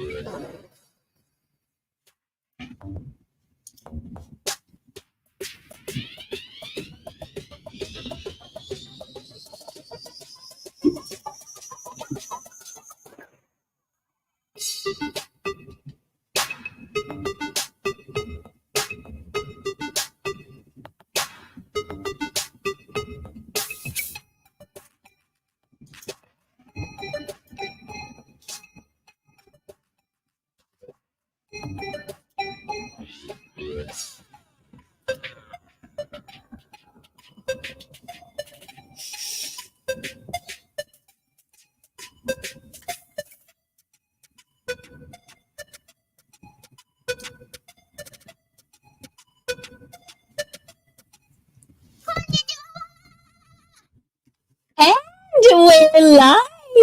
And we're live!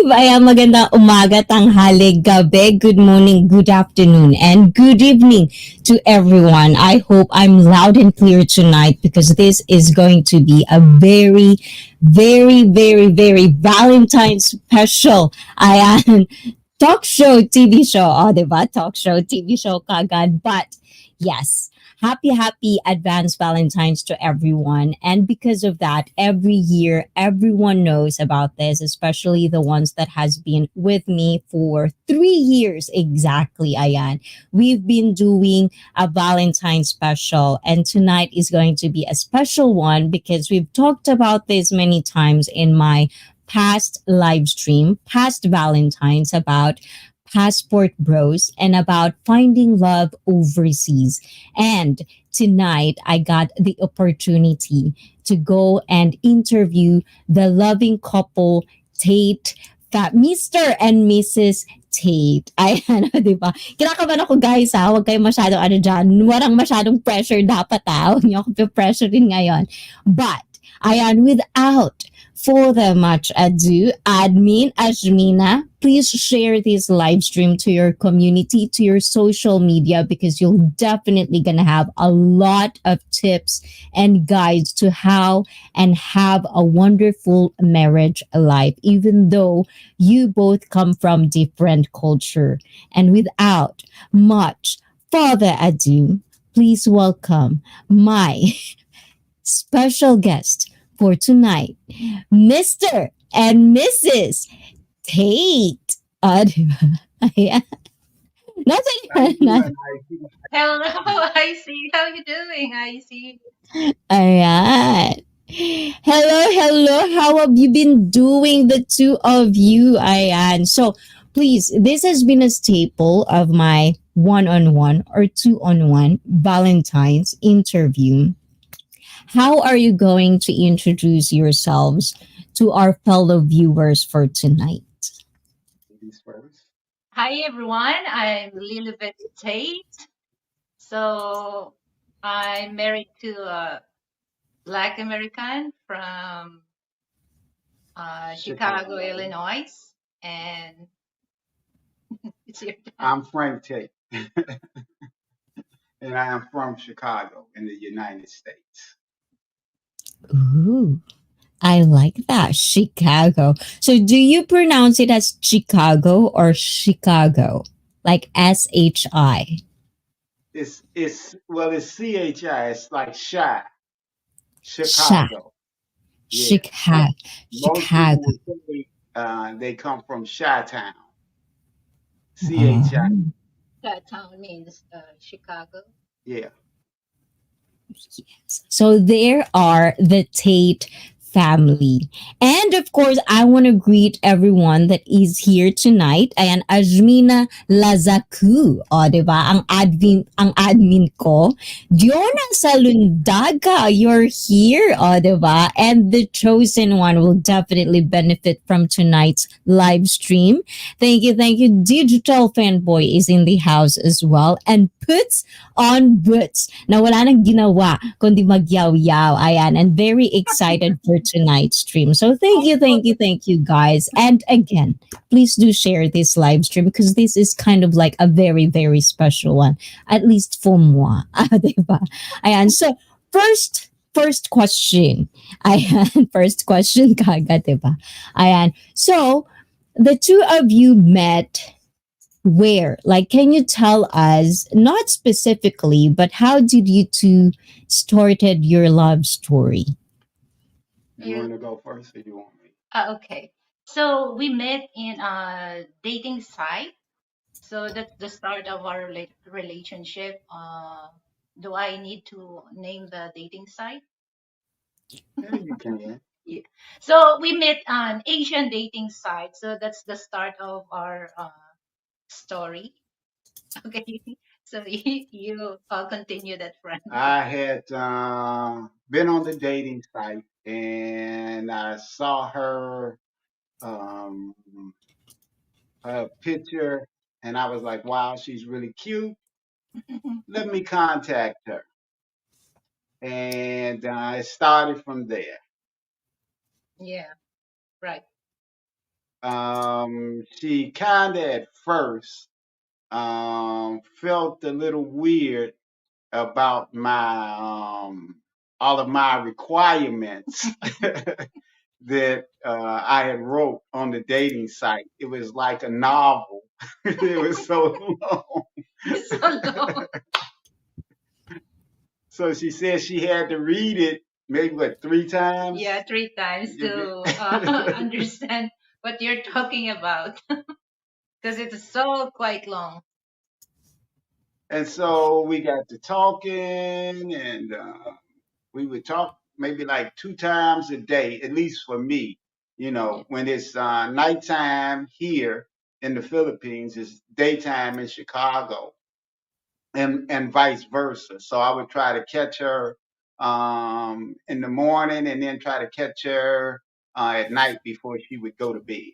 Ayan, magandang umaga, tanghali, gabi, good morning, good afternoon, and good evening to everyone. I hope I'm loud and clear tonight because this is going to be a very, very, very, very Valentine's special. Ayan, talk show, TV show. O, diba? Talk show, TV show kagad. But, yes, happy advanced Valentine's to everyone. And because of that, every year, everyone knows about this, especially the ones that has been with me for 3 years exactly, Ayan. We've been doing a Valentine's special, and tonight is going to be a special one because we've talked about this many times in my past live stream, past Valentine's, about passport bros and about finding love overseas. And tonight I got the opportunity to go and interview the loving couple Tate, Mr. and Mrs. Tate. Ay, ano, di ba? Kinakabahan ako, guys, ha? Huwag kayo masyadong, ano dyan, walang masyadong pressure dapat, ha? Huwag niyo ako pressure din ngayon. But, ayan, without further much ado, Admin Ajmina, please share this live stream to your community, to your social media, because you're definitely going to have a lot of tips and guides to how and have a wonderful marriage life, even though you both come from different culture. And without much further ado, please welcome my special guest for tonight, Mr. and Mrs. Tate. Diba? Ayan. Nasa na. Hello, ICEE. How you doing, ICEE? Ayan. Hello. How have you been doing, the two of you? Ayan. So, please, this has been a staple of my one-on-one or two-on-one Valentine's interview. How are you going to introduce yourselves to our fellow viewers for tonight? Hi, everyone. I'm Lilibet Tate. So, I'm married to a Black American from Chicago, Illinois. And it's your turn. I'm Frank Tate, and I am from Chicago in the United States. Ooh, I like that. Chicago. So do you pronounce it as Chicago or Chicago? Like SHI? It's CHI. It's like shy. Chicago. Yeah. Chicago. Most Chicago. people would say, they come from Chi-Town. CHI. That town means Chicago. Yeah. Yes. So there are the Tate family. And of course, I want to greet everyone that is here tonight. Ayan, Ajmina Lazaku. O, diba? Ang admin ko. Diona Salundaga, you're here. O, diba? And the chosen one will definitely benefit from tonight's live stream. Thank you. Digital Fanboy is in the house as well. And Puts on Boots. Na wala nang ginawa, kundi magyaw-yaw. Ayan, and very excited for tonight's stream. So thank you guys. And again, please do share this live stream because this is kind of like a very, very special one. At least for moi. Diba? Ayan, so first question. Ayan, first question kaga, diba? Ayan, so the two of you met Where? Like, can you tell us, not specifically, but how did you two started your love story? You You want to go first or you want me? okay. So we met in a dating site. So that's the start of our relationship. Do I need to name the dating site? Yeah, you can. Yeah. So we met on Asian dating site. So that's the start of our story. Okay. So you continue that friend. I had been on the dating site and I saw um, her picture and I was like, wow, she's really cute. Let me contact her. And it started from there. Yeah. Right. She kind of at first felt a little weird about my all of my requirements that I had wrote on the dating site. It was like a novel. It was so long. So long. So she said she had to read it maybe what 3 times. Yeah, three times to understand what you're talking about because it's so quite long. And so we got to talking, and we would talk maybe like 2 times a day, at least for me. You Yeah. know, when it's nighttime here in the Philippines, it's daytime in Chicago, and vice versa. So I would try to catch her in the morning, and then try to catch her at night before she would go to bed.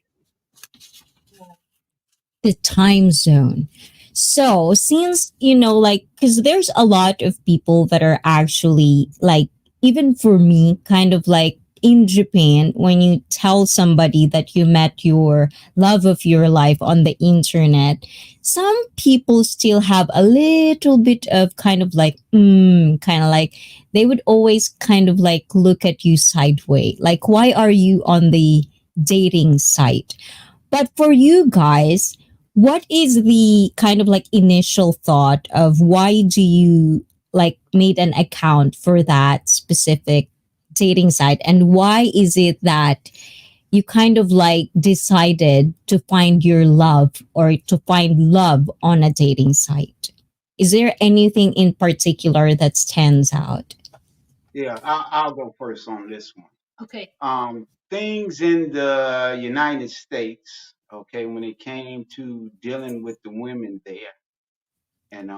The time zone. So, since, like, because there's a lot of people that are actually, like, even for me, kind of like in Japan, when you tell somebody that you met your love of your life on the internet, some people still have a little bit of kind of like, kind of like they would always kind of like look at you sideways. Like, why are you on the dating site? But for you guys, what is the kind of like initial thought of why do you like made an account for that specific dating site, and why is it that you kind of like decided to find your love or to find love on a dating site? Is there anything in particular that stands out? Yeah, I'll go first on this one. Okay. Things in the United States, okay, when it came to dealing with the women there, and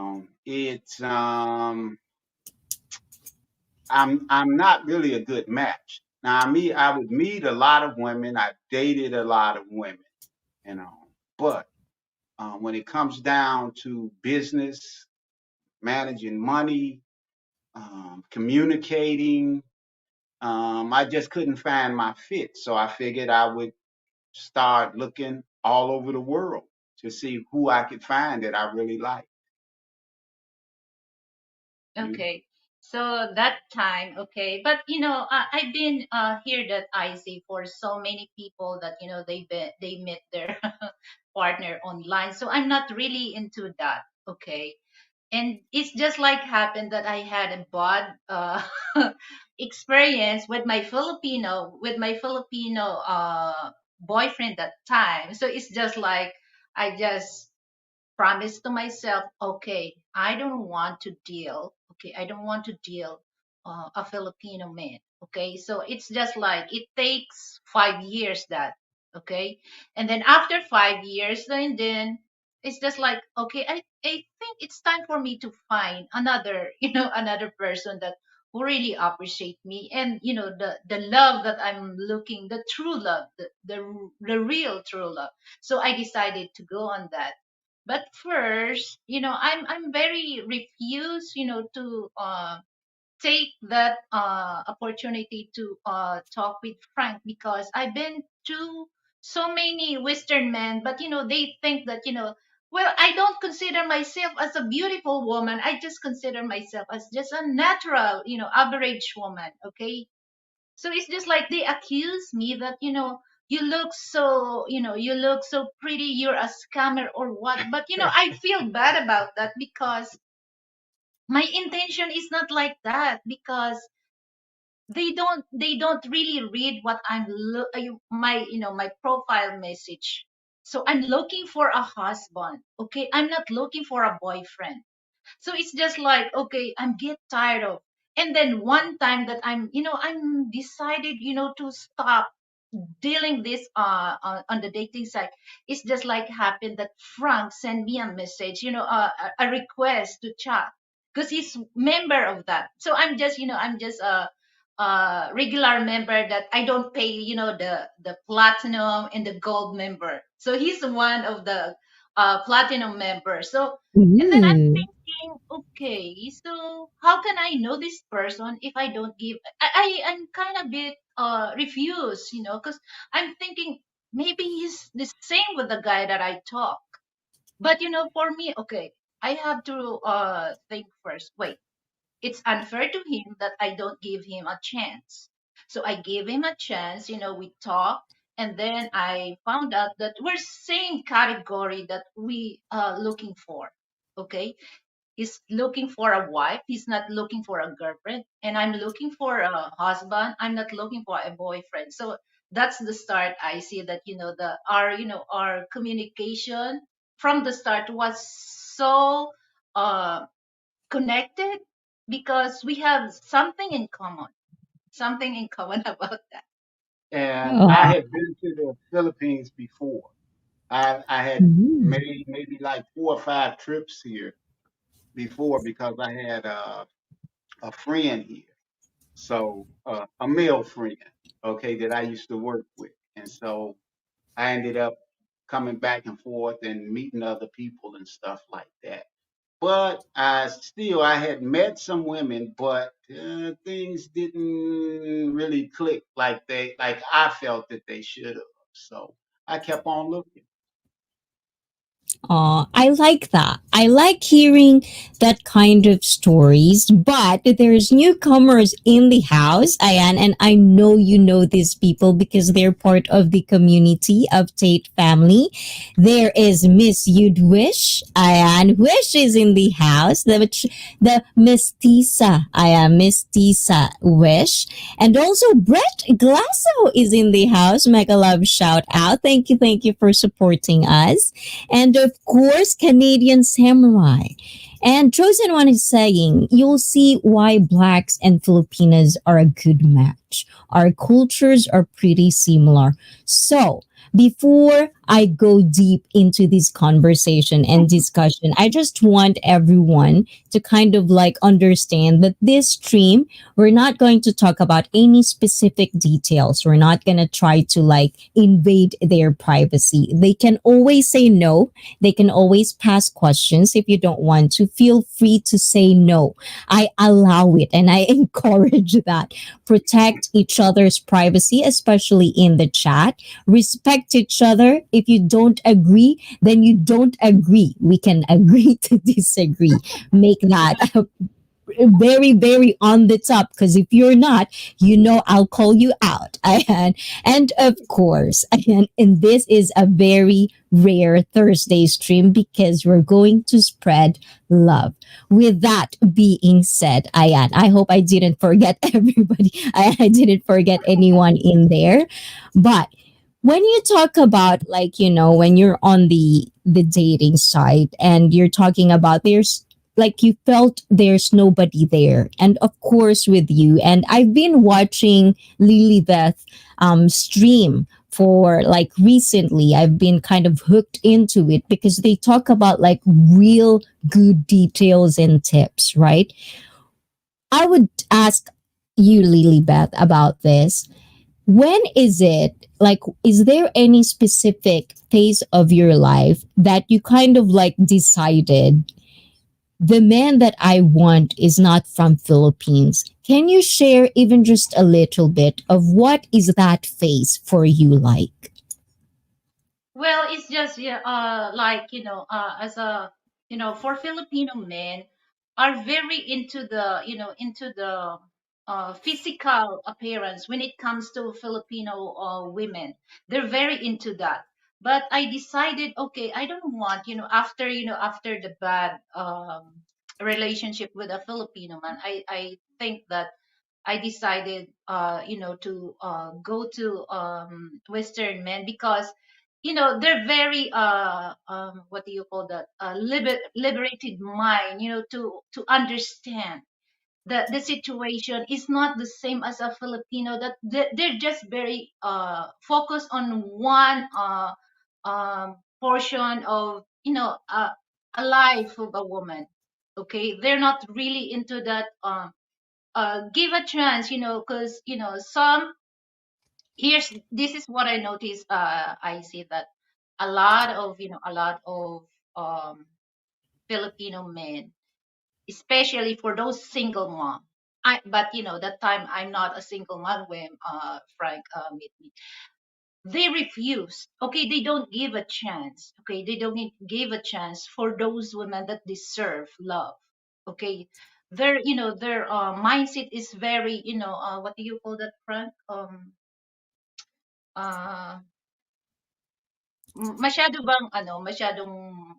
it's I'm not really a good match. Now I would meet a lot of women, I dated a lot of women, you know, but when it comes down to business, managing money, communicating, I just couldn't find my fit. So I figured I would start looking all over the world to see who I could find that I really like. You, Okay. So that time, okay, but I've been here that ICEE for so many people that they met their partner online. So I'm not really into that. Okay, and it's just like happened that I had a bad experience with my Filipino boyfriend that time. So it's just like I just promise to myself, okay, I don't want to deal a Filipino man. Okay, so it's just like it takes 5 years that, okay, and then after 5 years, then it's just like, okay, I think it's time for me to find another, another person that who really appreciate me, and the love that I'm looking, the true love, the real true love. So I decided to go on that. But first, I'm very refused, to take that opportunity to talk with Frank, because I've been to so many Western men, but they think that, well, I don't consider myself as a beautiful woman. I just consider myself as just a natural, average woman. Okay, so it's just like they accuse me that, you look so, you look so pretty, you're a scammer or what. But I feel bad about that because my intention is not like that, because they don't really read what my my profile message. So I'm looking for a husband, okay? I'm not looking for a boyfriend. So it's just like, okay, I'm get tired of. And then one time that I'm decided, to stop dealing this on the dating site. It's just like happened that Frank sent me a message, a request to chat, because he's member of that. So I'm just a regular member that I don't pay, the platinum and the gold member. So he's one of the platinum members. So and then I'm Ooh. thinking, okay, so how can I know this person if I don't give? I'm kind of bit refused, because I'm thinking maybe he's the same with the guy that I talk. But for me, okay, I have to think first. Wait, it's unfair to him that I don't give him a chance. So I gave him a chance, we talked, and then I found out that we're same category that we looking for. Okay, he's looking for a wife, he's not looking for a girlfriend, and I'm looking for a husband, I'm not looking for a boyfriend. So that's the start. I see that our communication from the start was so uh connected, because we have something in common about that. And Oh. I had been to the Philippines before. I had Mm. made maybe like 4 or 5 trips here before because I had a friend here. So a male friend, okay, that I used to work with. And so I ended up coming back and forth and meeting other people and stuff like that. But I had met some women, but things didn't really click like I felt that they should have. So I kept on looking. I like that. I like hearing that kind of stories. But there's newcomers in the house, Ayan, and I know you know these people because they're part of the community of Tate Family. There is Miss You'd Wish, Ayan. Wish is in the house. The Mestiza, Ayan, Mestiza Wish. And also Brett Glasso is in the house. Mega love shout out. Thank you for supporting us. And of course, Canadian Samurai. And Chosen One is saying, you'll see why Blacks and Filipinas are a good match. Our cultures are pretty similar. So, before I go deep into this conversation and discussion, I just want everyone to kind of like understand that this stream, we're not going to talk about any specific details. We're not going to try to like invade their privacy. They can always say no. They can always pass questions if you don't want to. Feel free to say no. I allow it and I encourage that. Protect each other's privacy, especially in the chat. Respect each other. If you don't agree, then you don't agree. We can agree to disagree. Make that very, very on the top. Because if you're not, I'll call you out. And of course, and this is a very rare Thursday stream because we're going to spread love. With that being said, Ayan, I hope I didn't forget everybody. I didn't forget anyone in there. But when you talk about like when you're on the dating site and you're talking about there's like you felt there's nobody there, and of course with you, and I've been watching Lilibeth stream for like recently. I've been kind of hooked into it because they talk about like real good details and tips, right? I would ask you, Lilibeth, about this. When is it like, is there any specific phase of your life that you kind of like decided the man that I want is not from Philippines? Can you share even just a little bit of what is that phase for you like? Well, it's just, yeah, like as a for Filipino men are very into the physical appearance when it comes to Filipino women. They're very into that. But I decided, okay, I don't want, after the bad relationship with a Filipino man, I think that I decided, to go to Western men because, they're very, what do you call that? Liberated mind, to understand the situation is not the same as a Filipino, that they're just very focused on one portion of, a life of a woman. Okay, they're not really into that. Give a chance, because some here's this is what I noticed. I see that a lot of um Filipino men, especially for those single mom. But that time I'm not a single mom when Frank met me. They refuse. Okay, they don't give a chance. Okay, they don't give a chance for those women that deserve love. Okay, their mindset is very, what do you call that, Frank? Uh, masyado bang masyadong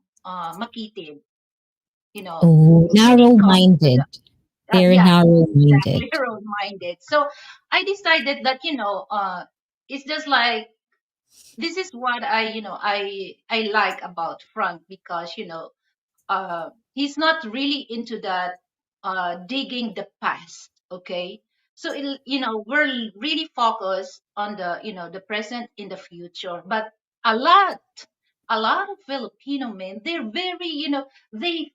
makitid, Oh, when it comes to narrow-minded. the Very yeah, exactly, narrow-minded. minded. So I decided that, it's just like, this is what I like about Frank, because he's not really into that digging the past. Okay, so we're really focused on the present in the future. But a lot a lot of Filipino men, they're very, they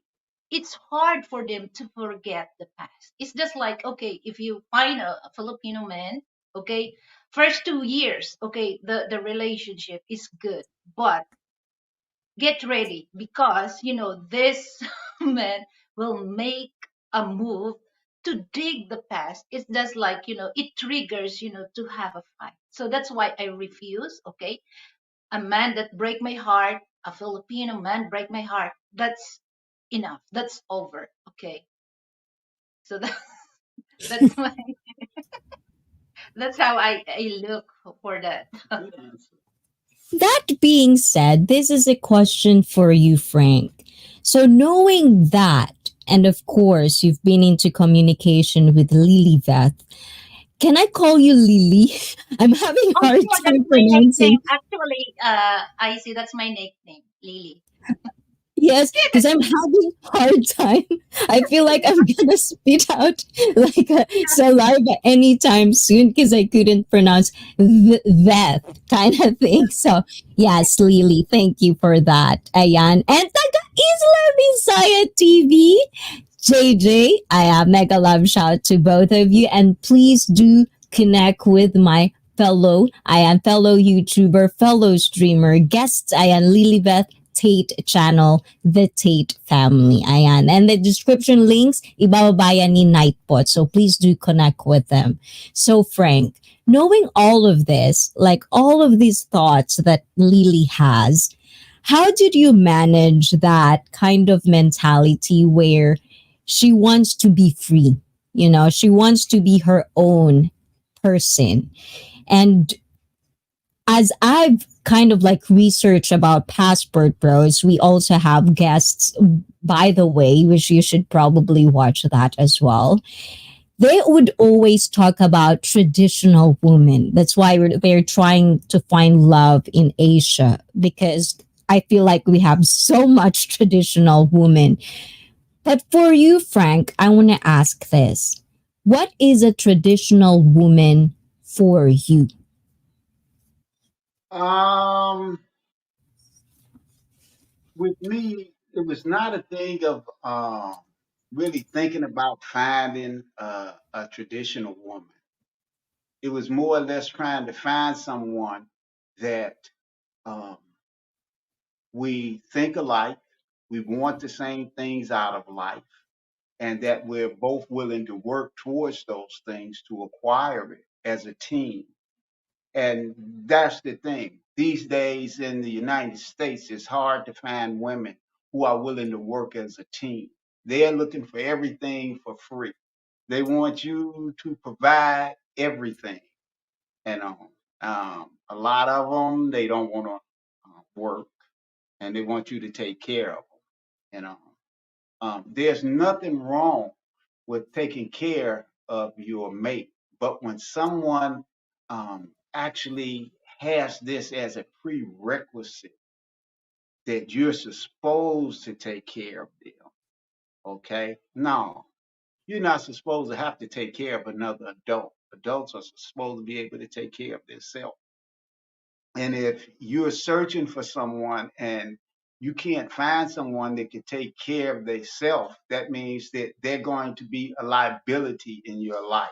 it's hard for them to forget the past. It's just like, okay, if you find a Filipino man, okay, first 2 years, okay, the relationship is good, but get ready, because this man will make a move to dig the past. It's just like, it triggers, to have a fight. So that's why I refuse. Okay, a man that break my heart, a Filipino man break my heart, that's enough, that's over. Okay, so that's my that's how I look for that. Good answer. That being said, this is a question for you, Frank. So, knowing that, and of course, you've been into communication with Lilibeth. Can I call you Lily? I'm having a Oh hard sure, that's time my nickname pronouncing. actually. I see, that's my nickname, Lily. Yes, Yeah, because I'm having hard time. I feel like I'm gonna spit out like a saliva anytime soon because I couldn't pronounce that kind of thing. So yes, Lily, thank you for that. Ayan. And taga Isla Visaya TV. JJ, I am mega love shout to both of you, and please do connect with my fellow YouTuber, fellow streamer, guests. Ayan, Lilibeth Tate channel, the Tate Family. Ayan. And the description links, ibababa ni Nightbot. So please do connect with them. So Frank, knowing all of this, like all of these thoughts that Lily has, how did you manage that kind of mentality where she wants to be free? She wants to be her own person. And as I've kind of like researched about Passport Bros, we also have guests, by the way, which you should probably watch that as well. They would always talk about traditional women. That's why they're trying to find love in Asia, because I feel like we have so much traditional women. But for you, Frank, I want to ask this. What is a traditional woman for you? Um, with me, it was not a thing of really thinking about finding a traditional woman. It was more or less trying to find someone that um, we think alike, we want the same things out of life, and that we're both willing to work towards those things to acquire it as a team. And that's the thing. These days in the United States, it's hard to find women who are willing to work as a team. They're looking for everything for free. They want you to provide everything. You know, a lot of them they don't want to work, and they want you to take care of them. You know, there's nothing wrong with taking care of your mate, but when someone actually has this as a prerequisite that you're supposed to take care of them, okay? No, you're not supposed to have to take care of another adult. Adults are supposed to be able to take care of themselves. And if you're searching for someone and you can't find someone that can take care of themselves, that means that they're going to be a liability in your life.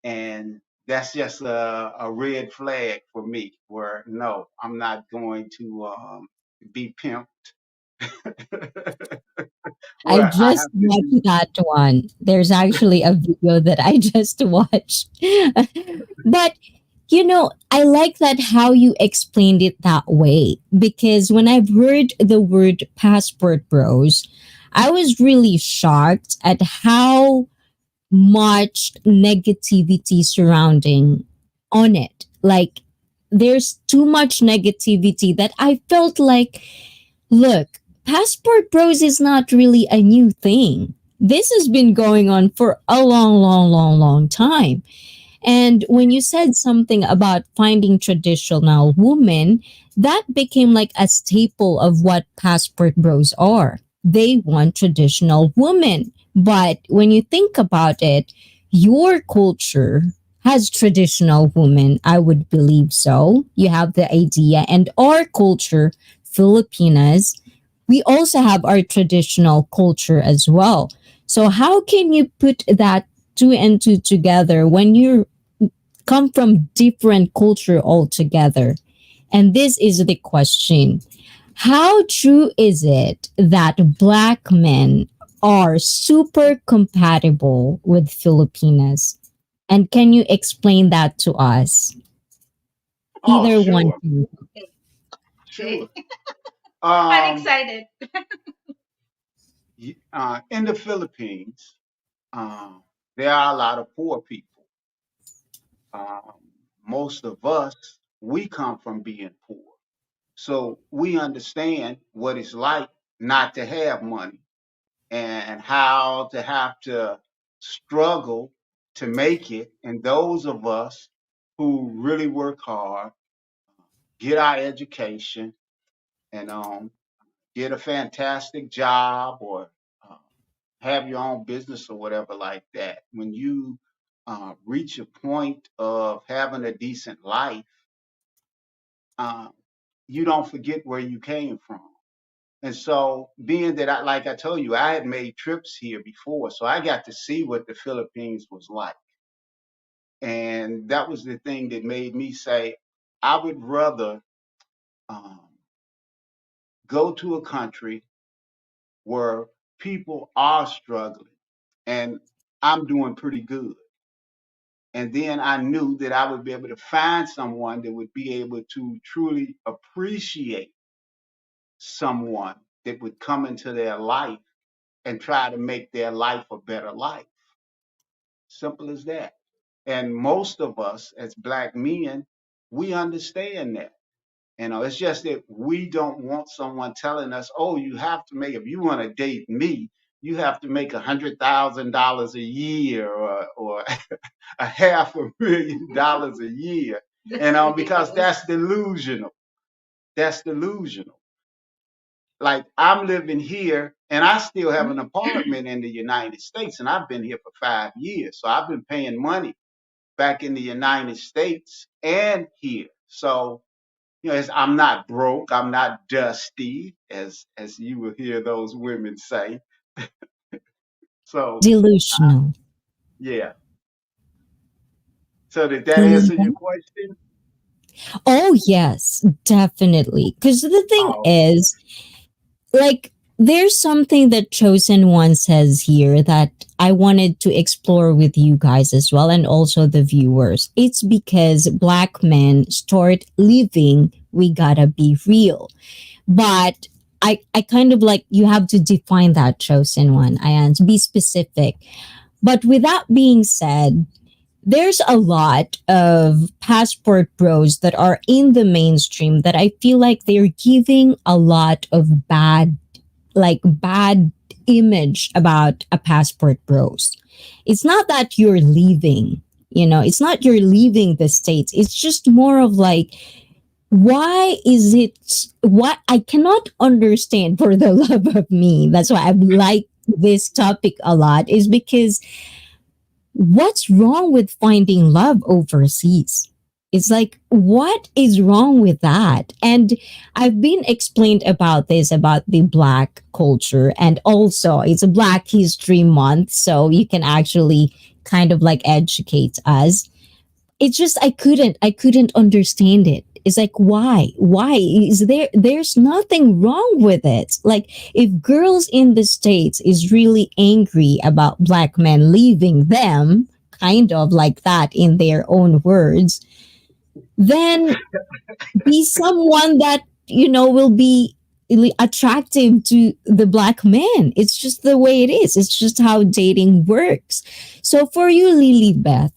And that's just a red flag for me, where no, I'm not going to be pimped. I Where I just have to be. watched that one. There's actually a video that I just watched. But I like that how you explained it that way, because when I've heard the word passport bros, I was really shocked at how much negativity surrounding on it. Like, there's too much negativity that I felt like, look, passport bros is not really a new thing. This has been going on for a long, long, long, long time. And when you said something about finding traditional women, that became like a staple of what passport bros are. They want traditional women. But when you think about it, your culture has traditional women. I would believe so. You have the idea. And our culture, Filipinas, we also have our traditional culture as well. So, how can you put that two and two together when you come from different culture altogether? And this is the question. How true is it that black men are super compatible with Filipinas? And can you explain that to us? Oh, Either one. sure, Okay. sure. I'm Um, excited. in the Philippines, um, there are a lot of poor people. Um, most of us, we come from being poor. So we understand what it's like not to have money and how to have to struggle to make it. And those of us who really work hard, get our education, and get a fantastic job, or uh, have your own business or whatever like that, when you reach a point of having a decent life, uh, you don't forget where you came from. And so, being that like I told you, I had made trips here before, so I got to see what the Philippines was like. And that was the thing that made me say, I would rather um, go to a country where people are struggling and I'm doing pretty good. And then I knew that I would be able to find someone that would be able to truly appreciate someone that would come into their life and try to make their life a better life. Simple as that. And most of us as black men, we understand that. It's just that we don't want someone telling us, oh, you have to make, if you want to date me, you have to make $100,000 a year, or a $500,000 a year. Because that's delusional. That's delusional. Like, I'm living here and I still have an apartment in the United States, and I've been here for 5 years. So I've been paying money back in the United States and here. So, I'm not broke. I'm not dusty, as you will hear those women say. So, Delusional. yeah. So did that answer your Mhm. question? Oh, yes, definitely. Because the thing Oh, is, like, there's something that Chosen One says here that I wanted to explore with you guys as well, and also the viewers. It's because black men start living, we gotta be real. But I kind of like, you have to define that chosen one and be specific. But with that being said, there's a lot of passport bros that are in the mainstream that I feel like they're giving a lot of bad image about a passport bros. It's not that you're leaving, it's not you're leaving the States. It's just more of like, why is it what I cannot understand for the love of me. That's why I like this topic a lot, is because what's wrong with finding love overseas? It's like, what is wrong with that? And I've been explained about this, about the Black culture, and also it's a Black History Month, so you can actually kind of like educate us. It's just I couldn't understand it. It's like, why is there's nothing wrong with it. Like, if girls in the States is really angry about Black men leaving them, kind of like that in their own words, then be someone that will be really attractive to the Black man. It's just the way it is. It's just how dating works. So for you, Lily Beth,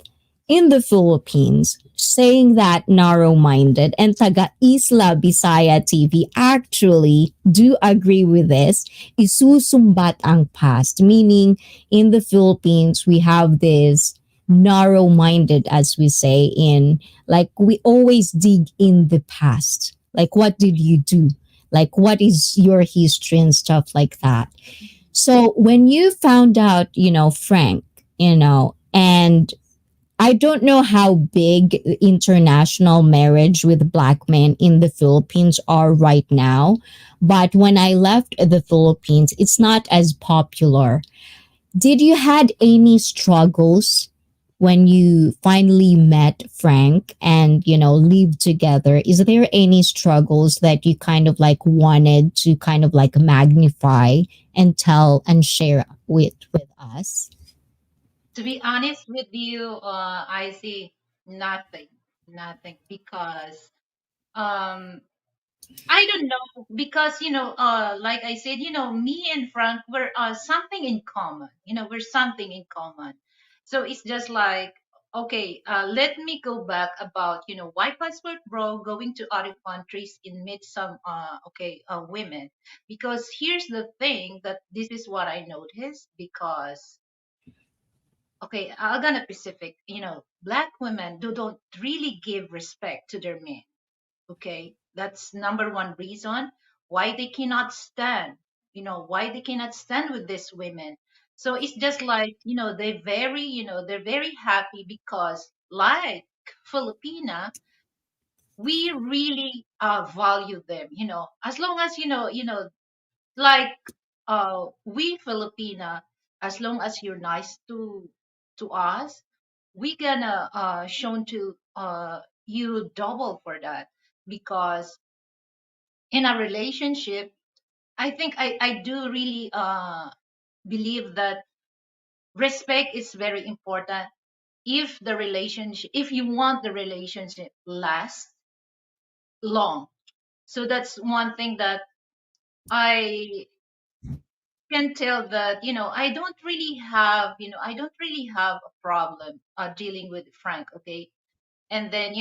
in the Philippines, saying that narrow-minded and taga Isla Bisaya TV actually do agree with this, isusumbat ang past, meaning in the Philippines we have this narrow-minded, as we say, in like we always dig in the past. Like, what did you do? Like, what is your history and stuff like that? So when you found out, Frank, and I don't know how big international marriage with Black men in the Philippines are right now, but when I left the Philippines, it's not as popular. Did you had any struggles when you finally met Frank and, lived together? Is there any struggles that you kind of like wanted to kind of like magnify and tell and share with us? To be honest with you, I see nothing, nothing, because um, I don't know, because like I said, me and Frank, we're something in common. We're something in common. So it's just like, okay, let me go back about why passport bro going to other countries and meet some women, because here's the thing that this is what I noticed, because okay, I'm gonna specific. Black women don't really give respect to their men. Okay, that's number one reason why they cannot stand. Why they cannot stand with these women. So it's just like they're very happy because like Filipina, we really value them. As long as like we Filipina, as long as you're nice to us, we gonna shown to you double for that, because in a relationship, I think I do really believe that respect is very important if the relationship, if you want the relationship last long. So that's one thing that I can tell, that I don't really have a problem dealing with Frank. Okay, and then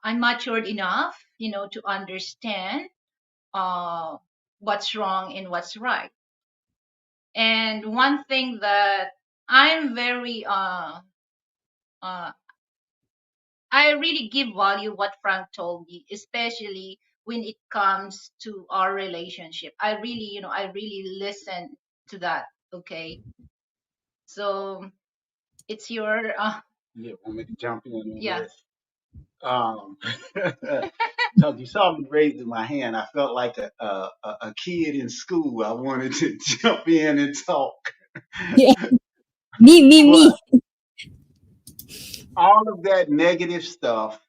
I'm matured enough to understand uh what's wrong and what's right. And one thing that I'm very uh I really give value what Frank told me, especially when it comes to our relationship. I really listen to that. Okay, so it's your Yeah, want me to jump in on yeah. this? Um, because you saw me raising my hand, I felt like a kid in school. I wanted to jump in and talk, Yeah, me. but all of that negative stuff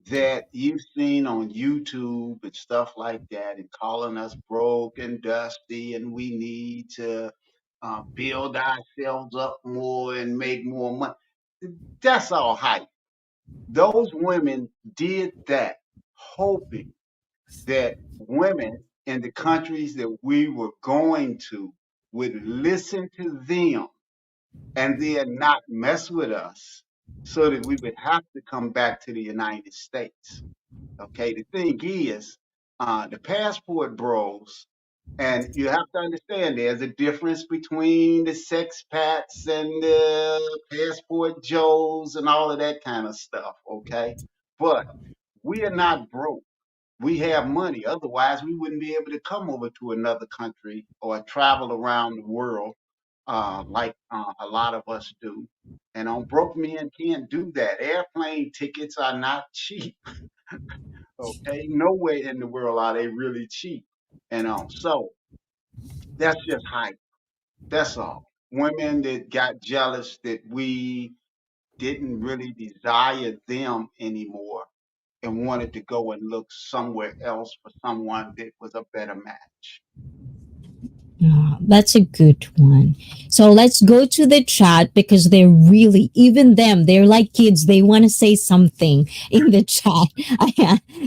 that you've seen on YouTube and stuff like that, and calling us broke and dusty, and we need to build ourselves up more and make more money. That's all hype. Those women did that hoping that women in the countries that we were going to would listen to them and then not mess with us so that we would have to come back to the United States. Okay, the thing is, the passport bros, and you have to understand there's a difference between the sex pats and the passport joes and all of that kind of stuff. Okay, but we are not broke. We have money. Otherwise, we wouldn't be able to come over to another country or travel around the world like a lot of us do. And on broke men can't do that. Airplane tickets are not cheap. Okay, nowhere in the world are they really cheap. So that's just hype. That's all. Women that got jealous that we didn't really desire them anymore and wanted to go and look somewhere else for someone that was a better match. Ah, that's a good one. So let's go to the chat because they're really, even them, they're like kids. They want to say something in the chat.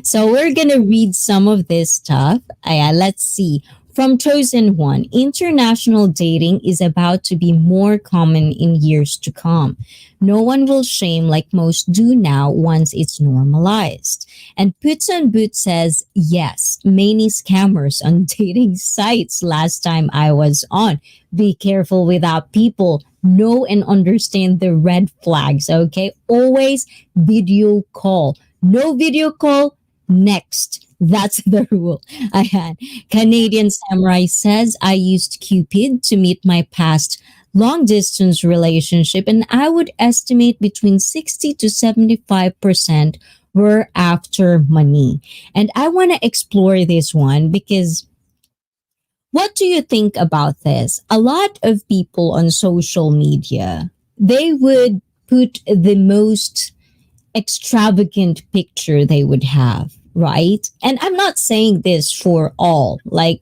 So we're going to read some of this stuff. Let's see. From Chosen One, international dating is about to be more common in years to come. No one will shame like most do now once it's normalized. And Puts on Boot says, yes, many scammers on dating sites last time I was on. Be careful without people. Know and understand the red flags, okay? Always video call. No video call, next. That's the rule. I had Canadian Samurai says, I used Cupid to meet my past long distance relationship, and I would estimate between 60 to 75% were after money. And I want to explore this one because what do you think about this? A lot of people on social media, they would put the most extravagant picture they would have, right? And I'm not saying this for all, like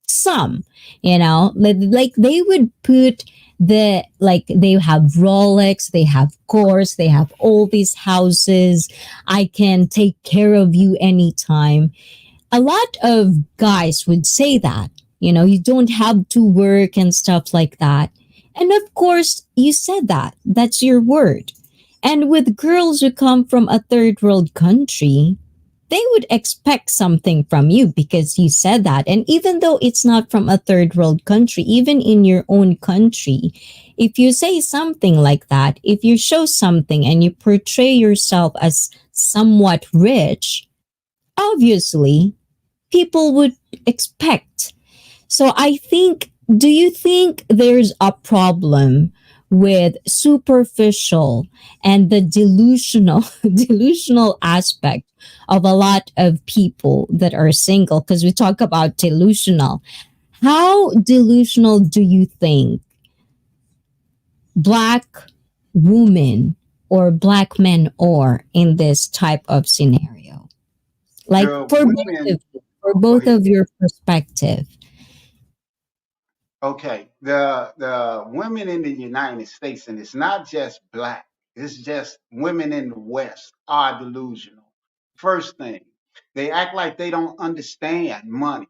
some, like they would put they have Rolex, they have cars, they have all these houses. I can take care of you anytime. A lot of guys would say that, you don't have to work and stuff like that. And of course, you said that. That's your word. And with girls who come from a third world country, they would expect something from you because you said that. And even though it's not from a third world country, even in your own country, if you say something like that, if you show something and you portray yourself as somewhat rich, obviously people would expect. So do you think there's a problem with superficial and the delusional aspect of a lot of people that are single? Because we talk about delusional. How delusional do you think black women or black men are in this type of scenario? Like The for women, go both ahead. of your perspective. Okay, the women in the United States, and it's not just black, it's just women in the West are delusional. First thing, they act like they don't understand money.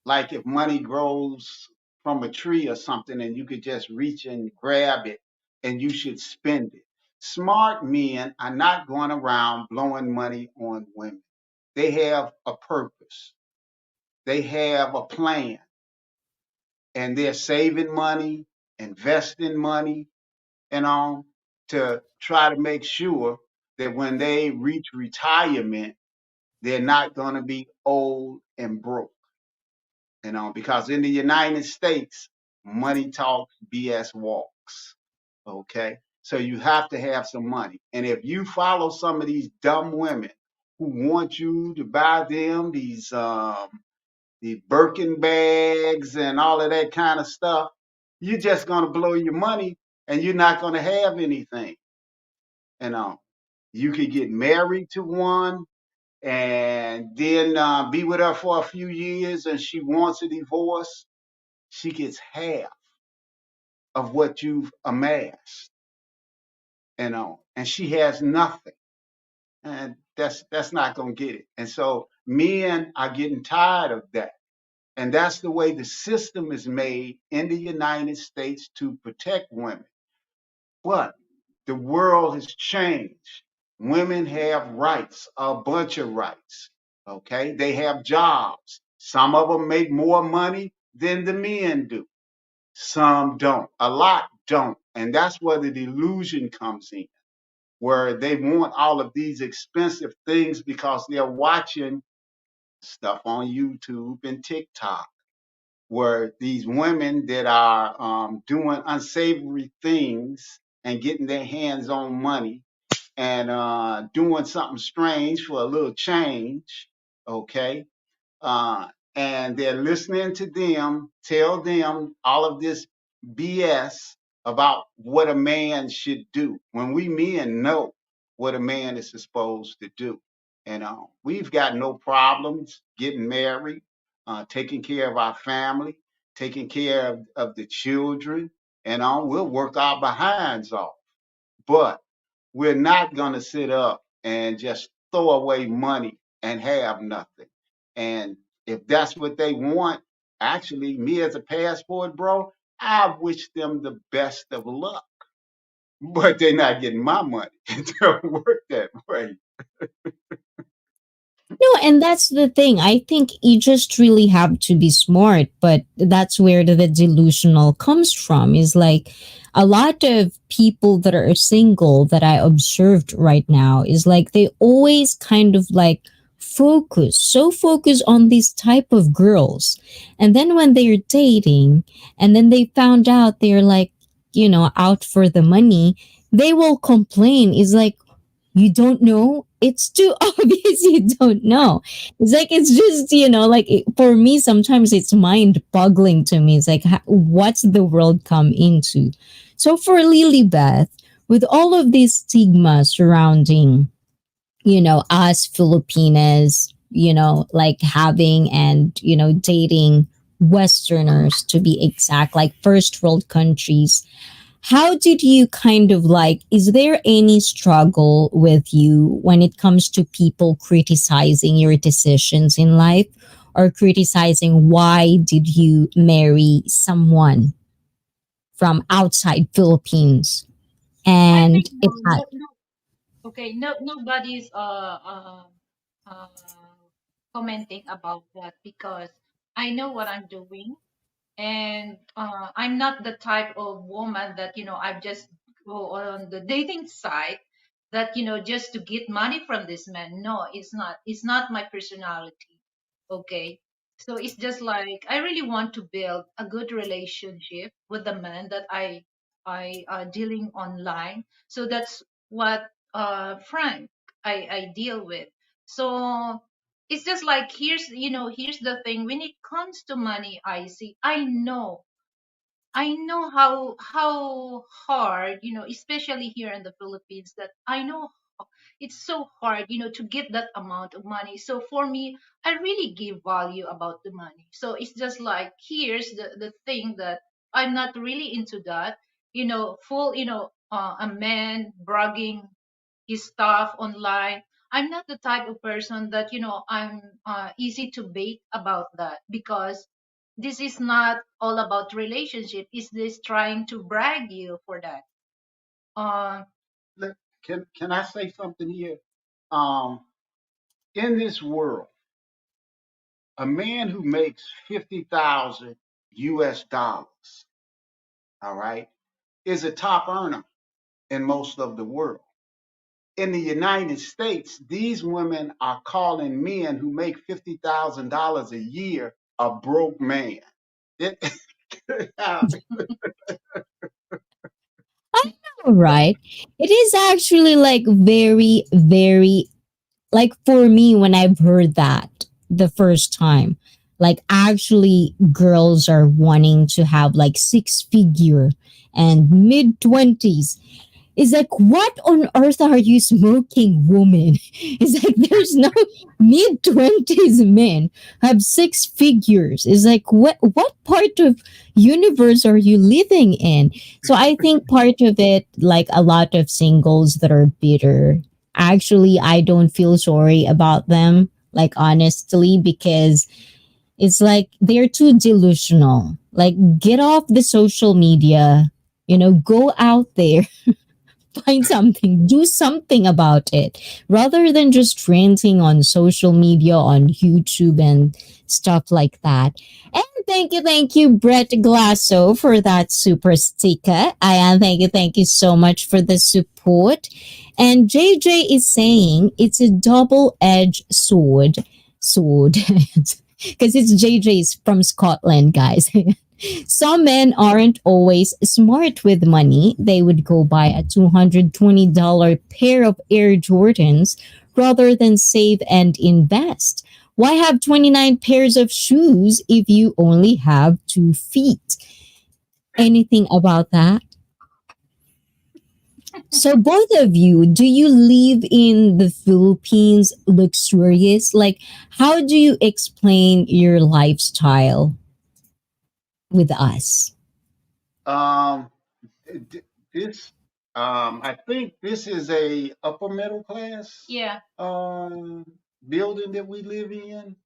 Like if money grows from a tree or something and you could just reach and grab it and you should spend it. Smart men are not going around blowing money on women. They have a purpose. They have a plan and they're saving money, investing money, and all to try to make sure that when they reach retirement, they're not going to be old and broke. Because in the United States, money talks, BS walks. Okay, so you have to have some money, and if you follow some of these dumb women who want you to buy them these Birkin bags and all of that kind of stuff, you're just going to blow your money and you're not going to have anything. You know, you could get married to one and then be with her for a few years and she wants a divorce. She gets half of what you've amassed, and she has nothing. And that's not going to get it. And so men are getting tired of that. And that's the way the system is made in the United States to protect women. But the world has changed. Women have rights, a bunch of rights. Okay. They have jobs. Some of them make more money than the men do. Some don't. A lot don't. And that's where the delusion comes in, where they want all of these expensive things because they're watching stuff on YouTube and TikTok, where these women that are doing unsavory things and getting their hands on money and doing something strange for a little change, okay? uh, and they're listening to them tell them all of this BS about what a man should do when we men know what a man is supposed to do. And we've got no problems getting married, taking care of our family, taking care of the children, and we'll work our behinds off. But we're not going to sit up and just throw away money and have nothing. And if that's what they want, actually, me as a passport bro, I wish them the best of luck. But they're not getting my money. It don't work that way. No, and that's the thing. I think you just really have to be smart, but that's where the delusional comes from. Is like a lot of people that are single that I observed right now is like they always kind of like focus on these type of girls. And then when they're dating and then they found out they're like, out for the money, they will complain. Is like, you don't know, it's too obvious you don't know. It's like it's just like for me sometimes it's mind boggling to me. It's like what's the world come into. So for Lilybeth, with all of this stigma surrounding us Filipinas, like having and dating westerners, to be exact, like first world countries, how did you kind of like, is there any struggle with you when it comes to people criticizing your decisions in life or criticizing why did you marry someone from outside Philippines? I And think it no, had, no, okay, no, nobody's uh commenting about that because I know what I'm doing, and I'm not the type of woman that I just go on the dating site that just to get money from this man. No, it's not my personality. Okay, so it's just like I really want to build a good relationship with the man that I dealing online. So that's what Frank I deal with. So it's just like here's the thing. When it comes to money, I see, I know how hard, especially here in the Philippines, that I know it's so hard, to get that amount of money. So for me, I really give value about the money. So it's just like here's the thing that I'm not really into that, full, a man bragging his stuff online. I'm not the type of person that I'm easy to bait about that, because this is not all about relationship. Is this trying to brag you for that? Uh, Can I say something here? Um, in this world, a man who makes 50,000 US dollars, all right, is a top earner in most of the world. In the United States, these women are calling men who make $50,000 a year a broke man. It, I know, right? It is actually like very, very, like for me when I've heard that the first time, like actually girls are wanting to have like six figure and mid 20s. It's like, what on earth are you smoking, woman? It's like there's no mid 20s men have six figures. It's like what part of universe are you living in? So I think part of it, like a lot of singles that are bitter, actually I don't feel sorry about them, like honestly, because It's like they're too delusional. Like, get off the social media, go out there, find something, do something about it rather than just ranting on social media, on YouTube, and stuff like that. And thank you, Brett Glasso, for that super sticker. And thank you so much for the support. And JJ is saying it's a double edged sword. Because it's JJ's from Scotland, guys. Some men aren't always smart with money. They would go buy a $220 pair of Air Jordans rather than save and invest. Why have 29 pairs of shoes if you only have 2 feet? Anything about that? So, both of you, do you live in the Philippines luxurious? Like, how do you explain your lifestyle with us? Um, th- this, I think this is a upper middle class, Yeah, um, building that we live in.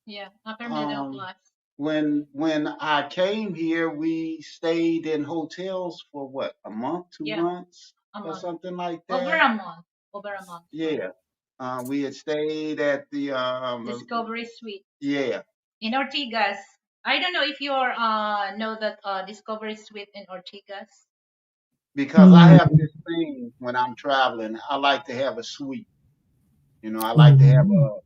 yeah, upper middle Um, class. when I came here, we stayed in hotels for what, a month, two Yeah, months, a or month. something like Over that. a month. Over a month. Yeah. We had stayed at the Discovery Suite yeah, in Ortigas. I don't know if you know that Discovery Suite in Ortigas. because I Mm, have this thing when I'm traveling. I like to have a suite. I like to have mm.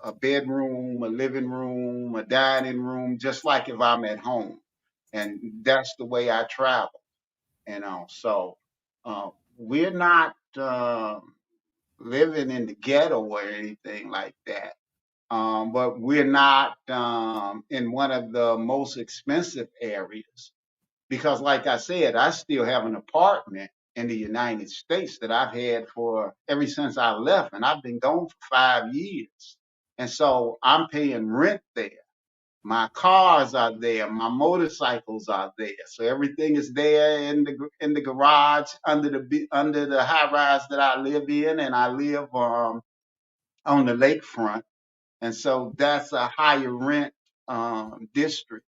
a bedroom, a living room, a dining room, just like if I'm at home. And that's the way I travel. So we're not living in the ghetto or anything like that. But we're not in one of the most expensive areas because, like I said, I still have an apartment in the United States that I've had for ever since I left, and I've been gone for 5 years. And so I'm paying rent there. My cars are there. My motorcycles are there. So everything is there in the garage under the high rise that I live in, and I live on the lakefront, and so that's a higher rent district.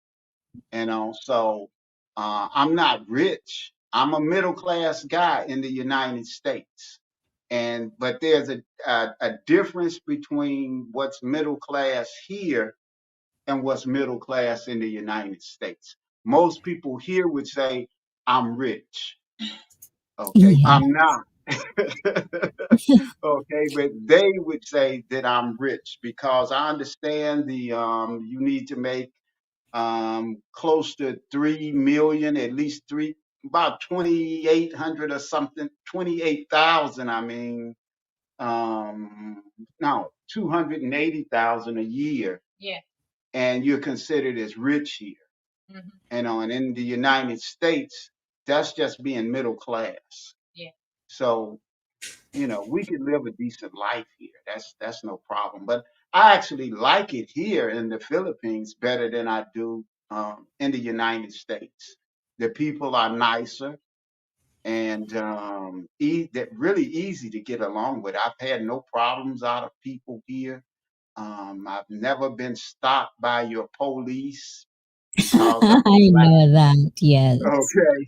So I'm not rich. I'm a middle class guy in the United States, and but there's a difference between what's middle class here and what's middle class in the United States. Most people here would say I'm rich. Okay, Yeah. I'm not. Okay, but they would say that I'm rich because I understand the you need to make close to 3 million, at least about 2,800 or something, 28,000. I mean, no, 280,000 a year, Yeah. and you're considered as rich here. Hmm. And in the United States, that's just being middle class. Yeah. So we could live a decent life here. That's no problem. But I actually like it here in the Philippines better than I do in the United States. The people are nicer and that really easy to get along with. I've had no problems out of people here. I've never been stopped by your police because I'm a I black. know that. Yes. Okay.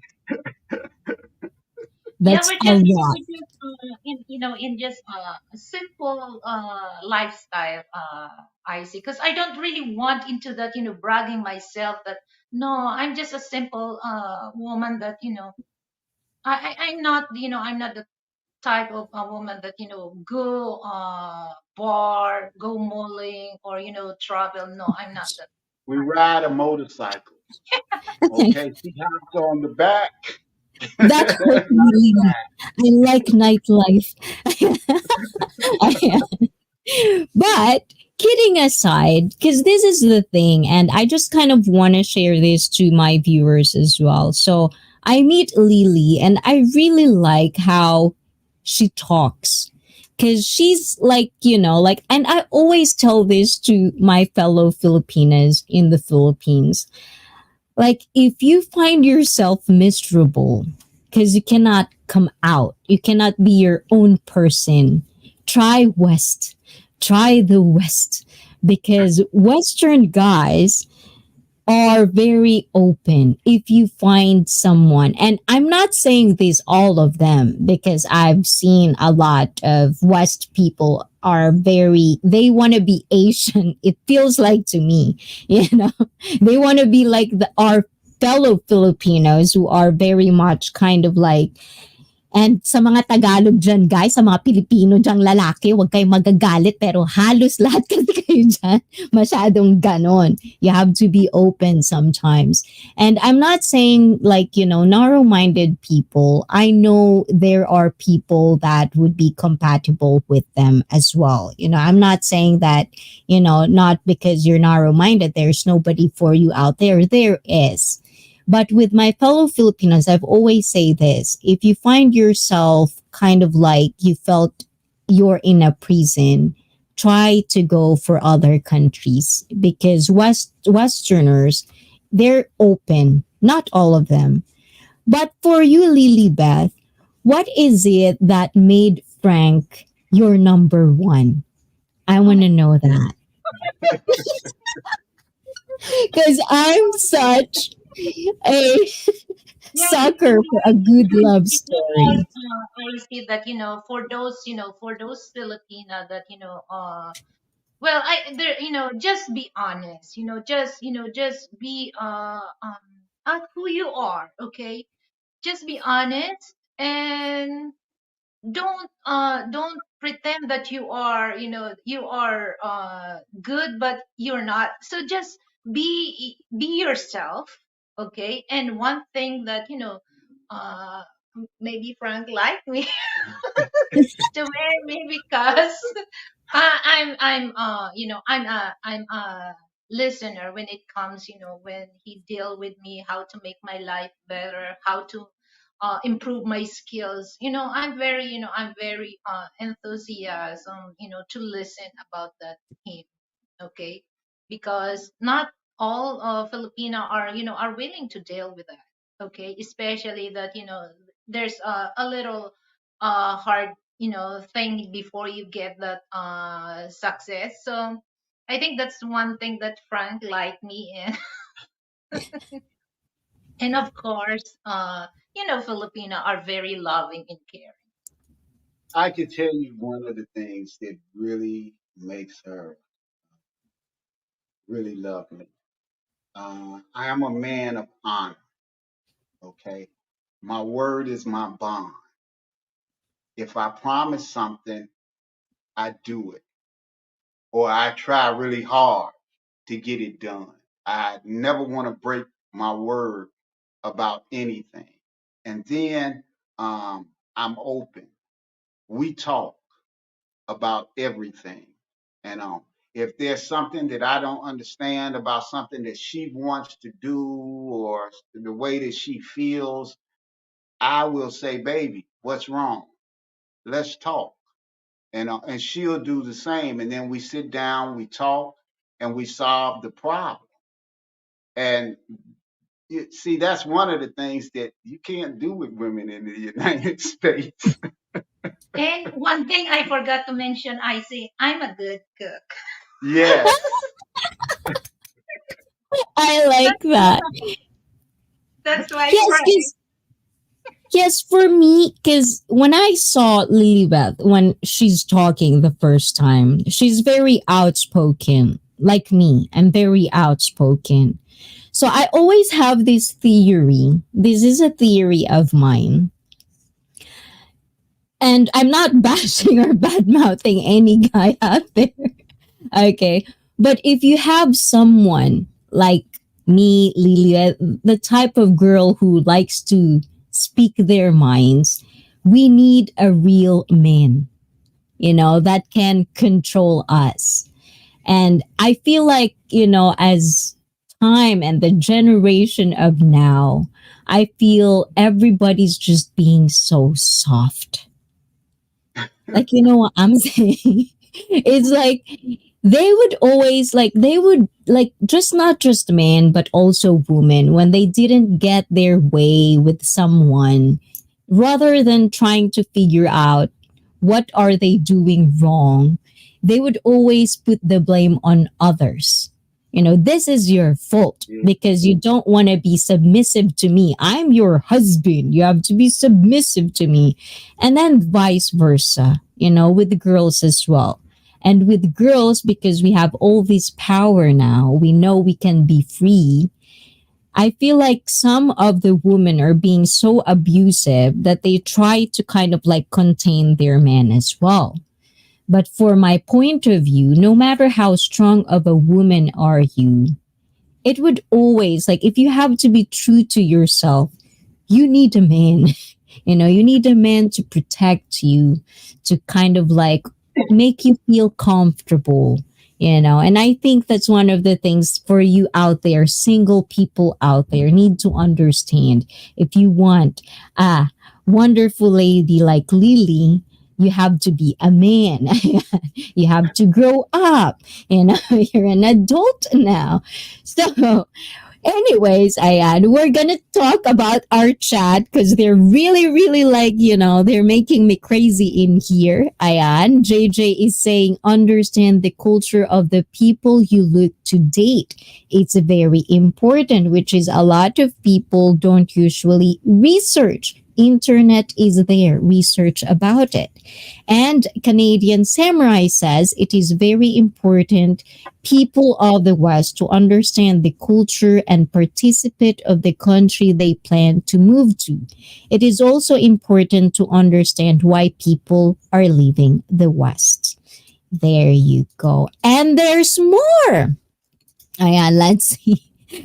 Yeah, That's a lot. we're just in just a simple lifestyle, I see. Because I don't really want into that, bragging myself that no, I'm just a simple woman that I'm not, I'm not the type of a woman that go bar, go malling, or travel. No, I'm not that. We ride a motorcycle. Okay. She hops on the back. That's what really I like nightlife. But kidding aside, because this is the thing, and I just kind of want to share this to my viewers as well. So I meet Lily, and I really like how she talks. Because she's like, and I always tell this to my fellow Filipinas in the Philippines. Like, if you find yourself miserable because you cannot come out, you cannot be your own person, try West. Try the West. because Western guys are very open if you find someone. And I'm not saying this all of them, because I've seen a lot of West people are very, they want to be Asian. It feels like to me, you know, they want to be like our fellow Filipinos who are very much kind of like. And sa mga Tagalog dyan, guys, sa mga Pilipino dyang lalaki, huwag kayong magagalit, pero halos lahat kasi kayo dyan, masyadong ganon. You have to be open sometimes. And I'm not saying like, you know, narrow-minded people. I know there are people that would be compatible with them as well. You know, I'm not saying that, you know, not because you're narrow-minded, there's nobody for you out there. There is. But with my fellow Filipinos, I've always say this. If you find yourself kind of like you felt you're in a prison, try to go for other countries, because Westerners, they're open. Not all of them. But for you, Lily Beth, what is it that made Frank your number one? I want to know that. Because I'm such a Yeah, sucker for a good love because story. I see that for those for those Filipina that well I there just be honest, just be at who you are, okay? Just be honest, and don't pretend that you are good, but you're not. So just be yourself, okay? And one thing that uh maybe Frank like me to marry me, because I'm a listener when it comes, when he deal with me how to make my life better, how to improve my skills. I'm very enthusiasm, to listen about that him, okay? Because not all Filipina are willing to deal with that, okay? Especially that there's a little hard thing before you get that success. So I think that's one thing that Frank liked me in. And of course, Filipina are very loving and caring. I could tell you one of the things that really makes her really love me. I am a man of honor. Okay, my word is my bond. If I promise something, I do it, or I try really hard to get it done. I never want to break my word about anything. And then I'm open. We talk about everything. And if there's something that I don't understand about something that she wants to do or the way that she feels, I will say, baby, what's wrong? Let's talk. And she'll do the same. And then we sit down, we talk, and we solve the problem. And see, that's one of the things that you can't do with women in the United States. And one thing I forgot to mention, I say I'm a good cook. Yes. I like That's that. that's why Yes, Frank. because yes, for me, because when I saw Lilibeth when she's talking the first time, she's very outspoken. Like me, I'm very outspoken. So I always have this theory. This is a theory of mine. And I'm not bashing or bad mouthing any guy out there. Okay. But if you have someone like me, Lilia, the type of girl who likes to speak their minds, we need a real man, that can control us. And I feel like, as time and the generation of now, I feel everybody's just being so soft. Like, you know what I'm saying? It's like they would always like, they would like, just not just men but also women, when they didn't get their way with someone, rather than trying to figure out what are they doing wrong, they would always put the blame on others. You know, this is your fault Yeah. because you don't want to be submissive to me. I'm your husband. You have to be submissive to me. And then vice versa, you know, with the girls as well. And with girls, because we have all this power now, we know we can be free. I feel like some of the women are being so abusive that they try to kind of like contain their men as well. But for my point of view, no matter how strong of a woman are you, it would always, like, if you have to be true to yourself, you need a man. You know, you need a man to protect you, to kind of like make you feel comfortable, you know. And I think that's one of the things for you out there, single people out there, need to understand. If you want a wonderful lady like Lily, you have to be a man. You have to grow up. You know, you're an adult now. So, anyways, Ayan, we're gonna talk about our chat because they're really, really like, you know, they're making me crazy in here. Ayan, JJ is saying, understand the culture of the people you look to date. It's very important, which is a lot of people don't usually research. Internet is there, research about it. And Canadian Samurai says it is very important people of the West to understand the culture and participate of the country they plan to move to. It is also important to understand why people are leaving the West. There you go. And there's more. Ayan, let's see.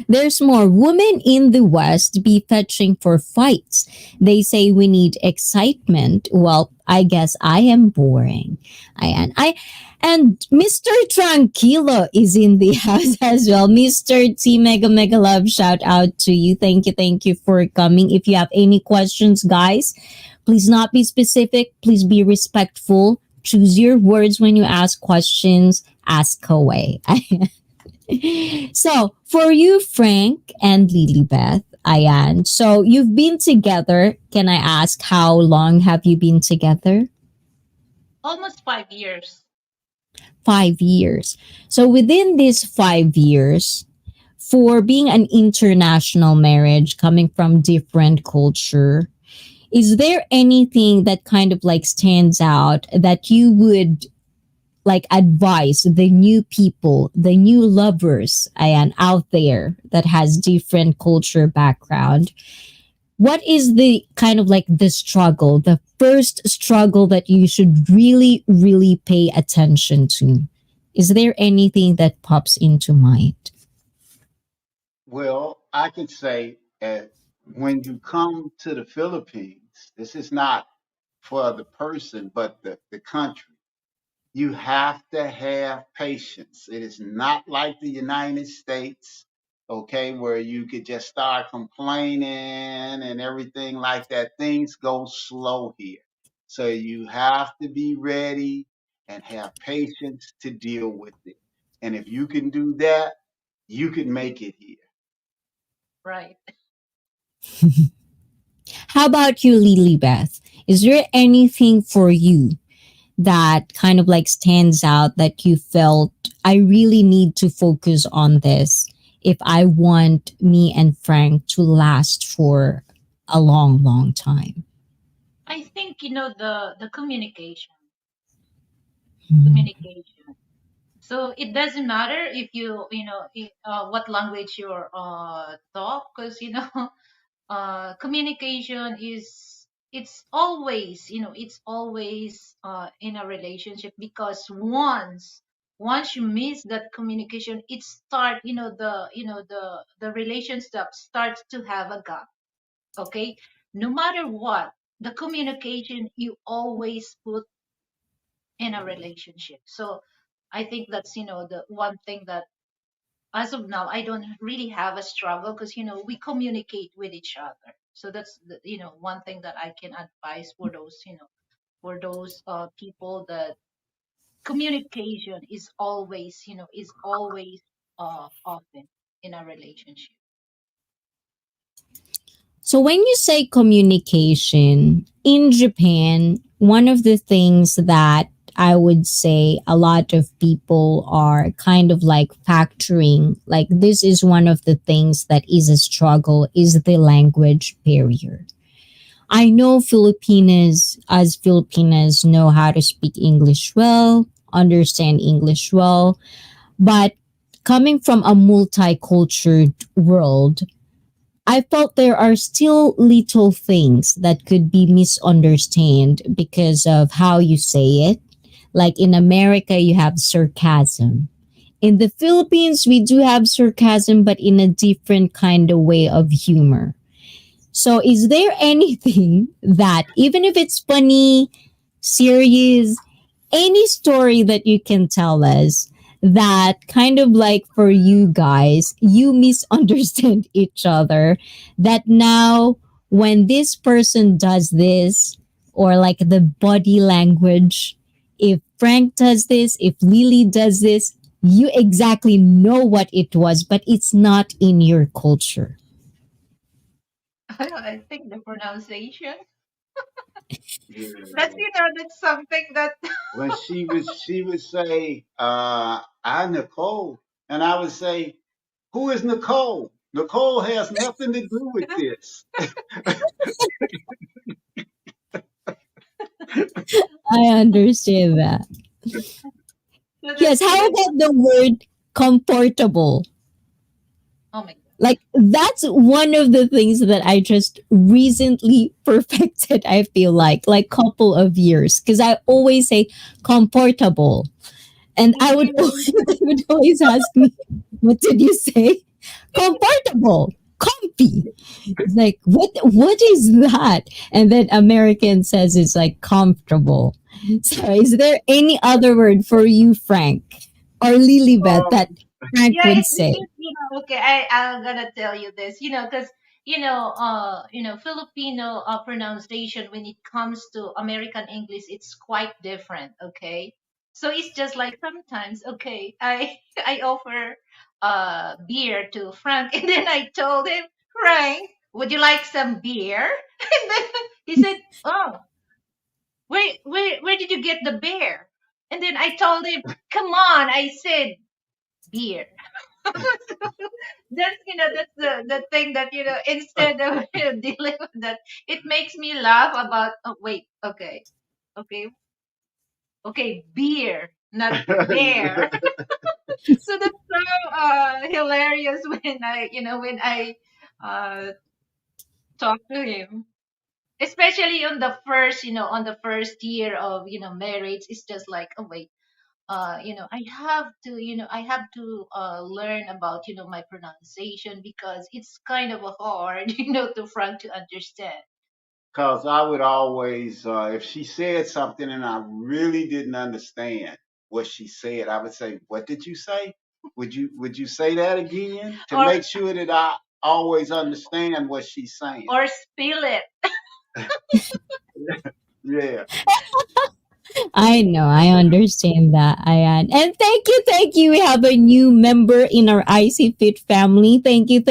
There's more. Women in the West be fetching for fights. They say we need excitement. Well, I guess I am boring. And Mr. Tranquilo is in the house as well. Mr. T Mega Mega Love, shout out to you. Thank you for coming. If you have any questions, guys, please not be specific. Please be respectful. Choose your words when you ask questions. Ask away. So, for you, Frank and Lilybeth, Ayan, so you've been together. Can I ask how long have you been together? Almost 5 years. 5 years. So, within these 5 years, for being an international marriage coming from different culture, is there anything that kind of like stands out that you would like advise the new people, the new lovers, and out there that has different culture background? What is the kind of like the struggle, the first struggle that you should really, really pay attention to? Is there anything that pops into mind? Well, I could say when you come to the Philippines, this is not for the person, but the country. You have to have patience. It is not like the United States, okay, where you could just start complaining and everything like that. Things go slow here. So you have to be ready and have patience to deal with it. And if you can do that, you can make it here. Right. How about you, Lilybeth? Is there anything for you that kind of like stands out that you felt I really need to focus on this if I want me and Frank to last for a long, long time? I think, the communication. Hmm. Communication. So it doesn't matter if what language you're talk, because communication is, it's always in a relationship, because once you miss that communication, it start the relationship starts to have a gap. Okay, no matter what, the communication you always put in a relationship. So I think that's the one thing that, as of now, I don't really have a struggle, because we communicate with each other. So that's one thing that I can advise for those people, that communication is always often in a relationship. So, when you say communication in Japan, one of the things that I would say a lot of people are kind of like factoring, like this is one of the things that is a struggle, is the language barrier. I know Filipinas, as Filipinas, know how to speak English well, understand English well, but coming from a multicultural world, I felt there are still little things that could be misunderstood because of how you say it. Like in America, you have sarcasm. In the Philippines, we do have sarcasm, but in a different kind of way of humor. So, is there anything that, even if it's funny, serious, any story that you can tell us that kind of like for you guys, you misunderstand each other, that now when this person does this, or like the body language, if Frank does this, if Lily does this, you exactly know what it was, but it's not in your culture. I think the pronunciation. That's, Yeah. that's something that. When she would say, I Nicole, and I would say, who is Nicole? Nicole has nothing to do with this. I understand that. So Yes, how that's. about the word comfortable? Oh my god. Like that's one of the things that I just recently perfected, I feel like couple of years, because I always say comfortable, and I would Mm, always, they would always ask me, what did you say? Comfortable, comfy. It's like what is that? And then American says it's like comfortable. So is there any other word for you, Frank or Lilibet, that Um, Frank yeah, would it say? is, okay, I'm gonna tell you this, because, Filipino pronunciation when it comes to American English, it's quite different, okay? So it's just like sometimes, okay, I offer beer to Frank, and then I told him, Frank, would you like some beer? And then he said, oh, where did you get the beer? And then I told him, come on, I said beer. That's the thing that, instead of dealing with that, it makes me laugh about, oh wait, okay, okay, beer, not bear. So that's so hilarious when I uh talk to him, especially on the first year of marriage. It's just like, oh wait, I have to learn about my pronunciation, because it's kind of a hard to Frank to understand. Because I would always, if she said something and I really didn't understand what she said, I would say, "What did you say? Would you say that again?" To or make sure that I always understand what she's saying. or spill it. Yeah. I know, I understand that, Ayan. And thank you. We have a new member in our IC Fit family. Thank you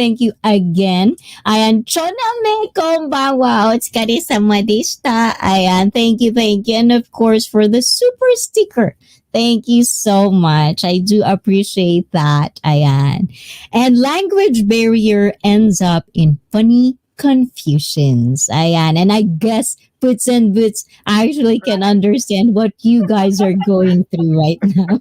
again. Ayan, choname konbanwa, otsukare sama deshita. Ayan, thank you. And of course, for the super sticker. Thank you so much. I do appreciate that, Ayan. And language barrier ends up in funny confusions. Ayan. And I guess Puts and Boots actually can understand what you guys are going through right now.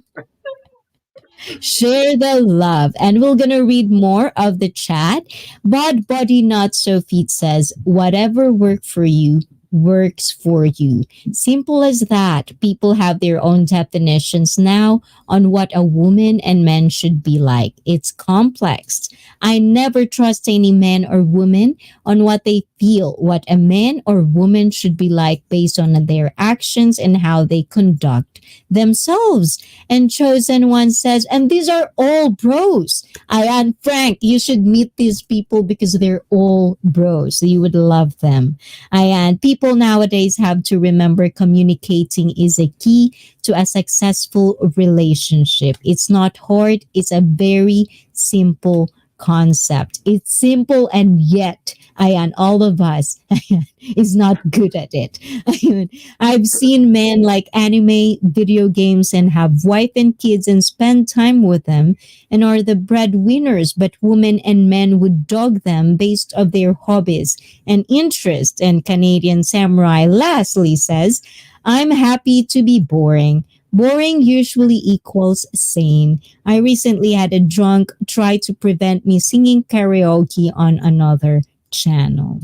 Share the love. And we're going to read more of the chat. Bod Body Not So Feet says, whatever worked for you works for you. Simple as that. People have their own definitions now on what a woman and man should be like. It's complex. I never trust any man or woman on what they feel, what a man or woman should be like based on their actions and how they conduct themselves. And Chosen One says, and these are all bros. And Frank, you should meet these people because they're all bros. You would love them. And people nowadays have to remember communicating is a key to a successful relationship. It's not hard, it's a very simple concept. It's simple and yet, ayan, all of us ayan, is not good at it. Ayan, I've seen men like anime, video games, and have wife and kids and spend time with them and are the breadwinners, but women and men would dog them based of their hobbies and interests. And Canadian Samurai lastly says, I'm happy to be boring. Boring usually equals sane. I recently had a drunk try to prevent me singing karaoke on another channel.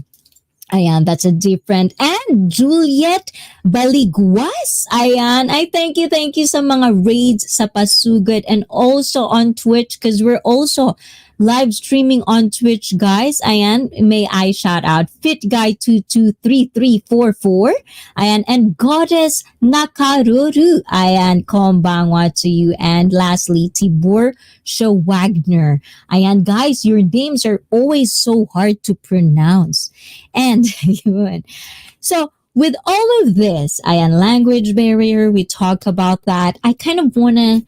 Ayan, that's a different. And Juliet Baliguas. Ayan, I thank you sa mga raids sa Pasugod and also on Twitch because we're also live streaming on Twitch, guys. Ayan, may I shout out Fit Guy 223344. Ayan, and Goddess Nakaruru. Ayan, kombangwa to you. And lastly, Tibur Show Wagner. Ayan, guys, your names are always so hard to pronounce. And yun. So with all of this, ayan, language barrier, we talk about that. I kind of want to,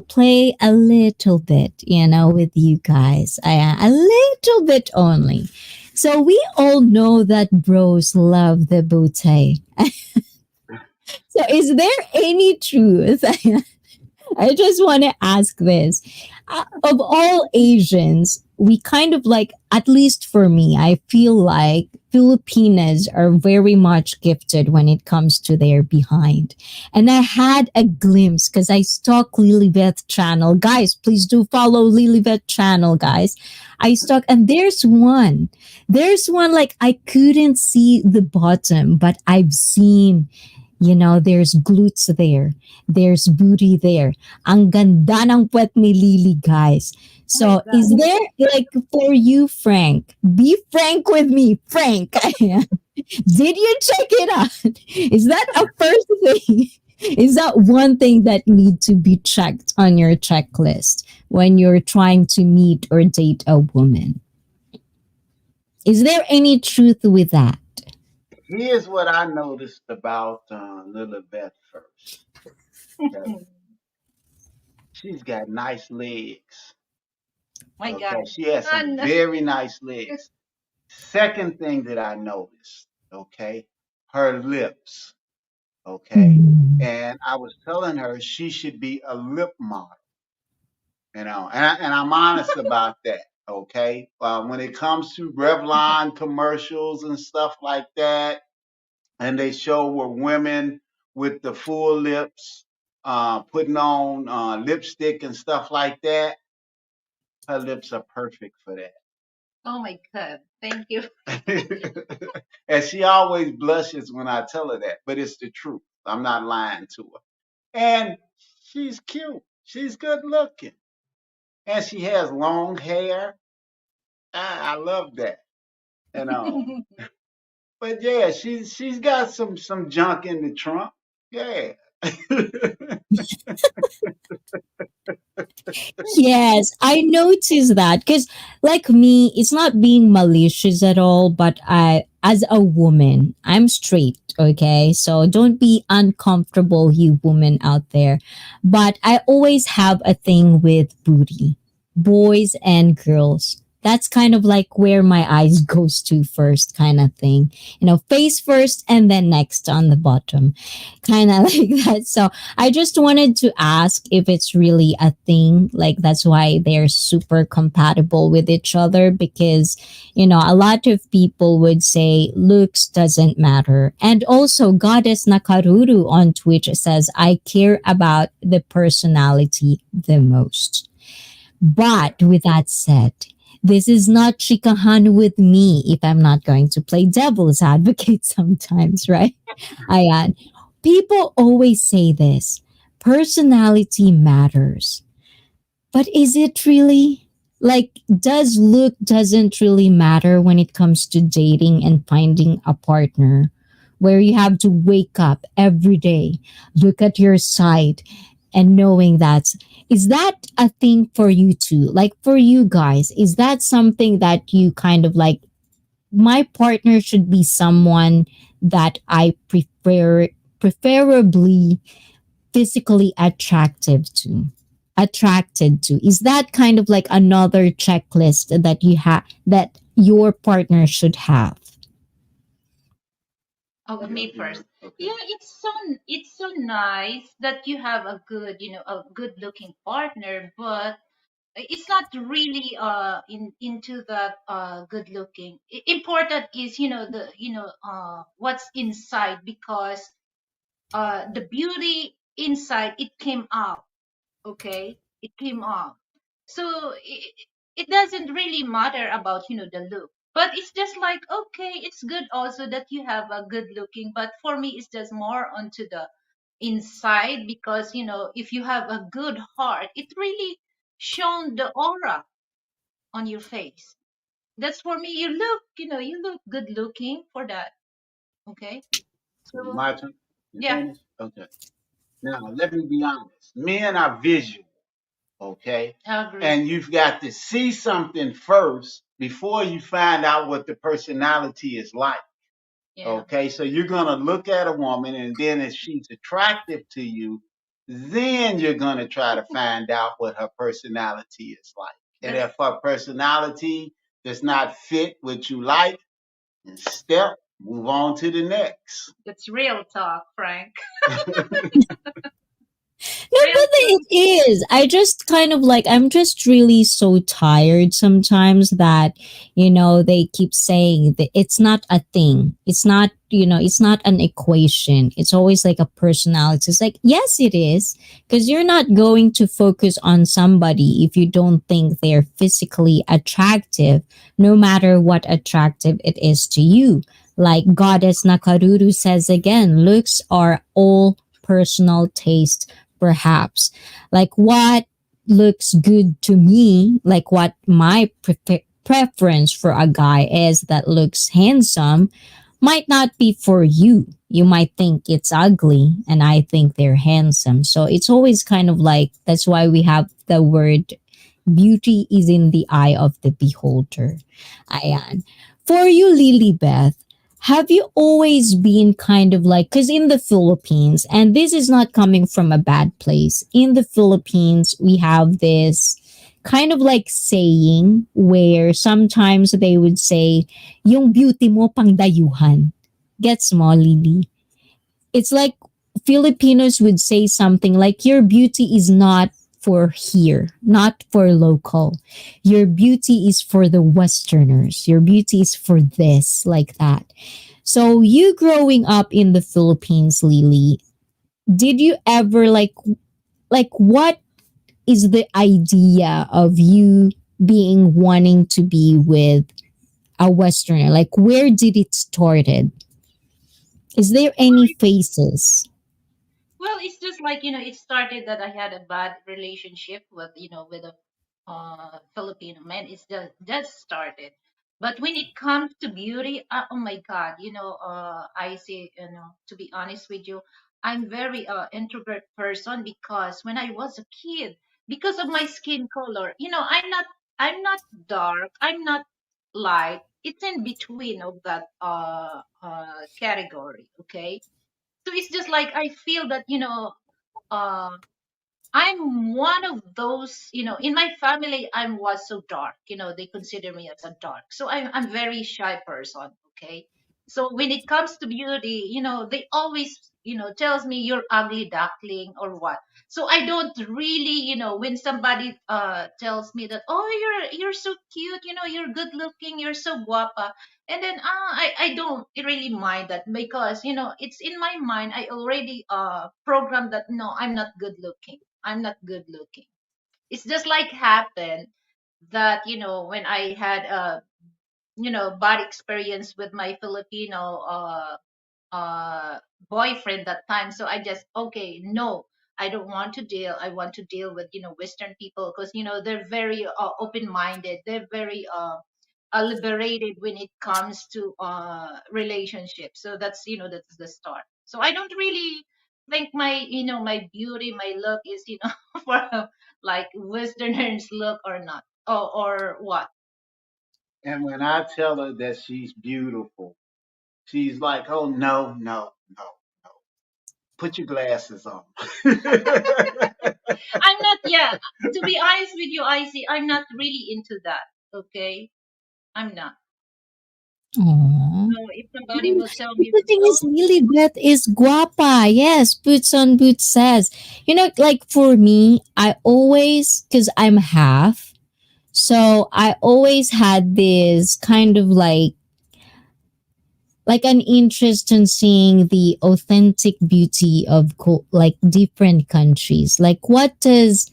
play a little bit, with you guys. Ayan, a little bit only. So we all know that bros love the bootay. So is there any truth? I just want to ask this. Of all Asians, we kind of like, at least for me, I feel like Filipinas are very much gifted when it comes to their behind. And I had a glimpse because I stalk Lilibeth channel. Guys, please do follow Lilibeth channel, guys. I stalk, and there's one. There's one like I couldn't see the bottom, but I've seen there's glutes there. There's booty there. Ang ganda ng puwet ni Lily, guys. Oh my So, is God. there, like, for you, Frank? Be frank with me, Frank. Did you check it out? Is that a first thing? Is that one thing that needs to be checked on your checklist when you're trying to meet or date a woman? Is there any truth with that? Here's what I noticed about Lilibeth first. Okay. She's got nice legs. My Okay. God. She has Ah, some no. very nice legs. Second thing that I noticed, okay, her lips. Okay. Mm. And I was telling her she should be a lip model, and I'm honest about that. Okay. When it comes to Revlon commercials and stuff like that, and they show where women with the full lips, putting on lipstick and stuff like that, her lips are perfect for Oh my God. Thank you. that. And she always blushes when I tell her that, but it's the truth. I'm not lying to her. And she's cute. She's good looking. And she has long hair. I love that. You know. But yeah, she's got some junk in the trunk. Yeah. Yes, I noticed that because, like me, it's not being malicious at all. But as a woman, I'm straight. Okay, so don't be uncomfortable, you women out there. But I always have a thing with booty, boys and girls. That's kind of like where my eyes goes to first, kind of thing. Face first and then next on the bottom, kind of like that. So I just wanted to ask if it's really a thing. Like, that's why they're super compatible with each other because, a lot of people would say looks doesn't matter. And also, Goddess Nakaruru on Twitch says, I care about the personality the most. But with that said, this is not chikahan with me if I'm not going to play devil's advocate sometimes, right? Ayan. People always say this personality matters. But is it really? Like, does look doesn't really matter when it comes to dating and finding a partner where you have to wake up every day, look at your side, and knowing that is that a thing for you too? Like for you guys, is that something that you kind of like my partner should be someone that I preferably physically attractive to. attracted to? Is that kind of like another checklist that you have that your partner should have? Oh, Yeah, me yeah. first. Okay. Yeah, it's so nice that you have a good, a good looking partner, but it's not really into that good looking. Important is the what's inside, because the beauty inside, it came out. Okay, it came out. So it doesn't really matter about the look, but it's just like, okay, it's good also that you have a good looking, but for me it's just more onto the inside, because if you have a good heart, it really shown the aura on your face. That's for me. You look good looking for that. Okay, so My turn. You yeah, finished? Okay. Now, let me be honest. Men are visual, okay? I agree. And you've got to see something first before you find out what the personality is like, Yeah, okay? So you're going to look at a woman, and then if she's attractive to you, then you're going to try to find out what her personality is like. And that's if her personality does not fit what you like, then move on to the next. that's real talk, Frank. No, Real but talk. it is. I just kind of like, I'm just really so tired sometimes that, they keep saying that it's not a thing. It's not, it's not an equation. It's always like a personality. It's like, yes, it is. Because you're not going to focus on somebody if you don't think they're physically attractive, no matter what attractive it is to you. Like Goddess Nakaruru says again, looks are all personal taste, perhaps. Like what looks good to me, like what my preference for a guy is that looks handsome, might not be for you. You might think it's ugly, and I think they're handsome. So it's always kind of like, that's why we have the word beauty is in the eye of the beholder. Ayan. For you, Lilybeth, have you always been kind of like, because in the Philippines, and this is not coming from a bad place, in the Philippines, we have this kind of like saying where sometimes they would say, yung beauty mo pang dayuhan. Gets mo, Lily? It's like Filipinos would say something like, your beauty is not for here, not for local. Your beauty is for the Westerners. Your beauty is for this, like that. So, you growing up in the Philippines, Lily, did you ever like what is the idea of you being wanting to be with a Westerner? Like, where did it started? Is there any phases? Well, it's just like, it started that I had a bad relationship with a Filipino man. It's just started. But when it comes to beauty, oh my God, I say, to be honest with you, I'm very introvert person, because when I was a kid, because of my skin color, I'm not dark, I'm not light. It's in between of that category, okay? So it's just like I feel that uh I'm one of those, in my family, I was so dark. They consider me as a dark. So I'm very shy person. Okay. So when it comes to beauty, they always, tells me you're ugly duckling or what. So I don't really, when somebody tells me that, oh, you're so cute, you're good looking, you're so guapa. And then I don't really mind that, because, it's in my mind. I already programmed that no, I'm not good looking. I'm not good looking. It's just like happened that when I had a bad experience with my Filipino uh boyfriend that time. So I just, okay, no, I don't want to deal. I want to deal with Western people, because they're very open minded. They're very liberated when it comes to relationships. So that's the start. So I don't really think my beauty, my look is for like Westerners look or not, or what. And when I tell her that she's beautiful, she's like, oh, no, no, no, no. Put your glasses on. I'm not, yeah, to be honest with you, Icy, I'm not really into that. Okay? I'm not. Aww. So if somebody will tell But me, the thing is, oh, Lilibet is guapa. Yes, boots on boots says. You know, like for me, I always, because I'm half, so I always had this kind of like an interest in seeing the authentic beauty of like different countries. Like, what does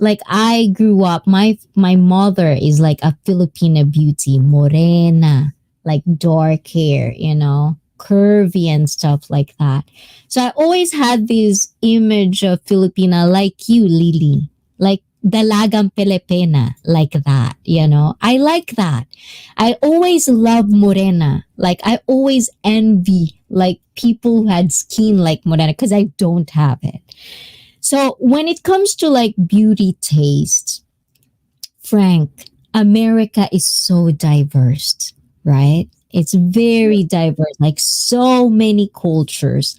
like I grew up, my mother is like a Filipina beauty, morena, like dark hair, you know, curvy and stuff like that. So I always had this image of Filipina like you, Lily, like dalagang Filipina, like that, you know. I like that. I always love morena. Like I always envy like people who had skin like morena because I don't have it. So when it comes to like beauty taste, Frank, America is so diverse, right? It's Yeah. very diverse, like so many cultures.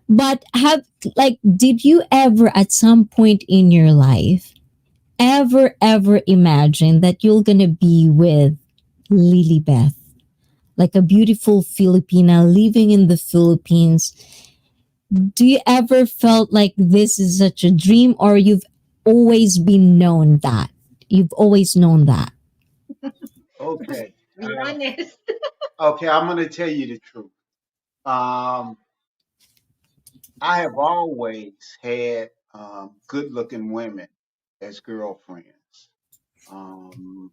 But have like did you ever at some point in your life ever imagine that you're gonna be with Lilibeth, like a beautiful Filipina living in the Philippines? Do you ever felt like this is such a dream, or you've always been known that you've always known that? Okay. be honest. Okay, I'm gonna tell you the truth. Um, I have always had good-looking women as girlfriends. Um,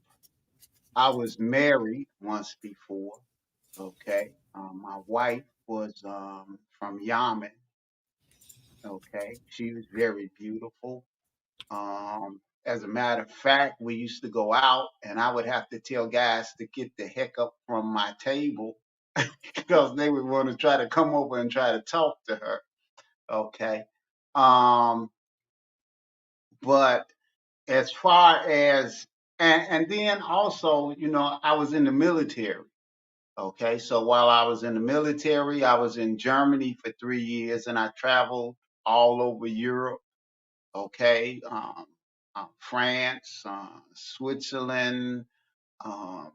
I was married once before. Okay, my wife was from Yemen. Okay, she was very beautiful. As a matter of fact, we used to go out, and I would have to tell guys to get the heck up from my table because they would want to try to come over and try to talk to her. Okay. Um, but as far as and then also, I was in the military. Okay, so while I was in the military, I was in Germany for 3 years, and I traveled all over Europe. Okay, France, Switzerland, um,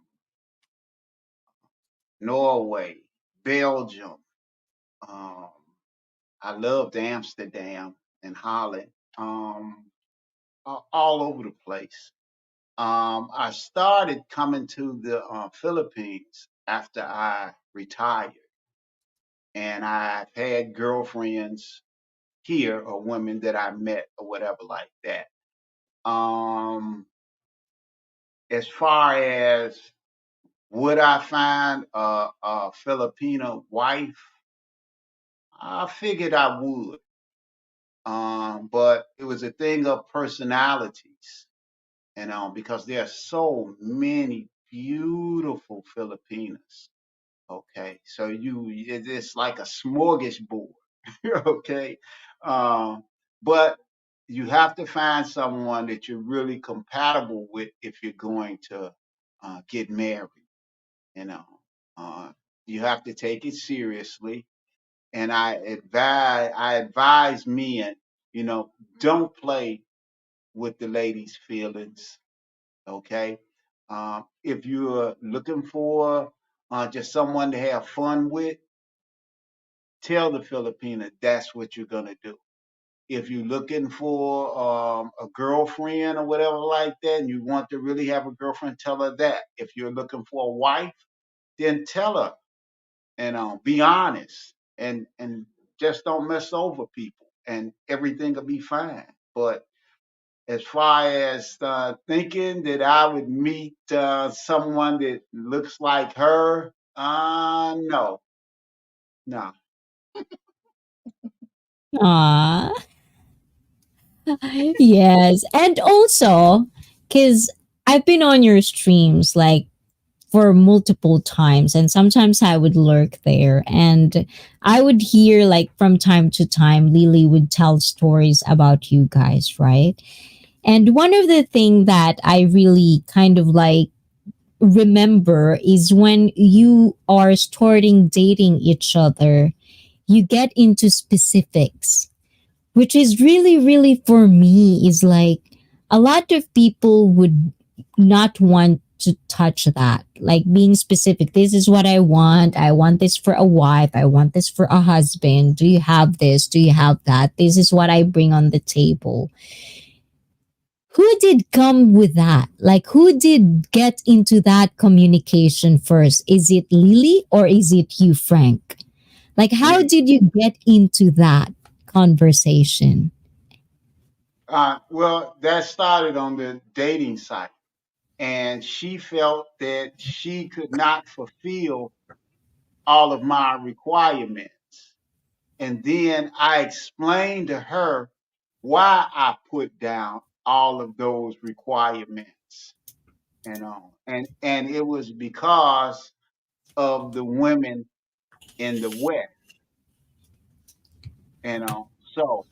Norway, Belgium. Um, I loved Amsterdam and Holland. Um, all over the place. I started coming to the Philippines after I retired, and I've had girlfriends here or women that I met or whatever like that. Um, as far as would I find a Filipino wife, I figured I would. But it was a thing of personalities, because there are so many beautiful Filipinas. Okay, so it's like a smorgasbord. Okay, um, but you have to find someone that you're really compatible with if you're going to get married. You know, uh, you have to take it seriously, and I advise men, you know, don't play with the lady's feelings. Okay, if you're looking for just someone to have fun with, tell the Filipina that's what you're gonna do. If you're looking for a girlfriend or whatever like that, and you want to really have a girlfriend, tell her that. If you're looking for a wife, then tell her, and be honest, and just don't mess over people, and everything will be fine. But as far as thinking that I would meet someone that looks like her, no, no. Ah, yes. And also, because I've been on your streams like for multiple times, and sometimes I would lurk there, and I would hear like from time to time, Lily would tell stories about you guys, right? And one of the thing that I really kind of like remember is when you are starting dating each other, you get into specifics. which is really, really for me is like a lot of people would not want to touch that. Like being specific, this is what I want. I want this for a wife. I want this for a husband. Do you have this? Do you have that? This is what I bring on the table. Who did come with that? Like, who did get into that communication first? Is it Lily or is it you, Frank? Like, how Me. did you get into that conversation? Well, that started on the dating site, and she felt that she could not fulfill all of my requirements. And then I explained to her why I put down all of those requirements, and it was because of the women in the West, you know. So,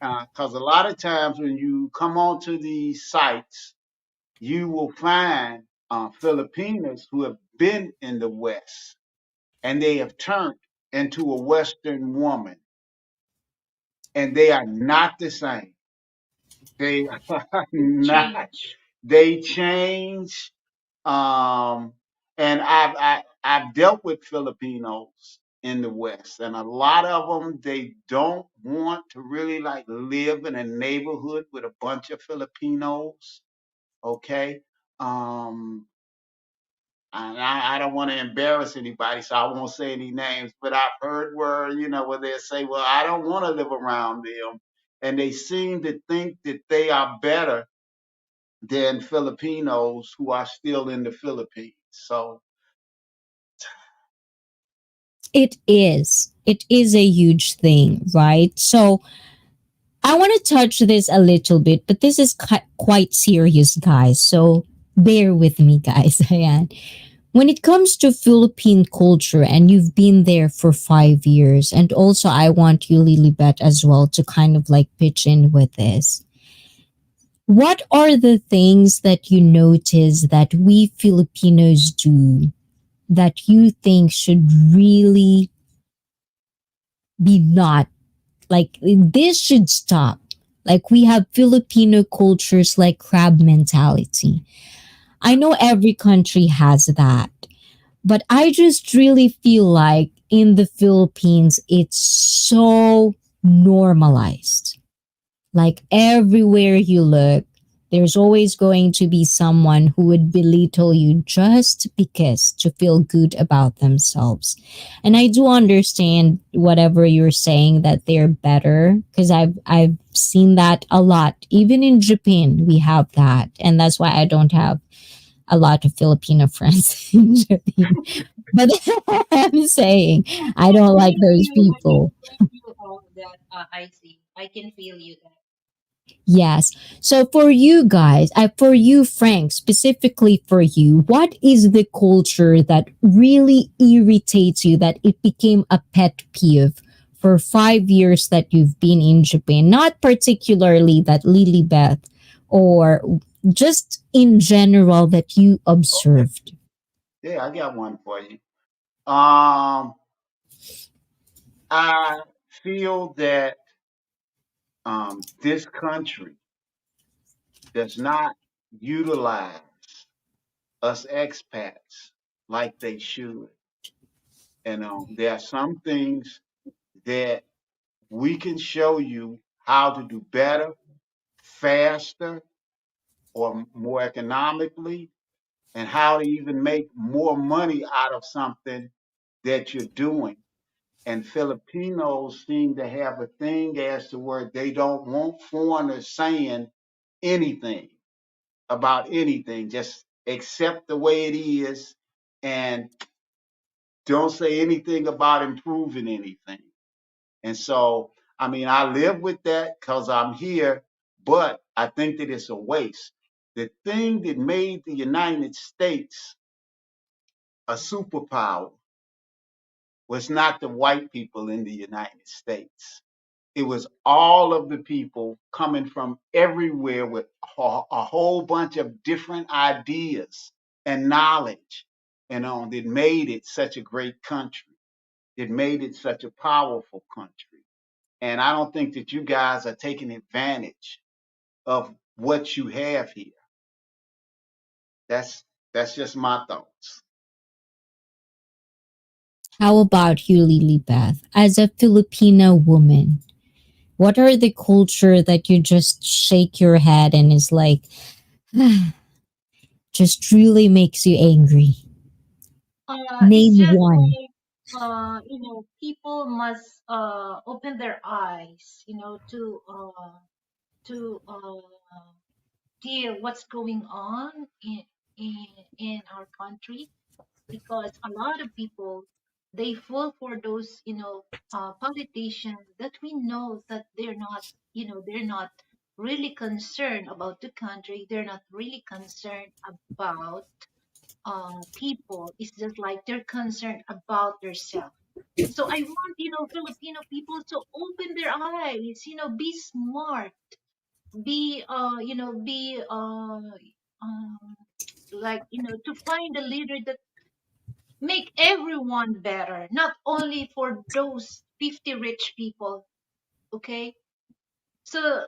because a lot of times when you come onto these sites, you will find Filipinas who have been in the West and they have turned into a Western woman, and they are not the same. They are They not. change. They change. Um, and I've dealt with Filipinos in the West, and a lot of them they don't want to really like live in a neighborhood with a bunch of Filipinos. Okay. Um, and I don't want to embarrass anybody, so I won't say any names. But I've heard where where they say, "Well, I don't want to live around them," and they seem to think that they are better than Filipinos who are still in the Philippines. So It is. It is a huge thing, right? So I want to touch this a little bit, but this is quite serious, guys. So bear with me, guys. Ayan. When it comes to Philippine culture, and you've been there for 5 years, and also I want you, Lilibet, as well, to kind of like pitch in with this. What are the things that you notice that we Filipinos do that you think should really be not like this should stop? Like we have Filipino cultures like crab mentality. I know every country has that, but I just really feel like in the Philippines, it's so normalized. Like everywhere you look, there's always going to be someone who would belittle you just because to feel good about themselves. And I do understand whatever you're saying that they're better because I've seen that a lot. Even in Japan, we have that, and that's why I don't have a lot of Filipino friends in Japan. But I'm saying I I don't like feel those you. I can people. feel you all that. I see. I can feel you that. Yes. So for you guys, for you, Frank, specifically for you, what is the culture that really irritates you that it became a pet peeve for 5 years that you've been in Japan? Not particularly that Lilibeth or just in general that you okay, observed. yeah, I got one for you. Um, I feel that this country does not utilize us expats like they should. And there are some things that we can show you how to do better, faster, or more economically, and how to even make more money out of something that you're doing. And Filipinos seem to have a thing as to where they don't want foreigners saying anything about anything, just accept the way it is and don't say anything about improving anything. And so, I mean, I live with that because I'm here, but I think that it's a waste. The thing that made the United States a superpower was not the white people in the United States. It was all of the people coming from everywhere with a whole bunch of different ideas and knowledge, that made it such a great country. It made it such a powerful country. And I don't think that you guys are taking advantage of what you have here. That's that's just my thoughts. How about you, Lily Beth? As a Filipino woman, what are the culture that you just shake your head and is like, just really makes you angry? It's Name just one. like people must open their eyes, to deal what's going on in in our country, because a lot of people, they fall for those politicians that we know that they're not really concerned about the country. They're not really concerned about people. It's just like they're concerned about themselves. So I want Filipino people to open their eyes, be smart, be um like to find a leader that make everyone better, not only for those 50 rich people. Okay, so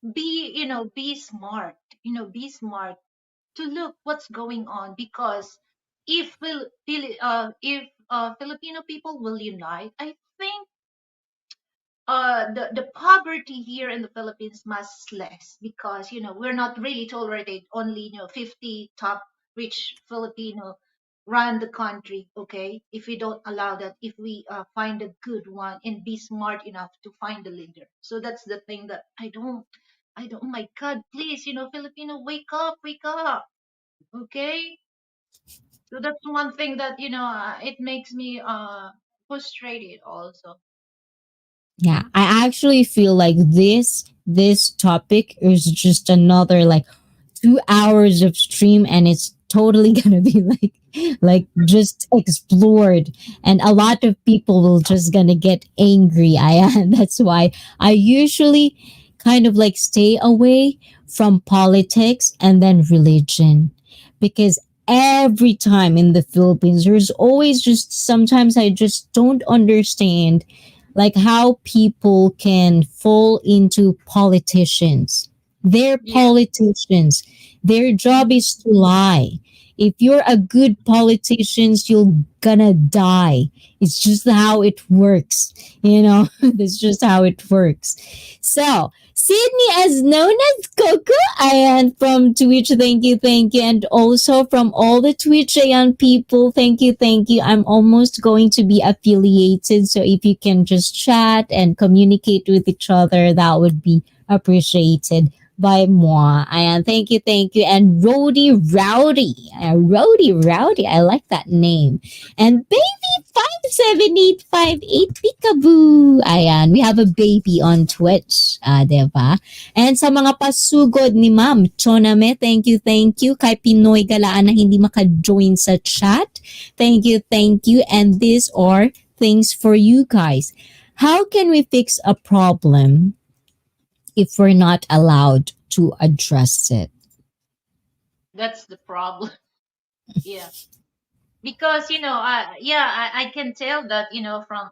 be smart, be smart to look what's going on, because if Filipino people will unite, I think the poverty here in the Philippines must less, because we're not really tolerated only 50 top rich Filipino run the country. Okay, if we don't allow that, if we find a good one and be smart enough to find a leader. So that's the thing that I don't, oh my God, please, Filipino, wake up. Okay, so that's one thing that it makes me frustrated also. Yeah, I actually feel like this topic is just another like 2 hours of stream, and it's totally gonna be like just explored, and a lot of people will just gonna get angry. I That's why I usually kind of like stay away from politics and then religion, because every time in the Philippines there's always just, sometimes I just don't understand like how people can fall into politicians. They're Yeah. politicians. Their job Mhm. is to lie. If you're a good politician, you're gonna die. It's just how it works. That's just how it works. So, Sydney, as known as Coco, and from Twitch, thank you, thank you. And also from all the Twitch Ayan people, thank you, thank you. I'm almost going to be affiliated. So if you can just chat and communicate with each other, that would be appreciated by moi. And thank you, thank you. And Rowdy Rowdy, I like that name. And baby 57858 peekaboo. Ayan, we have a baby on Twitch, diba? And sa mga pasugod ni Ma'am Choname, thank you, thank you. Kay Pinoy Galaan na hindi maka-join sa chat, thank you, thank you. And these are things for you guys. How can we fix a problem if we're not allowed to address it? That's the problem. Yeah, because I can tell that from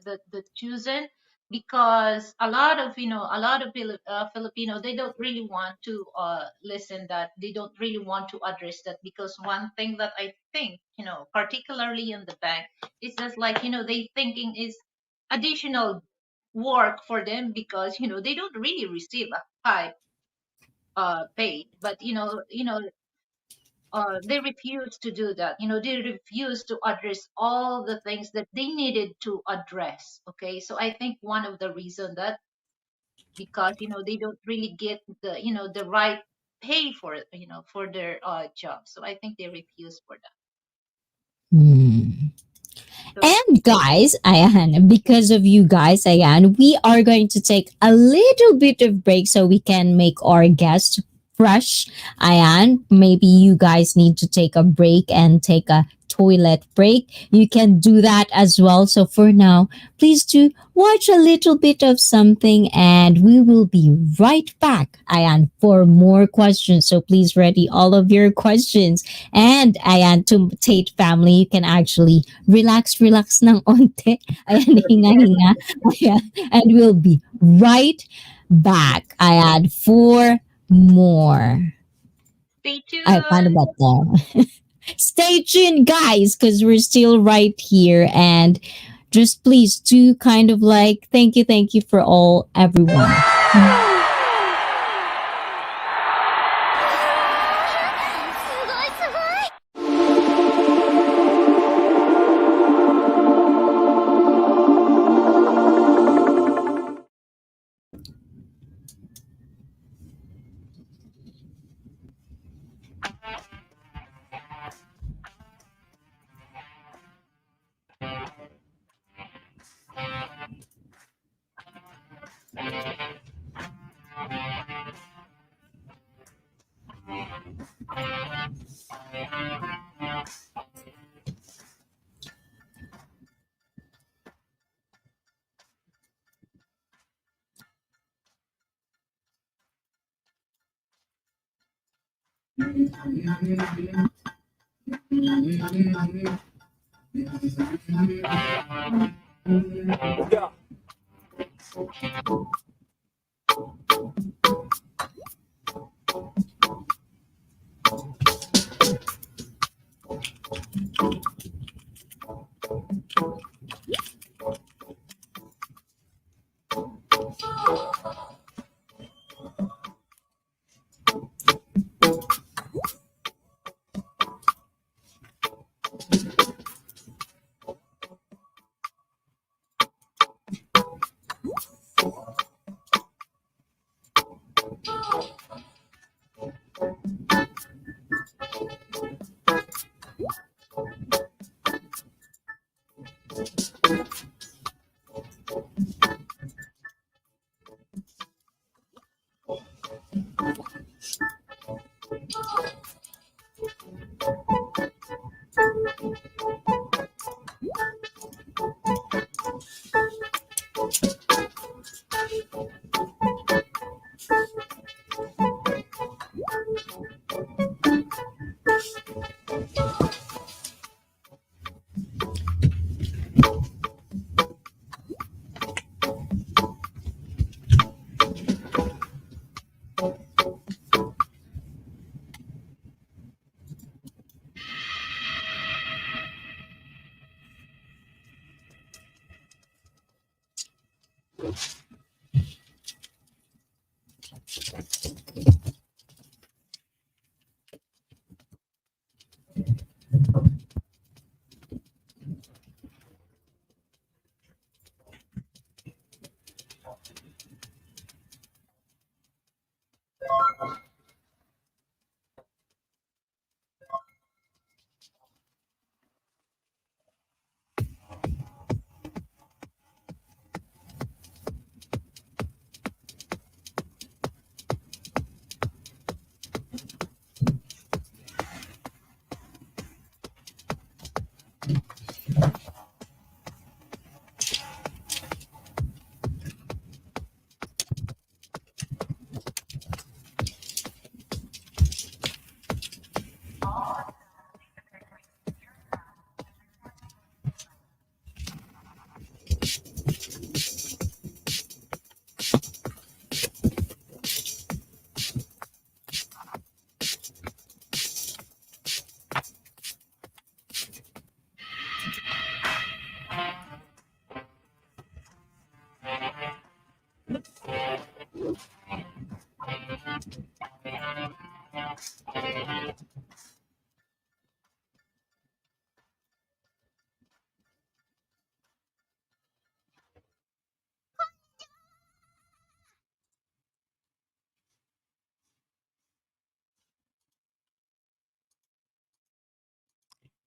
the chosen, because a lot of Filipino, they don't really want to listen, that they don't really want to address that, because one thing that I think, particularly in the bank, is just like they thinking is additional work for them, because they don't really receive a high paid, but they refuse to do that. They refuse to address all the things that they needed to address. Okay, so I think one of the reason that, because they don't really get the right pay for it, for their job. So I think they refuse for that. Hmm. So And guys, ayan, because of you guys, ayan, we are going to take a little bit of break so we can make our guest fresh. Ayan, maybe you guys need to take a break and take a toilet break, you can do that as well. So for now, please do watch a little bit of something and we will be right back, Ayan, for more questions. So please ready all of your questions. And ayan, to Tate family, you can actually relax ng onte. Ayan, hinga-hinga. Ayan, and we'll be right back. Ayan, for more. Stay Ay, paano tuned. ba to? Stay tuned, guys, because we're still right here. And just please do kind of like, thank you for all, everyone.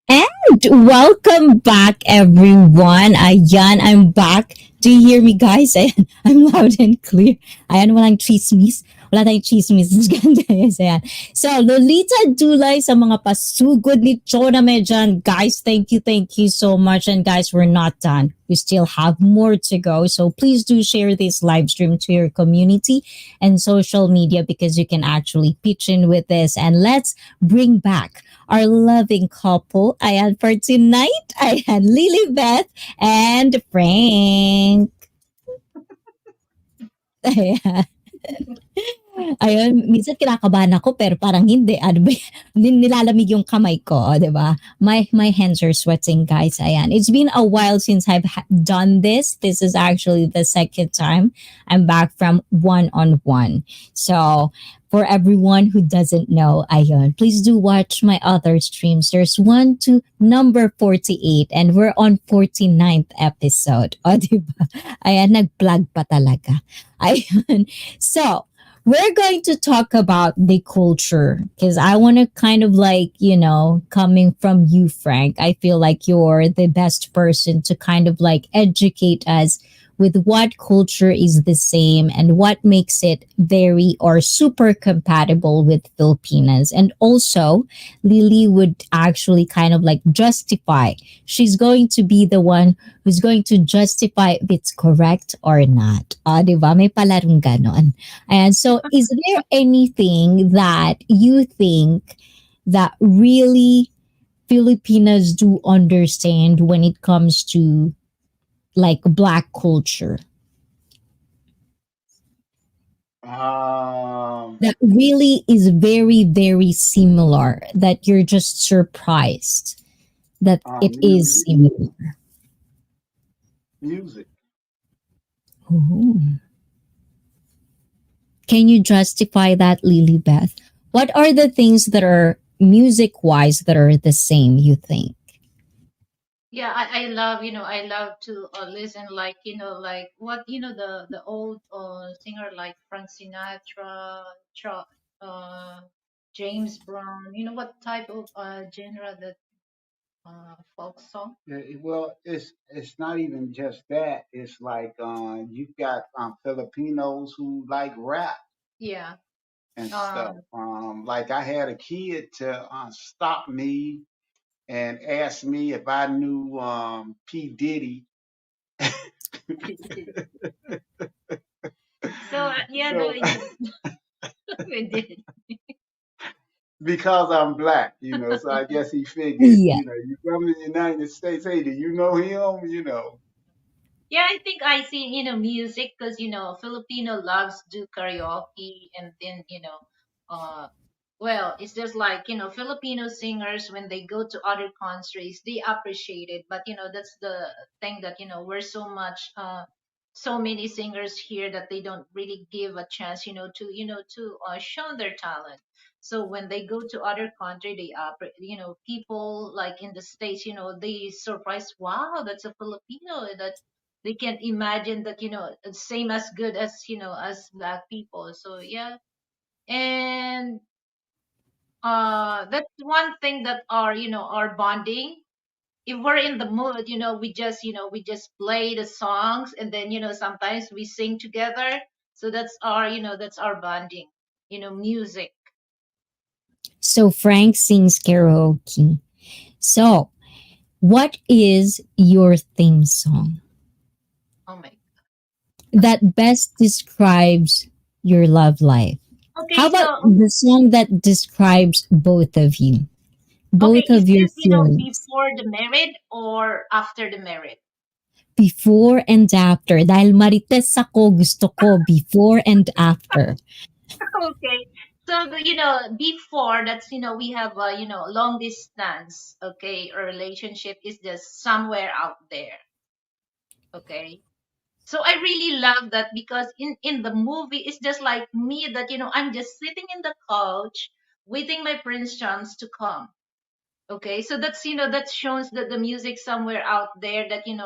And welcome back, everyone. Ayan, I'm back. Do you hear me, guys? Ayan, I'm loud and clear. Ayan, walang chismis, Wala tayong chismis. Guys, ayan. So, Lolita Dulay sa mga pasugod ni Chona Mejan. Guys, thank you so much. And guys, we're not done. We still have more to go. So please do share this live stream to your community and social media because you can actually pitch in with this. And let's bring back our loving couple. Ayan, for tonight, ayan, Lily Beth and Frank. Ayan. Ayun, minsan kinakabahan ako pero parang hindi. Ano ba, nilalamig yung kamay ko, di ba? My hands are sweating, guys. Ayan. It's been a while since I've done this. This is actually the second time I'm back from one-on-one. So, for everyone who doesn't know, ayun, please do watch my other streams. There's one to number 48 and we're on 49th episode. O, di ba? Ayan, nag-plug pa talaga. Ayun. So, we're going to talk about the culture because I want to kind of like, coming from you, Frank, I feel like you're the best person to kind of like educate us with what culture is the same and what makes it very or super compatible with Filipinas. And also, Lily would actually kind of like justify. She's going to be the one who's going to justify if it's correct or not. Di ba? May palarong ganon. And so, is there anything that you think that really Filipinas do understand when it comes to like Black culture Um, that really is very, very similar, that you're just surprised that it is music, similar? music. Oh. Can you justify that, Lily Beth? What are the things that are music wise that are the same, you think? Yeah, I love, I love to listen, like, like what, the old singer like Frank Sinatra, uh, James Brown, what type of genre that folk song? Well, it's not even just that. It's like you've got Filipinos who like rap Yeah. and stuff. Um, Like I had a kid to stop me and ask me if I knew P Diddy. so yeah, no, So we did. because I'm black, so I guess he figured, Yeah. you from the United States. Hey, do you know him? Yeah, I think I see, music because, Filipino loves do karaoke and then, uh, well, it's just like, Filipino singers, when they go to other countries, they appreciate it. But, that's the thing that, we're so many singers here that they don't really give a chance, to show their talent. So when they go to other country, people like in the States, they surprise, wow, that's a Filipino that they can't imagine that same as good as as black people. So yeah, and that's one thing that our our bonding. If we're in the mood, we just play the songs, and then sometimes we sing together. So that's our bonding, music. So Frank sings karaoke. So, what is your theme song Oh my. that best describes your love life? How Okay, about so the song that describes both of you? okay, Both is of your this feelings. before the married or after the married? Before and after. Dahil marites ako, gusto ko before and after. Okay. So before that's we have long distance. Okay, a relationship is just somewhere out there. Okay. So I really love that because in the movie it's just like me that I'm just sitting in the couch waiting my prince chance to come. Okay, so that's that shows that the music somewhere out there that in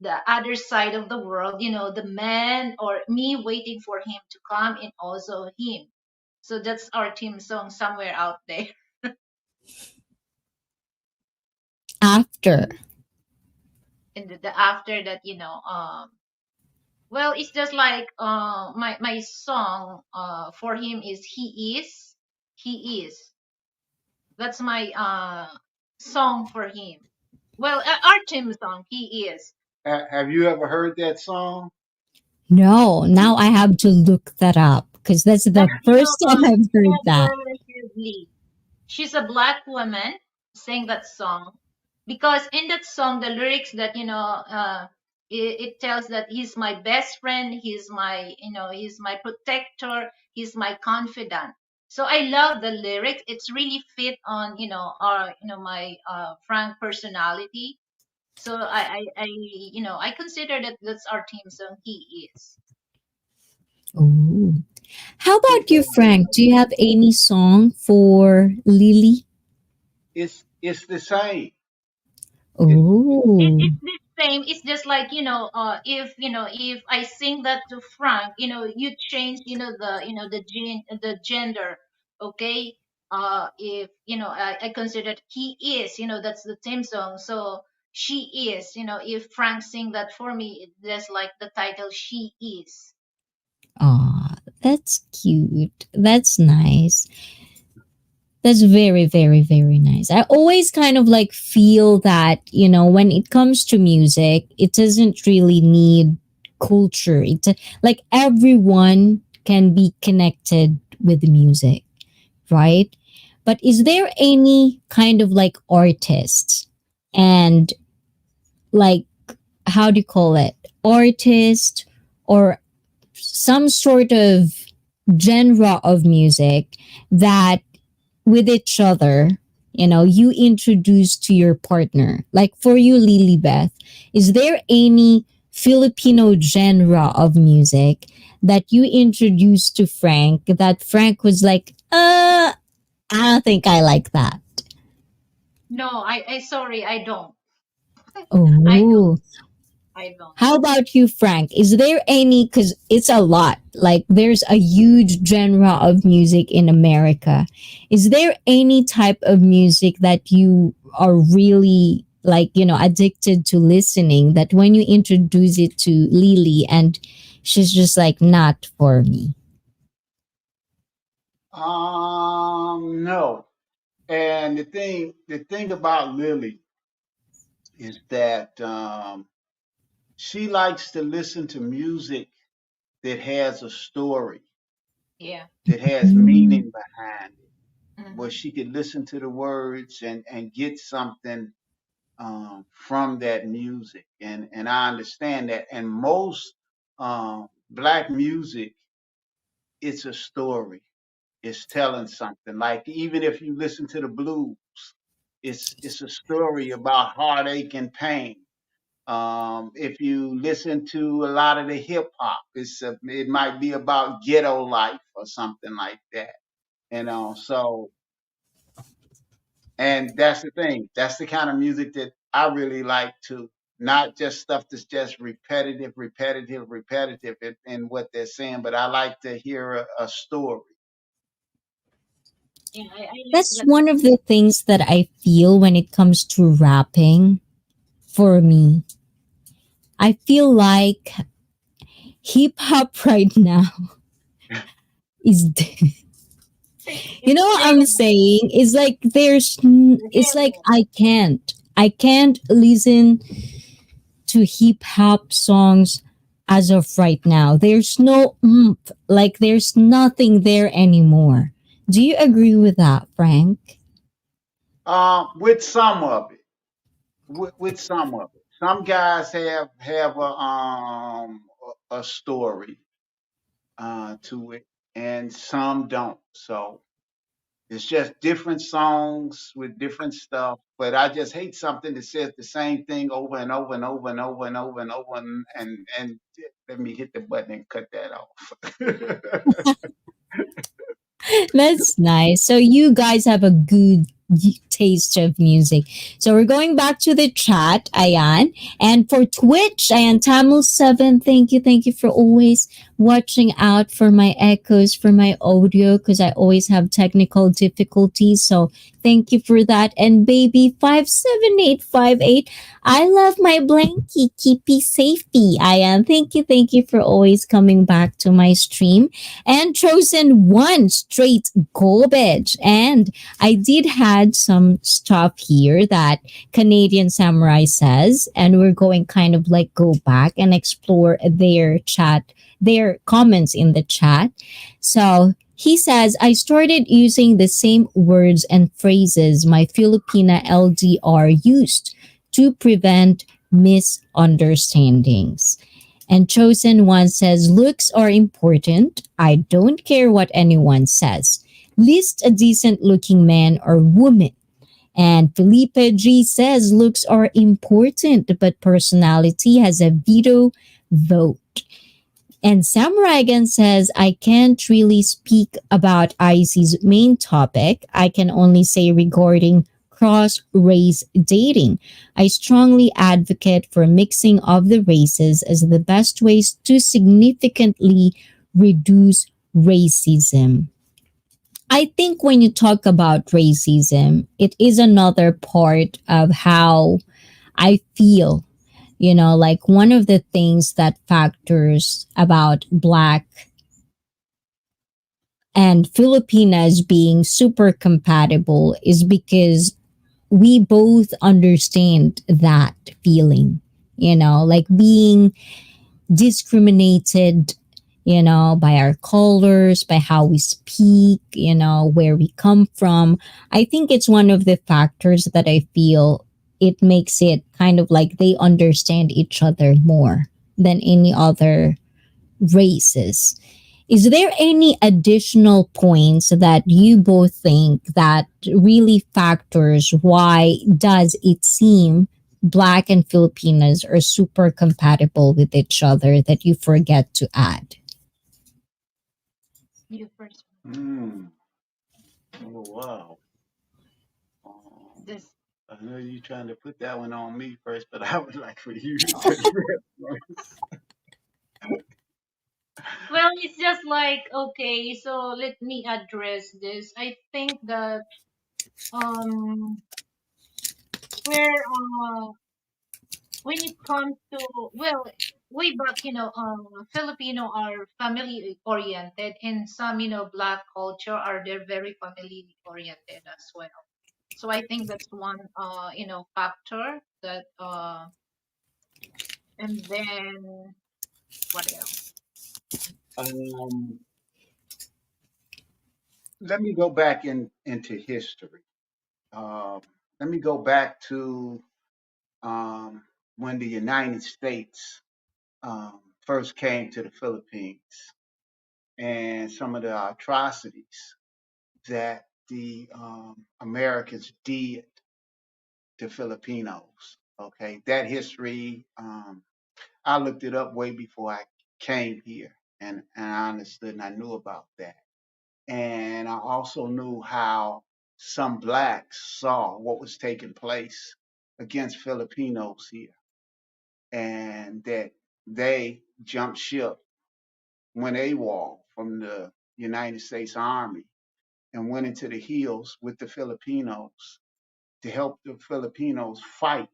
the other side of the world, the man or me waiting for him to come and also him. So that's our team song somewhere out there. After. And after that, Well, it's just like my song for him is he is. That's my song for him. Well, our team song, he is. Have you ever heard that song? No, now I have to look that up because that's the That's first time I've heard that. Lee. She's a black woman sang that song because in that song the lyrics that it tells that he's my best friend, he's my protector, he's my confidant. So I love the lyrics. It's really fit on our my frank personality. So I consider that that's our team song, he is. Oh. How It, about you, Frank? Do you have any song for Lily? it's the same. It, Oh. It's the same. It's just like if if I sing that to Frank, you change the gender, okay? If I consider he is, that's the theme song. So she is, if Frank sing that for me, it's just like the title she is. Ah, that's cute. That's nice. That's very, very, very nice. I always kind of like feel that, when it comes to music, it doesn't really need culture. It's like everyone can be connected with music, right? But is there any kind of like artist and like, how do you call it? Artist or some sort of genre of music that with each other, you introduce to your partner. Like for you, Lily Beth, is there any Filipino genre of music that you introduced to Frank that Frank was like, I don't think I like that? No, I sorry, I don't. I don't. Oh, I don't. how about you, Frank? Is there any, because it's a lot, like there's a huge genre of music in America. Is there any type of music that you are really like, addicted to listening that when you introduce it to Lily and she's just like, not for me? no. And the thing about Lily is that she likes to listen to music that has a story, Yeah. that has Mm. meaning behind it, where Hmm. she could listen to the words and get something from that music. And I understand that. And most black music, it's a story. It's telling something. Like even if you listen to the blues, it's a story about heartache and pain. If you listen to a lot of the hip hop, it might be about ghetto life or something like that. So and that's the thing. That's the kind of music that I really like to, not just stuff that's just repetitive, repetitive, repetitive in what they're saying, but I like to hear a story. Yeah, I like That's that. one of the things that I feel when it comes to rapping for me. I feel like hip hop right now is you It's know what I'm dead. saying? It's like it's like Dead. I can't listen to hip hop songs as of right now. There's no like there's nothing there anymore. Do you agree with that, Frank? With some of it, with some of it, some guys have a story to it, and some don't. So it's just different songs with different stuff. But I just hate something that says the same thing over and over and over and over and over and over and let me hit the button and cut that off. That's nice. So you guys have a good taste of music. So we're going back to the chat, Ayan. And for Twitch, Ayan Tamil 7, thank you for always watching out for my echoes for my audio because I always have technical difficulties. So thank you for that. And baby 57858, I love my blankie. Keepy safety. I am. Thank you for always coming back to my stream. And chosen one straight garbage. And I did had some stuff here that Canadian Samurai says, and we're going kind of like go back and explore their chat, their comments in the chat. So he says, I started using the same words and phrases my Filipina LDR used to prevent misunderstandings. And Chosen One says, looks are important. I don't care what anyone says. List a decent looking man or woman. And Felipe G says, looks are important, but personality has a veto vote. And Samurai again says, I can't really speak about ICEE's main topic. I can only say regarding cross race dating. I strongly advocate for mixing of the races as the best ways to significantly reduce racism. I think when you talk about racism, it is another part of how I feel. Like one of the things that factors about Black and Filipinas being super compatible is because we both understand that feeling, like being discriminated, by our colors, by how we speak, where we come from. I think it's one of the factors that I feel it makes it kind of like they understand each other more than any other races. Is there any additional points that you both think that really factors why does it seem Black and Filipinas are super compatible with each other that you forget to add? You first. Mm. Oh, wow. Um, This. I know you're trying to put that one on me first, but I would like for you to take that first. Well, it's just like, okay, so let me address this. I think that um where when it comes to, well, way back, Filipino are family oriented, and some, Black culture are, they're very family oriented as well. So I think that's one factor that and then what else? Um, Let me go back into history. Um, Let me go back to um, when the United States first came to the Philippines and some of the atrocities that the Americans did to Filipinos. Okay, that history, I looked it up way before I came here, and I understood and I knew about that. And I also knew how some blacks saw what was taking place against Filipinos here, and that they jumped ship, went AWOL from the United States Army, and went into the hills with the Filipinos to help the Filipinos fight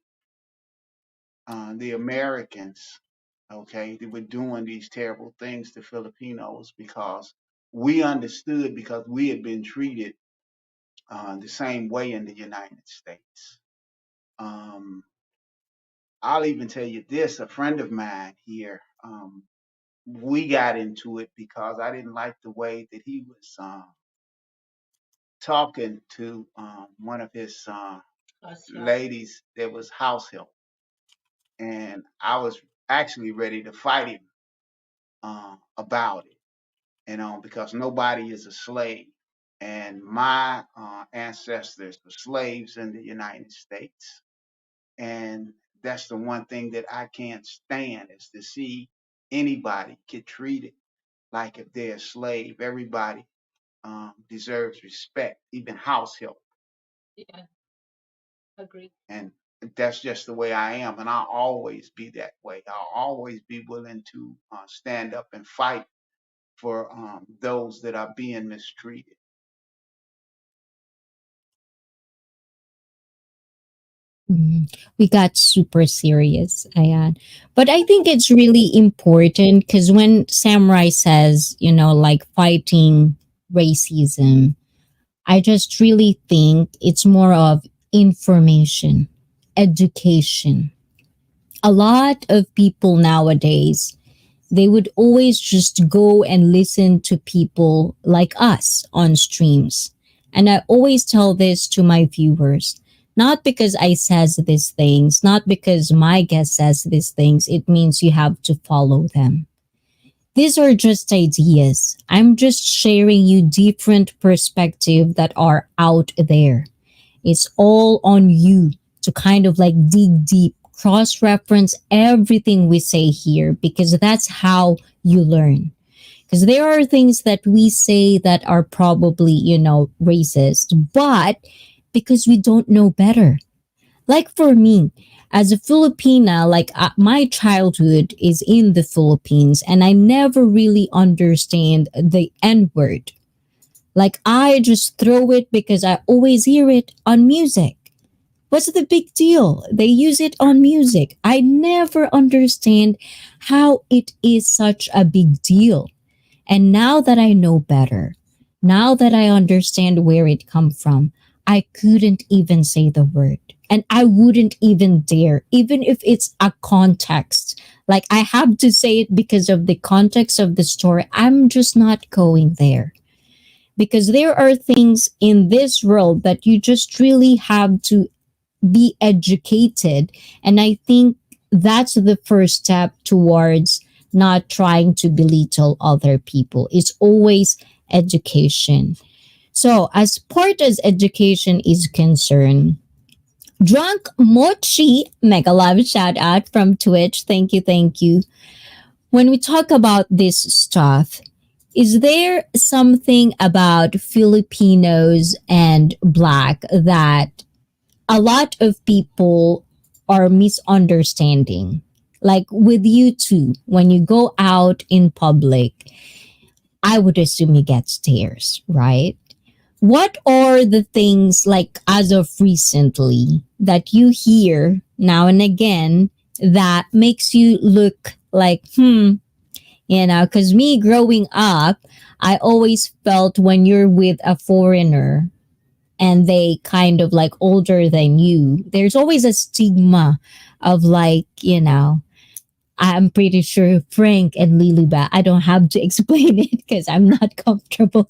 the Americans. Okay, they were doing these terrible things to Filipinos because we understood because we had been treated the same way in the United States. Um, I'll even tell you this: a friend of mine here, we got into it because I didn't like the way that he was talking to one of his Asya. ladies that was house help, and I was actually ready to fight him about it, because nobody is a slave. And my ancestors were slaves in the United States. And that's the one thing that I can't stand is to see anybody get treated like if they're a slave. Everybody deserves respect, even house help. Yeah, agree. And that's just the way I am. And I'll always be that way. I'll always be willing to stand up and fight for those that are being mistreated. Mhm. We got super serious, Ayan. But I think it's really important because when Samurai says, like fighting racism, I just really think it's more of information, education. A lot of people nowadays, they would always just go and listen to people like us on streams. And I always tell this to my viewers, not because I says these things, not because my guest says these things, it means you have to follow them. These are just ideas. I'm just sharing you different perspectives that are out there. It's all on you to kind of like dig deep, cross reference everything we say here because that's how you learn. Because there are things that we say that are probably, racist, but because we don't know better. Like for me, as a Filipina, like my childhood is in the Philippines and I never really understand the N word. Like I just throw it because I always hear it on music. What's the big deal? They use it on music. I never understand how it is such a big deal. And now that I know better, now that I understand where it come from, I couldn't even say the word. And I wouldn't even dare, even if it's a context. Like I have to say it because of the context of the story. I'm just not going there because there are things in this world that you just really have to be educated. And I think that's the first step towards not trying to belittle other people. It's always education. So, as part as education is concerned, Drunk Mochi, mega love shout out from Twitch. Thank you, thank you. When we talk about this stuff, is there something about Filipinos and Black that a lot of people are misunderstanding? Like with you too, when you go out in public, I would assume you get stares, right? What are the things like as of recently that you hear now and again that makes you look like, because me growing up, I always felt when you're with a foreigner and they kind of like older than you, there's always a stigma of like, I'm pretty sure Frank and Lilibet, I don't have to explain it because I'm not comfortable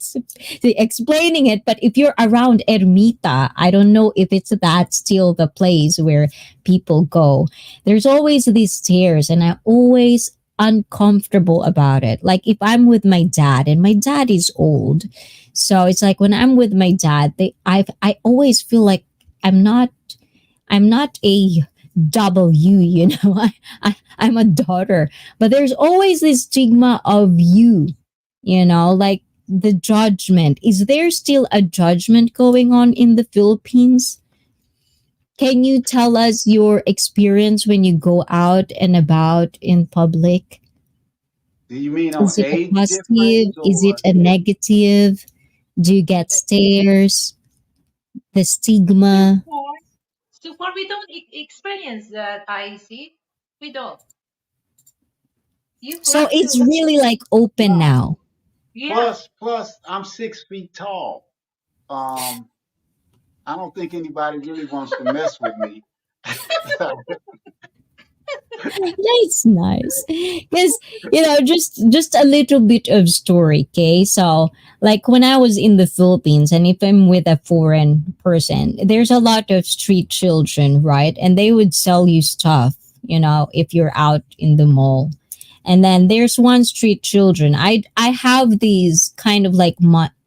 explaining it. But if you're around Ermita, I don't know if it's that still the place where people go. There's always these stairs, and I always uncomfortable about it. Like if I'm with my dad, and my dad is old, so it's like when I'm with my dad, I always feel like I'm not I'm not a W, I'm a daughter. But there's always this stigma of you, like the judgment. Is there still a judgment going on in the Philippines? Can you tell us your experience when you go out and about in public? Do you mean on Is it a age positive? difference Is it or a negative? Do you get stares? The So stigma? far, so far we don't experience that. I see. We don't. You, So Frank? it's really like open no? now. Yeah. Plus, I'm 6 feet tall. Um, I don't think anybody really wants to mess with me. That's nice. Because, just a little bit of story, okay? So, like when I was in the Philippines and if I'm with a foreign person, there's a lot of street children, right? And they would sell you stuff, if you're out in the mall. And then there's one street children. I have these kind of like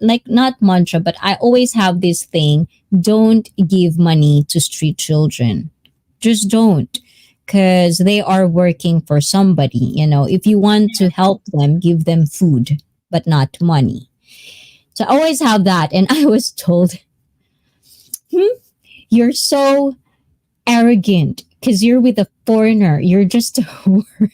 like not mantra, but I always have this thing: don't give money to street children. Just don't, because they are working for somebody. If you want to help them, give them food, but not money. So I always have that, and I was told, "You're so arrogant because you're with a foreigner. You're just a whore."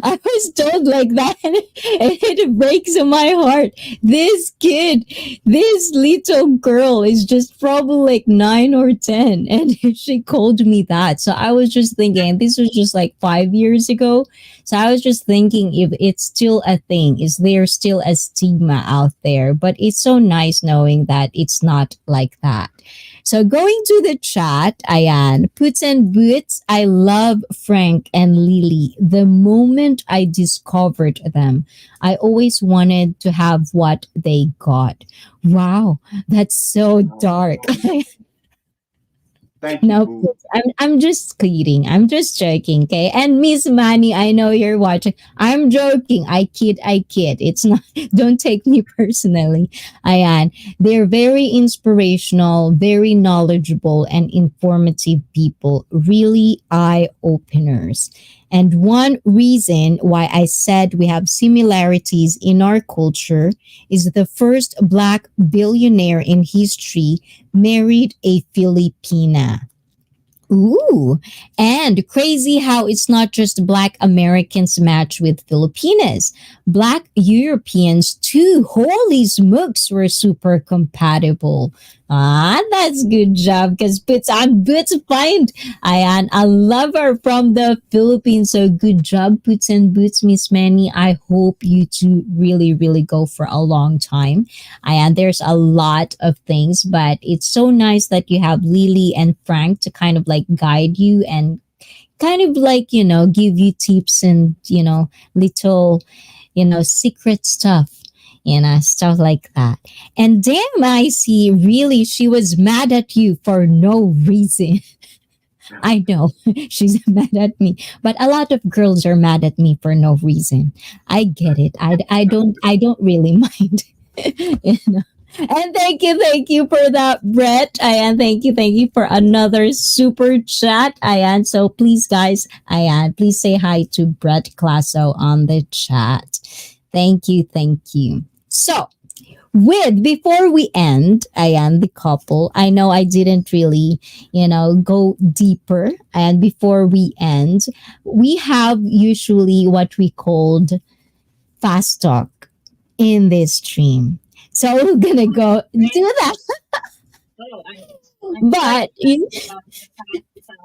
I was told like that, and it breaks my heart. This kid, this little girl is just probably like 9 or 10, and she called me that. So I was just thinking, this was just like 5 years ago. So I was just thinking if it's still a thing, is there still a stigma out there? But it's so nice knowing that it's not like that. So going to the chat, Ayan, Puts and Boots, I love Frank and Lily. The moment I discovered them, I always wanted to have what they got. Wow, that's so dark. Oh, thank you, No, boo. I'm just kidding. I'm just joking, okay? And Miss Manny, I know you're watching. I'm joking. I kid. I kid. It's not. Don't take me personally. Ayan, they're very inspirational, very knowledgeable, and informative people. Really eye openers. And one reason why I said we have similarities in our culture is the first Black billionaire in history married a Filipina. Ooh, and crazy how it's not just Black Americans match with Filipinas. Black Europeans too. Holy smokes, we're super compatible. Ah, that's good job because Boots on Boots find Ayan, a lover from the Philippines. So good job, Boots and Boots, Miss Manny. I hope you two really, really go for a long time. And there's a lot of things, but it's so nice that you have Lily and Frank to kind of like guide you and kind of like, give you tips and, little, secret stuff. Stuff like that. And damn, I see, really, she was mad at you for no reason. I know she's mad at me, but a lot of girls are mad at me for no reason. I get it. I don't really mind. you know. And thank you for that, Brett. Ayan, thank you for another super chat. Ayan, so please, guys, Ayan, please say hi to Brett Classo on the chat. Thank you. So, with before we end, Ayan, the couple, I know I didn't really, go deeper. And before we end, we have usually what we called fast talk in this stream. So we're gonna go Okay. do that. Oh, I'm quite But excited about the fact.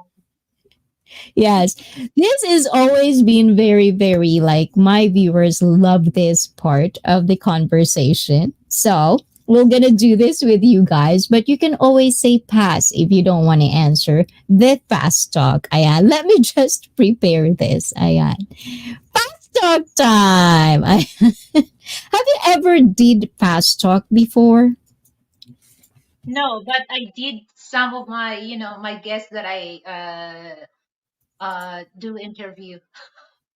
yes, this has always been very, very like my viewers love this part of the conversation. So we're gonna do this with you guys, but you can always say pass if you don't want to answer the fast talk. Ayan, let me just prepare this. Ayan, fast talk time. Have you ever did fast talk before? No, but I did some of my, my guests that I do interview.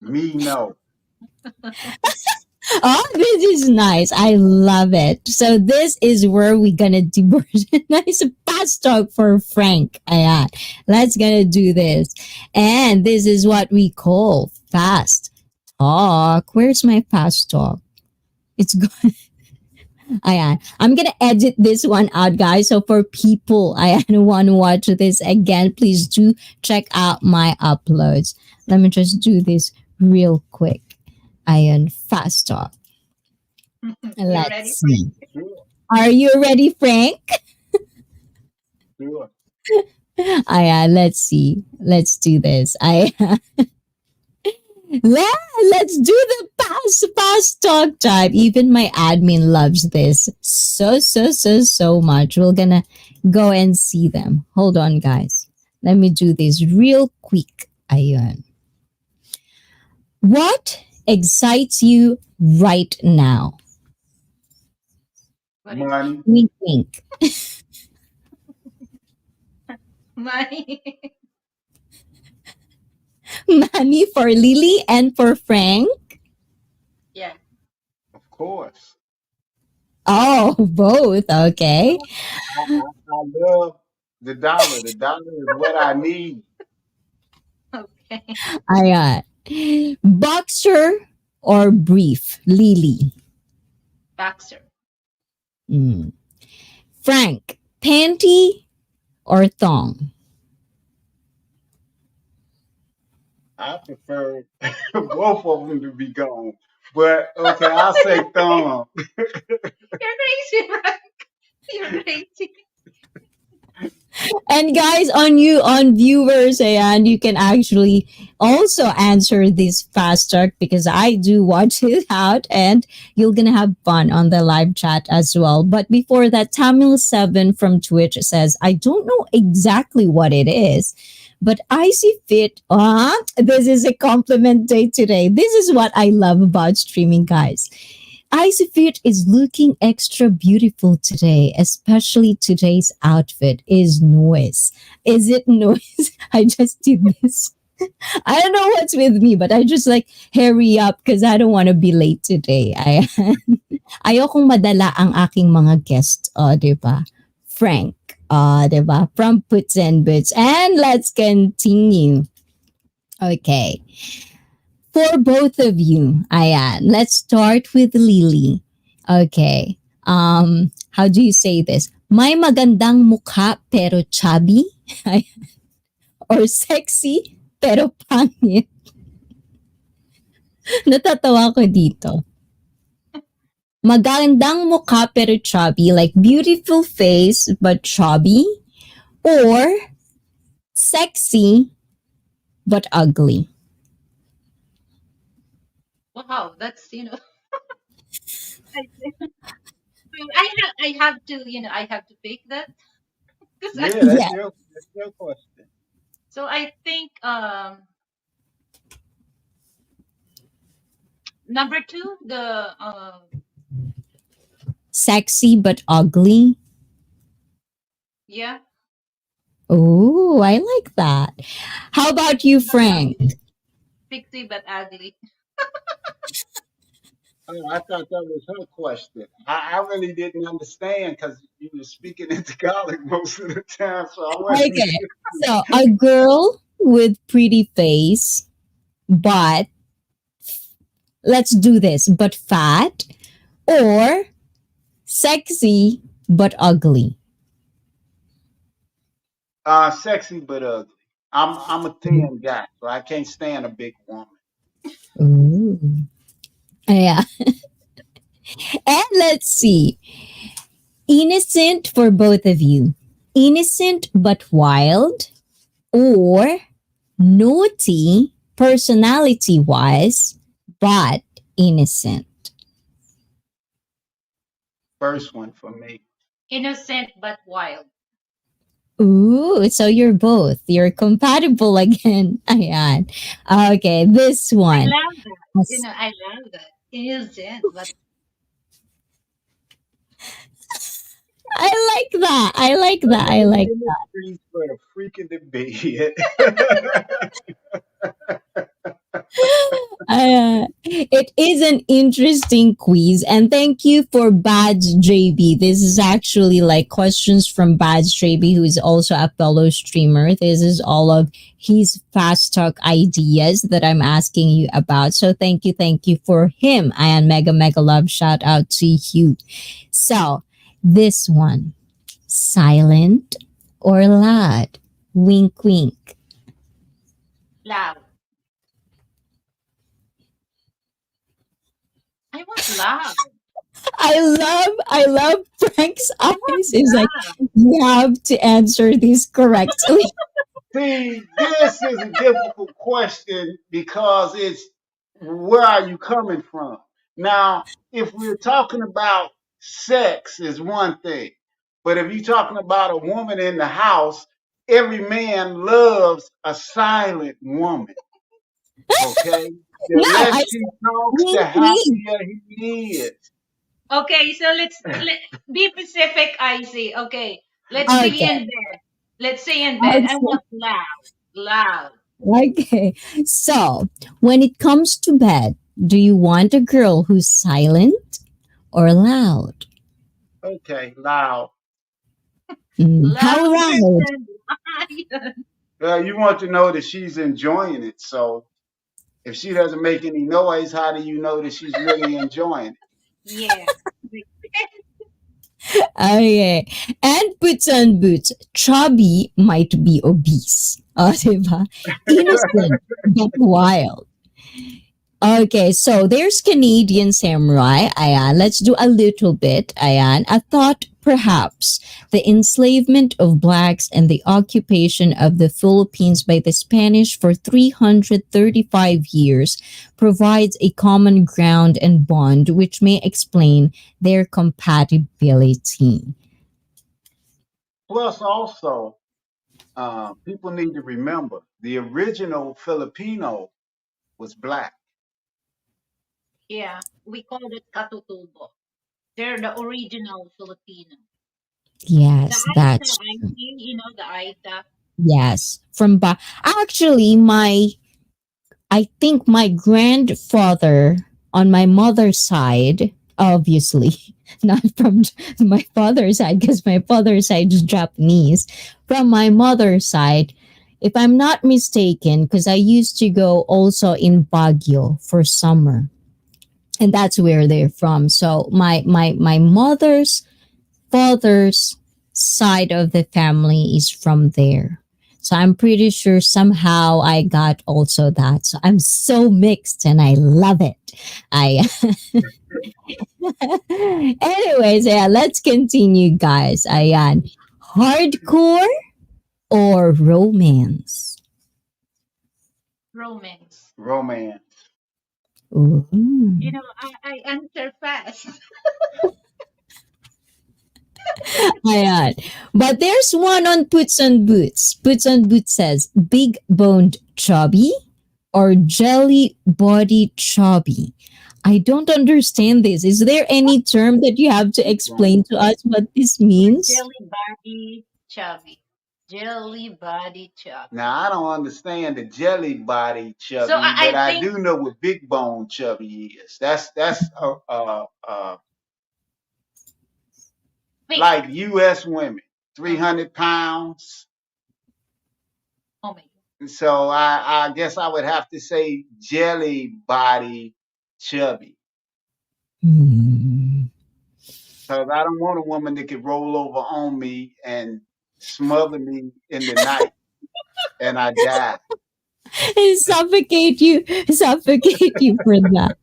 Me, no. Oh, this is nice. I love it. So this is where we're gonna do nice fast talk for Frank. Yeah, let's gonna do this, and this is what we call fast talk. Where's my fast talk? It's good. Ayan. I'm gonna edit this one out, guys. So for people I want to watch this again, please do check out my uploads. Let me just do this real quick. Ayan, fast talk. You Let's ready, Frank? see. Sure, Are you ready, Frank? sure. Let's see. Let's do this. Let's do the fast talk time. Even my admin loves this so much. We're gonna go and see them. Hold on, guys. Let me do this real quick. Ayun. What excites you right now? What is Money, We think. money? Money for Lily and for Frank. Yeah. of course. Oh, both. Okay. I love the dollar. The dollar is what I need. Okay. Ayan. Boxer or brief? Lily. Boxer. Mm. Frank. Panty or thong? I prefer both of them to be gone. But okay, I'll say thumb. You're crazy, right? You're crazy. And guys, on you, on viewers, and you can actually also answer this fast talk because I do watch it out, and you're gonna have fun on the live chat as well. But before that, Tamil7 from Twitch says, I don't know exactly what it is, but I see fit. This is a compliment day today. This is what I love about streaming, guys. Fit is looking extra beautiful today, especially today's outfit is noise. Is it noise? I just did this. I don't know what's with me, but I just like hurry up because I don't want to be late today. Ayokong madala ang aking mga guests, di ba? Frank, di ba? From Puts and Boots. And let's continue. Okay. For both of you, ayan, let's start with Lily. Okay. How do you say this? May magandang mukha pero chubby? Or sexy pero pangit? Natatawa ko dito. Magandang mukha pero chubby, like beautiful face but chubby? Or sexy but ugly? Wow, that's I, I have to I have to pick that because I Yeah, Yeah. that's your question. so I think number two, the Sexy but ugly? yeah, Oh, I like that. How about you, Frank? sexy but ugly. Oh, I thought that was her question. I really didn't understand because you were speaking in Tagalog most of the time, so I wasn't Okay. So a girl with pretty face, but let's do this, but fat, or sexy but ugly. sexy but ugly. I'm a thin guy, so I can't stand a big woman. Ooh. Yeah. And let's see. Innocent for both of you. Innocent but wild, or naughty personality wise, but innocent. First one for me. Innocent but wild. Ooh, so you're both. You're compatible again. Ayan. Okay, this I one. love that. I love that. Innocent but I like that. I like that. I Living like in the that. streets for the freaking debate. It is an interesting quiz, and thank you for Bad's JB. This is actually like questions from Bad's JB, who is also a fellow streamer. This is all of his fast talk ideas that I'm asking you about. So thank you for him. And mega mega love shout out to you. So this one, silent or loud? Wink wink. loud. I want loud. I love Frank's I want eyes. It's like loud. you have to answer this correctly. See, this is a difficult question because it's where are you coming from? Now, if we're talking about sex is one thing, but if you're talking about a woman in the house, every man loves a silent woman. Okay, the No, less I she said talks, the wink wink. happier he is. Okay, so let be specific, ICEE. Okay, let's be Okay, in bed. Let's say in bed. I want loud. Loud. okay. So when it comes to bed, do you want a girl who's silent or loud? Okay, loud. How Louder loud? than lion. You want to know that she's enjoying it. So if she doesn't make any noise, how do you know that she's really enjoying it? Yeah. Okay. And puts on boots. Chubby might be obese. Diba? Innocent but wild. Okay, so there's Canadian Samurai. Ayan, let's do a little bit. Ayan, I thought perhaps the enslavement of blacks and the occupation of the Philippines by the Spanish for 335 years provides a common ground and bond which may explain their compatibility. Plus, also, people need to remember the original Filipino was black. Yeah, we call it katutubo. They're the original Filipino. The Yes, Aita, that's the Aita. yes. Actually, I think my grandfather on my mother's side, obviously, not from my father's side, because my father's side is Japanese. From my mother's side, if I'm not mistaken, because I used to go also in Baguio for summer, and that's where they're from. So my mother's father's side of the family is from there. So I'm pretty sure somehow I got also that. So I'm so mixed and I love it. I anyways, yeah, let's continue, guys. Ayan. Hardcore or romance? Romance. Romance. Ooh. I answer fast. Ayan. But there's one on Puts on Boots. Puts on Boots says, big boned chubby or jelly body chubby? I don't understand this. Is there any term that you have to Big explain bone. to us what this means? Jelly body chubby. Jelly body chubby. Now I don't understand the jelly body So chubby, but I I think do know what big bone chubby is. That's thick. like U.S. women, three Uh-huh. hundred pounds. Oh my God. So I guess I would have to say jelly body chubby. Hmm. Because I don't want a woman that could roll over on me and smother me in the night and I die. Suffocate you for that.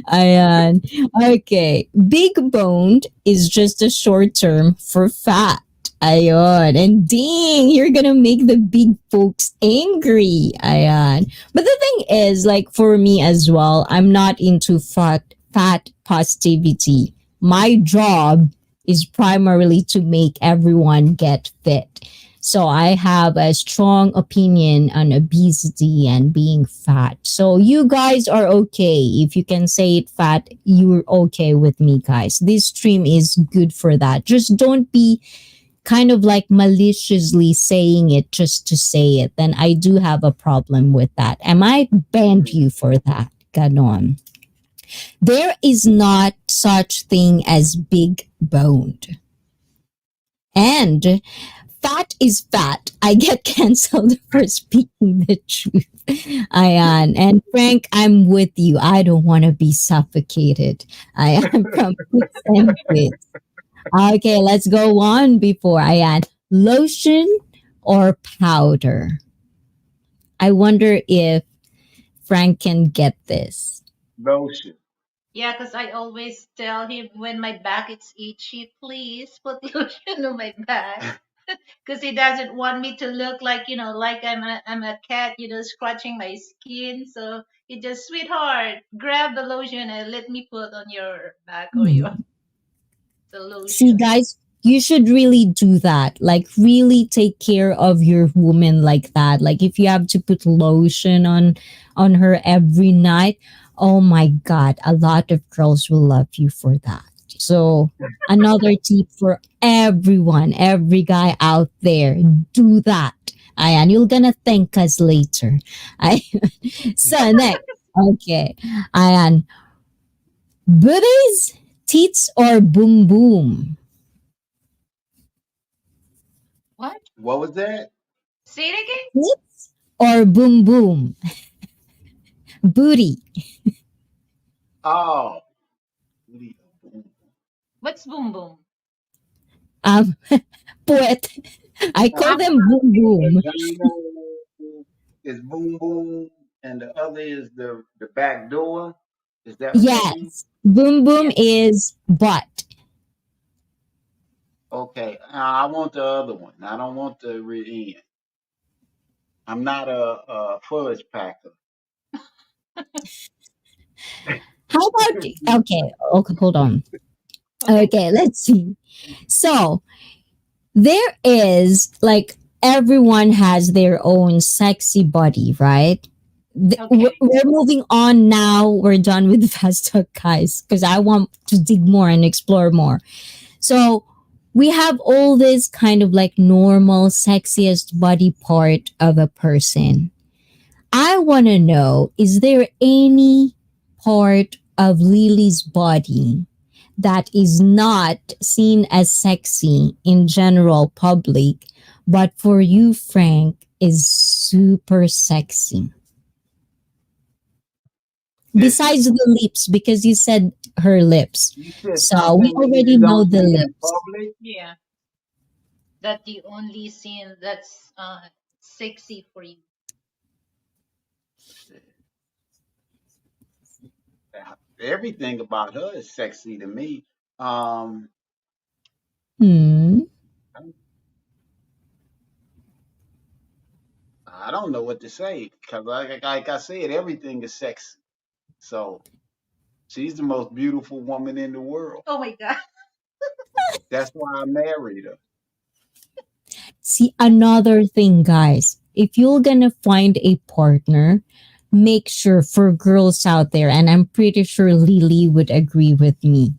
Ayan. Okay. Big boned is just a short term for fat. Ayon. And dang, you're gonna make the big folks angry. Ayan. But the thing is, like for me as well, I'm not into fat positivity. My job is primarily to make everyone get fit. So I have a strong opinion on obesity and being fat. So you guys are okay. If you can say it fat, you're okay with me, guys. This stream is good for that. Just don't be kind of like maliciously saying it just to say it. Then I do have a problem with that. I might ban you for that. Ganon. There is not such thing as big boned. And fat is fat. I get canceled for speaking the truth. Ayan. And Frank, I'm with you. I don't want to be suffocated. I am from Puts and Bits. Okay, let's go on before Ayan. Lotion or powder? I wonder if Frank can get this. Lotion. Yeah, because I always tell him when my back is itchy, please put lotion on my back. Because he doesn't want me to look like, like I'm a cat, scratching my skin. So he just, sweetheart, grab the lotion and let me put on your back or your Hmm. the See, lotion. guys, you should really do that. Like, really take care of your woman like that. Like, if you have to put lotion on her every night, oh my god, a lot of girls will love you for that. So, another tip for everyone, every guy out there, do that. And you're gonna thank us later. I so next, okay, Ayan, booties, tits, or boom boom? What? What was that? Say it again? Tits or boom boom? Booty. Oh, What's boom boom? Um, poet. I call them boom boom. Vagina is boom boom, and the other is the back door. Is that what that means? Yes, boom boom Yeah. is butt. Okay, I want the other one. I don't want the rear end. I'm not a fudge packer. How about okay? Okay, hold on. Okay. Okay, let's see. So there is like everyone has their own sexy body, right? Okay. We're moving on now. We're done with the fast talk, guys, because I want to dig more and explore more. So we have all this kind of like normal, sexiest body part of a person. I want to know, is there any part of Lily's body that is not seen as sexy in general public, but for you, Frank, is super sexy? Is Besides the lips, because you said her lips. you said So we something you already really know don't the see in lips. public? Yeah. That the only scene that's sexy for you. Everything about her is sexy to me. Um, Hmm. I don't know what to say because, like I said, everything is sexy. So she's the most beautiful woman in the world. Oh my God. That's why I married her. See, another thing, guys, if you're gonna find a partner, make sure for girls out there, and I'm pretty sure Lily would agree with me,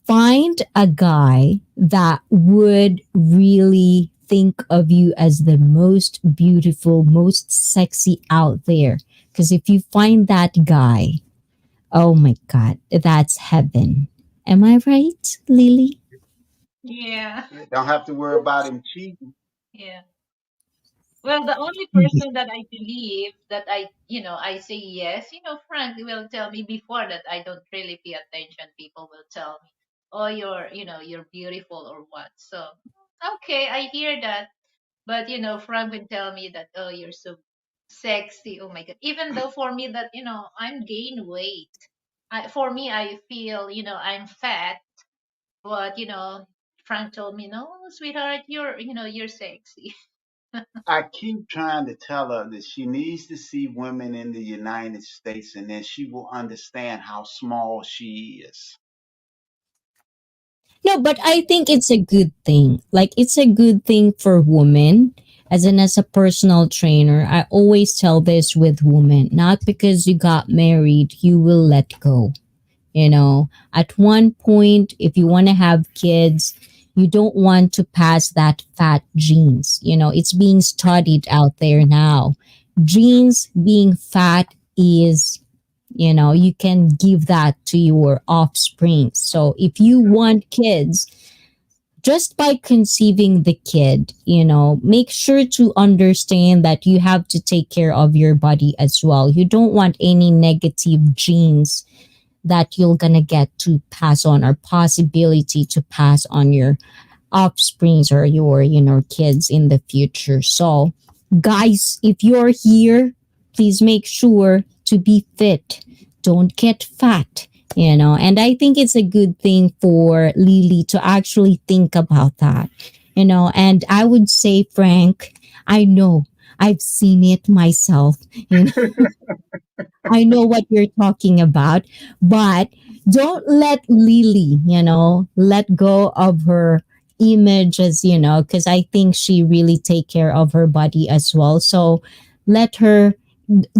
find a guy that would really think of you as the most beautiful, most sexy out there. Because if you find that guy, oh my God, that's heaven. Am I right, Lily? Yeah. Don't have to worry about him cheating. Yeah. Well, the only person that I believe that I say yes, Frank will tell me before that I don't really pay attention. People will tell me, oh, you're beautiful or what. So, okay, I hear that. But, Frank will tell me that, oh, you're so sexy. Oh my God. Even though for me that, I'm gain weight. For me, I feel, I'm fat. But, Frank told me, no, sweetheart, you're sexy. I keep trying to tell her that she needs to see women in the United States and then she will understand how small she is. No, but I think it's a good thing. Like it's a good thing for women. As a personal trainer, I always tell this with women, not because you got married, you will let go. You know, at one point, if you want to have kids, you don't want to pass that fat genes. You know, it's being studied out there now. Genes being fat is, you know, you can give that to your offspring. So if you want kids, just by conceiving the kid, you know, make sure to understand that you have to take care of your body as well. You don't want any negative genes that you're gonna get to pass on, or possibility to pass on your offsprings or your, you know, kids in the future. So guys, if you're here, please make sure to be fit, don't get fat, you know. And I think it's a good thing for Lily to actually think about that, you know. And I would say, Frank, I know, I've seen it myself, you know. I know what you're talking about, but don't let Lily, you know, let go of her images, you know, because I think she really take care of her body as well. So let her,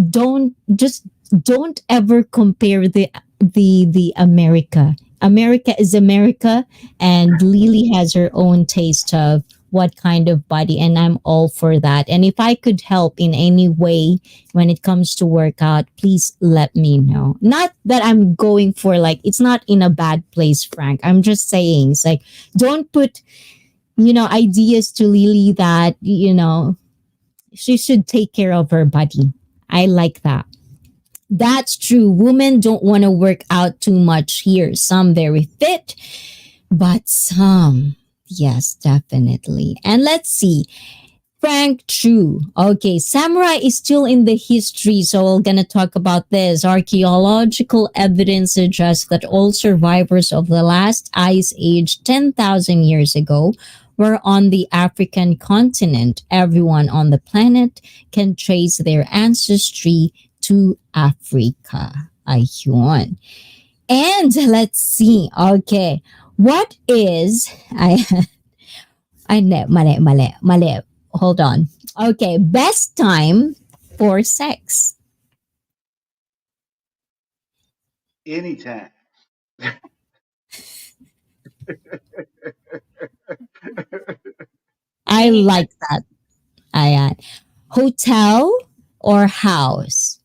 don't just, don't ever compare the America. America is America, and Lily has her own taste of what kind of body, and I'm all for that. And if I could help in any way when it comes to workout, please let me know. Not that I'm going for like, it's not in a bad place, Frank. I'm just saying, it's like, don't put, you know, ideas to Lily that, you know, she should take care of her body. I like that. That's true. Women don't want to work out too much here. Some very fit, but some, Yes, definitely. And let's see. Frank Chu. Okay, samurai is still in the history, so we're gonna talk about this. Archaeological evidence suggests that all survivors of the last ice age 10,000 years ago were on the African continent. Everyone on the planet can trace their ancestry to Africa. Ayun. And let's see. Okay, what is I mali. Hold on. Okay, best time for sex. Anytime. I Anytime. like that. Ayan. Hotel or house?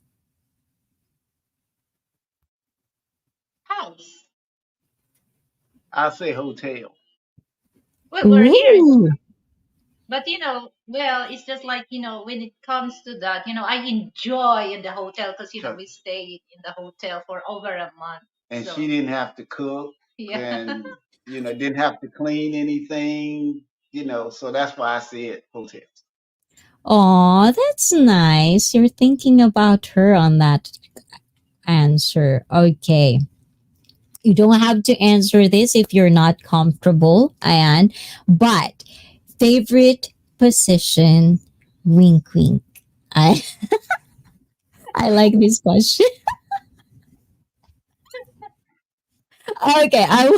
House. I say hotel. Well, we're here, Ooh. but well, it's just like when it comes to that, I enjoy in the hotel because 'Cause- we stayed in the hotel for over a month. and So she didn't have to cook yeah. and didn't have to clean anything. So that's why I said hotel. Aw, that's nice. You're thinking about her on that answer. Okay. You don't have to answer this if you're not comfortable, Ayan. But favorite position, wink wink. I I like this question. Okay, I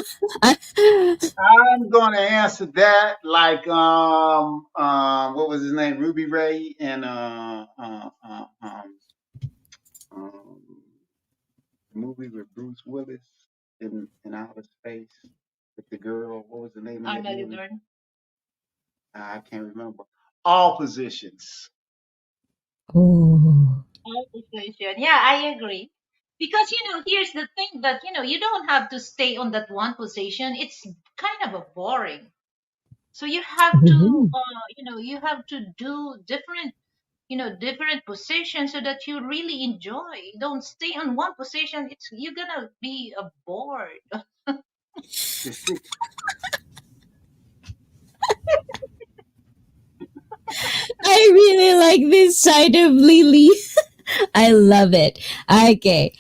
I'm gonna answer that like what was his name, Ruby Ray, and um the movie with Bruce Willis in outer space with the girl. What was the name of I'm that gonna movie? learn I can't remember. All positions. oh. all position. Yeah, I agree. Because here's the thing that you don't have to stay on that one position. It's kind of a boring. So you have to Ooh. you have to do different positions so that you really enjoy. Don't stay on one position. It's you're gonna be bored. The six. I really like this side of Lily. I love it. Okay.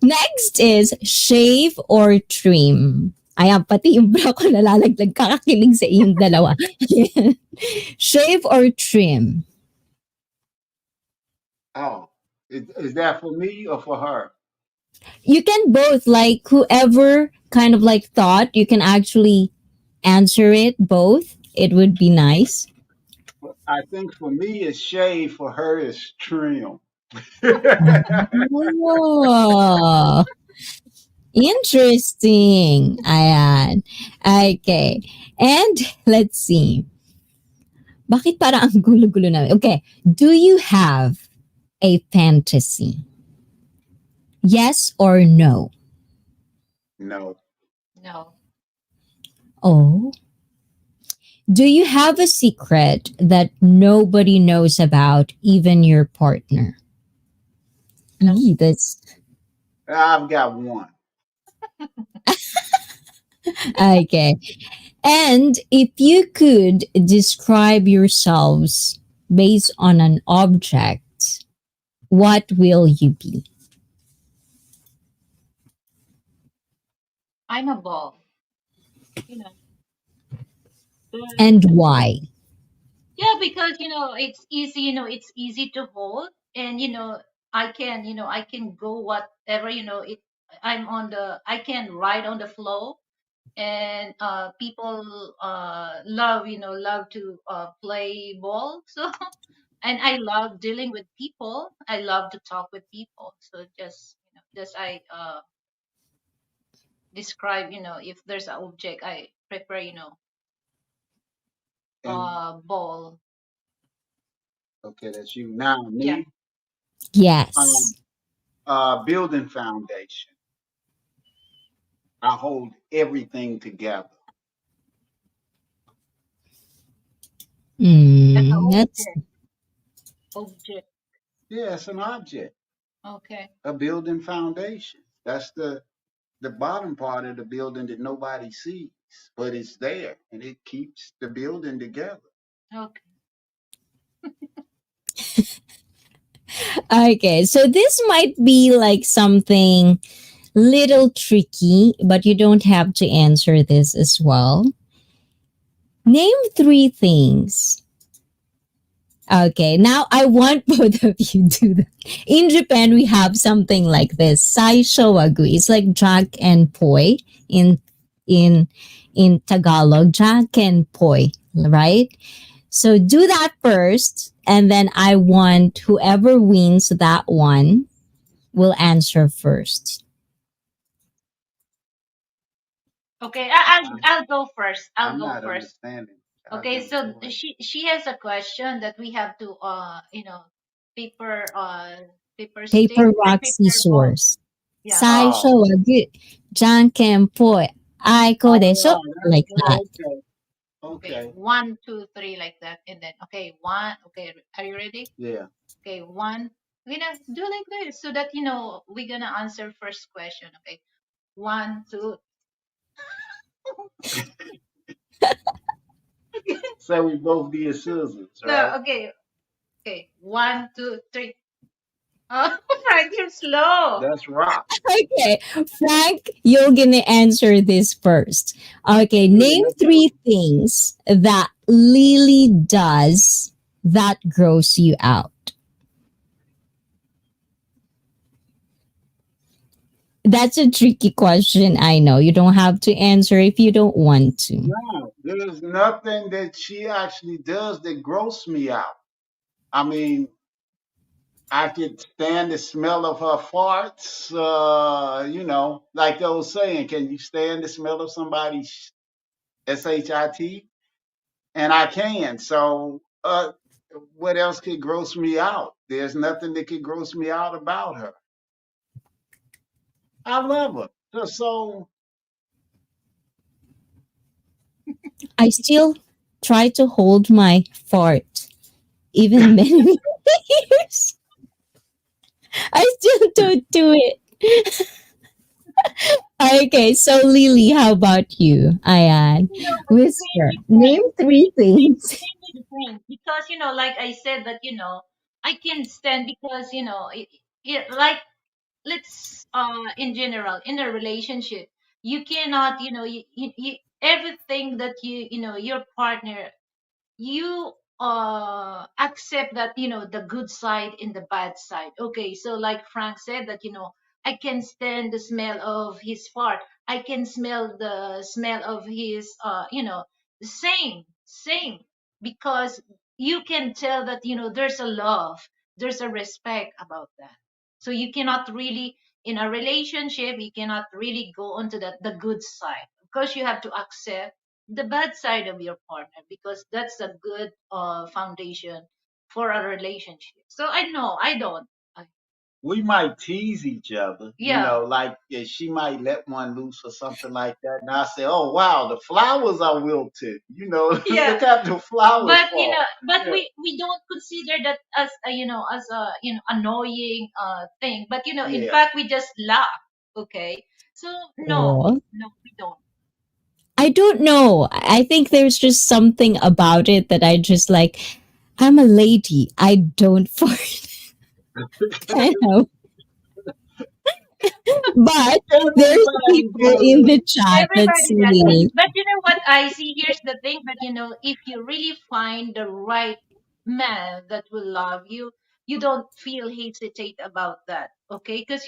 Next is shave or trim. Ayan, pati yung bra ko nalalaglag. Kakakilig sa iyong dalawa. Shave or trim? Oh, is that for me or for her? You can both, like, whoever kind of like thought, you can actually answer it both. It would be nice. I think for me it's shave, for her is trim. Oh, interesting. Ayan. Okay. And let's see. Bakit parang ang gulo-gulo na? Okay. Do you have a fantasy? Yes or no? No, No, Oh. Do you have a secret that nobody knows about, even your partner? no. That's I've got one. okay. And if you could describe yourselves based on an object, what will you be I'm a ball. You know. But and why? yeah, because it's easy. It's easy to hold, and I can go whatever. I can ride on the flow, and people love to play ball. So and I love dealing with people. I love to talk with people. So just I describe, if there's an object, I prefer, And ball. okay, that's you. Now Yeah. me, um, Yes. building foundation. I hold everything together. That's an That's object. Object. Yeah, it's an object. Okay. A building foundation. That's the bottom part of the building that nobody sees. but it's there and it keeps the building together. Okay. Okay, so this might be like something little tricky, but you don't have to answer this as well. Name three things. Okay, now I want both of you to do that. In Japan, we have something like this. Sai showagu. It's like jack and poi in in in Tagalog. Jack and poi, right? So do that first, and then I want whoever wins that one will answer first. Okay. I'm, I'll go first. I'll I'm go not first. understanding. Okay. Go, So go ahead. she has a question that we have to paper paper stick Paper, or rock, paper ball. scissors. Yeah. Sai Oh, showagu. Janken poi. Aiko desho. oh, Like that. okay, Okay. okay, One, two, three, like that, and then okay. One. Okay. Are you ready? yeah. Okay. One. We're gonna do like this so that we're gonna answer first question. Okay. One, two. So we both did scissors, No. right? Okay. Okay. One, two, three. Oh, right. You're slow. That's rock. Okay, Frank, you're gonna answer this first. Okay, Yeah, name let's go. three things that Lily does that grows you out. That's a tricky question. I know you don't have to answer if you don't want to. No, there's nothing that she actually does that gross me out. I mean, I could stand the smell of her farts. Like they was saying, can you stand the smell of somebody's shit? And I can. So, what else could gross me out? There's nothing that could gross me out about her. I love her. So I still try to hold my fart, even many years. I still don't do it. Okay, so Lily, how about you? Ayan. It Whisper. really Name depends. three things. Really depends because like I said that I can stand because like let's in general in a relationship you cannot everything that your partner you accept that the good side and the bad side. Okay, so like Frank said that I can stand the smell of his fart, I can smell the smell of his same because you can tell that there's a love, there's a respect about that. So you cannot really in a relationship you cannot really go onto the good side because you have to accept the bad side of your partner because that's a good foundation for a relationship. So I know I don't. I, we might tease each other, yeah, like she might let one loose or something like that. And I say, "Oh wow, the flowers are wilted. yeah. Look at the flowers But fall." but Yeah, we don't consider that as as a annoying thing. But in yeah. fact, we just laugh. Okay. So no, Oh, no, we don't. I don't know. I think there's just something about it that I just like. I'm a lady. I don't fart. I know. But there's Everybody people in does. the chat that Everybody does that. say, But you know what I see? Here's the thing that if you really find the right man that will love you, you don't feel hesitate about that. Okay? Because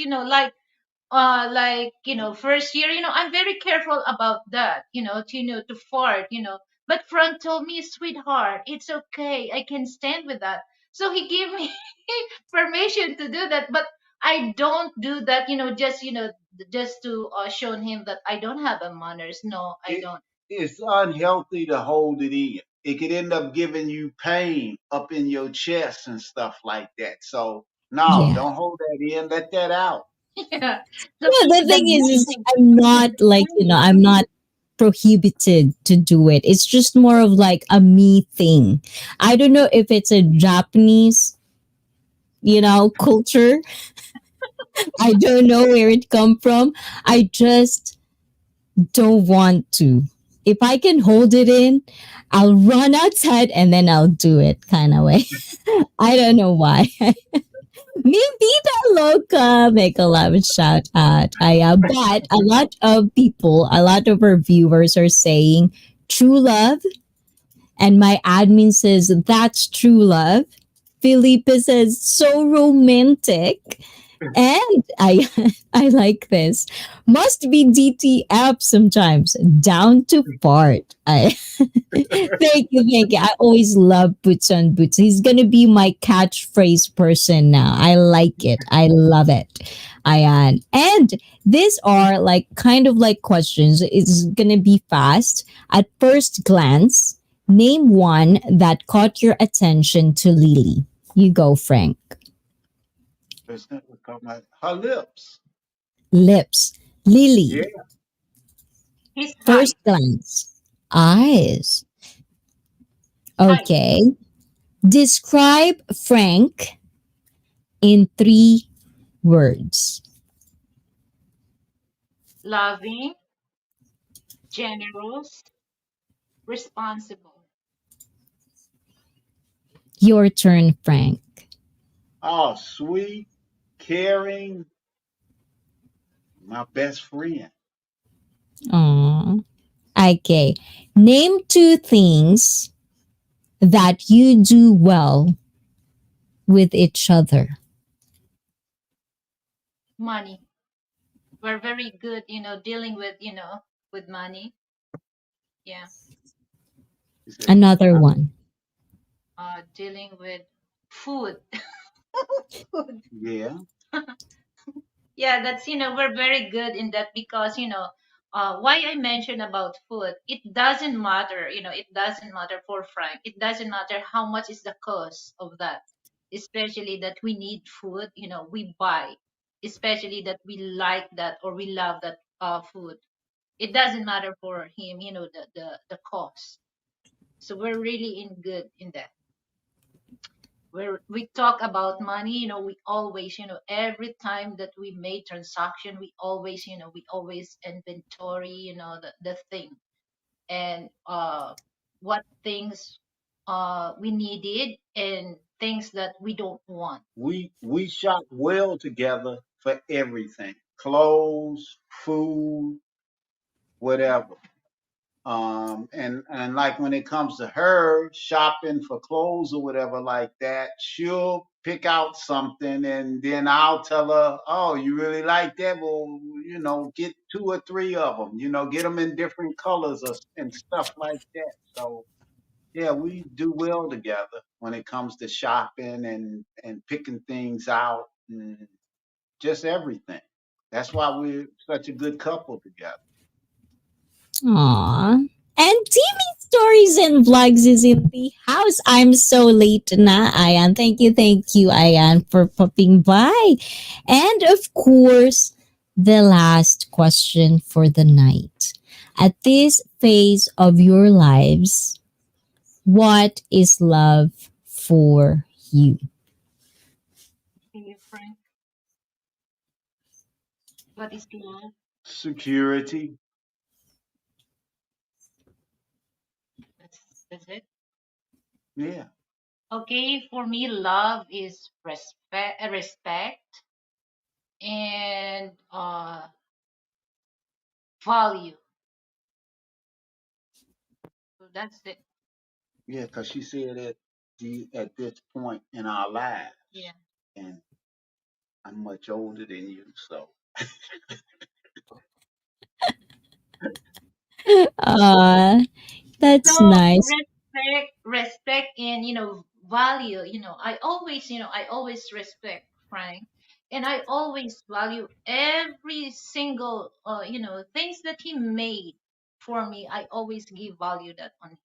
first year I'm very careful about that to fart but Frank told me, sweetheart, it's okay, I can stand with that. So he gave me permission to do that, but I don't do that just to show him that I don't have a manners. No, I It don't. it's unhealthy to hold it in. It could end up giving you pain up in your chest and stuff like that. So no, yeah. don't hold that in. Let that out. Yeah. So No, the the thing is moment I'm not the like, moment I'm not prohibited to do it. It's just more of like a me thing. I don't know if it's a Japanese, culture. I don't know where it come from. I just don't want to. If I can hold it in, I'll run outside and then I'll do it kind of way. I don't know why. Mi vida loca, make a loud shout out. But a lot of people, a lot of our viewers are saying true love. And my admin says that's true love. Felipe says so romantic. And I I like this. Must be DTF sometimes. Down to fart. Thank you, thank you. I always love boots on boots. He's gonna be my catchphrase person now. I like it. I love it. Ayan. And these are like kind of like questions. It's gonna be fast. At first glance, name one that caught your attention to Lily. You go, Frank. That's not what I'm talking about. Her lips. Lips. Yeah. Lily. His height. First glance. Eyes. Height. Okay. Describe Frank in 3 words. Loving, generous, responsible. Your turn, Frank. Oh, sweet, caring, my best friend. Aww. Okay. Name 2 things that you do well with each other. Money. We're very good, dealing with, with money. Yeah. He said, Another one. Dealing with food. Food. yeah, Yeah, that's, we're very good in that because, why I mentioned about food, it doesn't matter, it doesn't matter for Frank. It doesn't matter how much is the cost of that, especially that we need food, we buy, especially that we like that or we love that food. It doesn't matter for him, the cost. So we're really in good in that. Where we talk about money, we always, every time that we make transaction, we always inventory, the thing and what things we needed and things that we don't want. we shop well together for everything, clothes, food, whatever. And like when it comes to her shopping for clothes or whatever like that, she'll pick out something and then I'll tell her, "Oh, you really like that? Well, get 2 or 3 of them. Get them in different colors and stuff like that." So yeah, we do well together when it comes to shopping and picking things out and just everything. That's why we're such a good couple together. Aww. And TV stories and vlogs is in the house. I'm so late na, Ayan. Thank you, Ayan, for popping by. And of course, the last question for the night. At this phase of your lives, what is love for you? Okay, Frank, what is love? Security. That's it. Yeah. Okay, for me, love is respect and value. So that's it. Yeah, because she said at this point in our lives, Yeah. and I'm much older than you, so That's So nice. respect, and value. I always respect Frank, and I always value every single things that he made for me. I always give value that on him.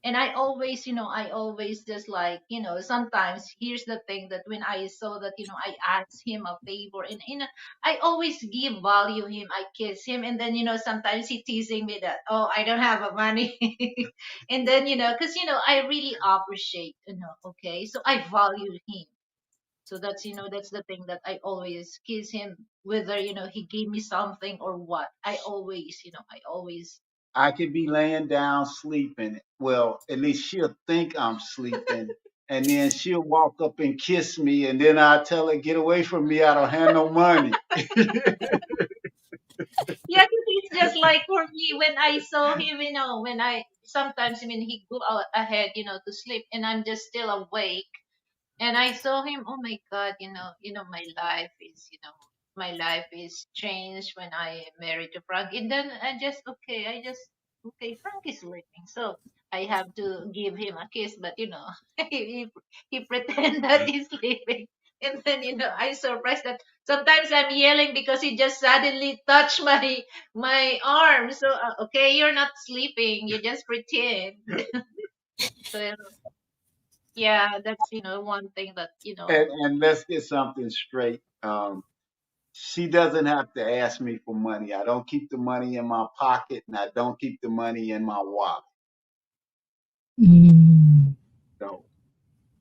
And I always just like, sometimes here's the thing that when I saw that, I asked him a favor and, I always give value him. I kiss him. And then, sometimes he teasing me that, oh, I don't have a money. And then, cause, I really appreciate, okay. So I value him. So that's the thing that I always kiss him, whether, he gave me something or what. I always I could be laying down sleeping. Well, at least she'll think I'm sleeping. And then she'll walk up and kiss me. And then I tell her, get away from me. I don't have no money. Yeah, 'cause it's just like for me when I saw him, when I sometimes, he go out ahead, to sleep, and I'm just still awake, and I saw him. Oh my God, my life is changed when I married to Frank, and then okay, Frank is sleeping, so I have to give him a kiss, but he pretend that he's sleeping, and then I surprised that sometimes I'm yelling because he just suddenly touched my arm. So okay, you're not sleeping, you just pretend. So yeah, that's one thing that And let's get something straight. She doesn't have to ask me for money. I don't keep the money in my pocket and I don't keep the money in my wallet. Mm. So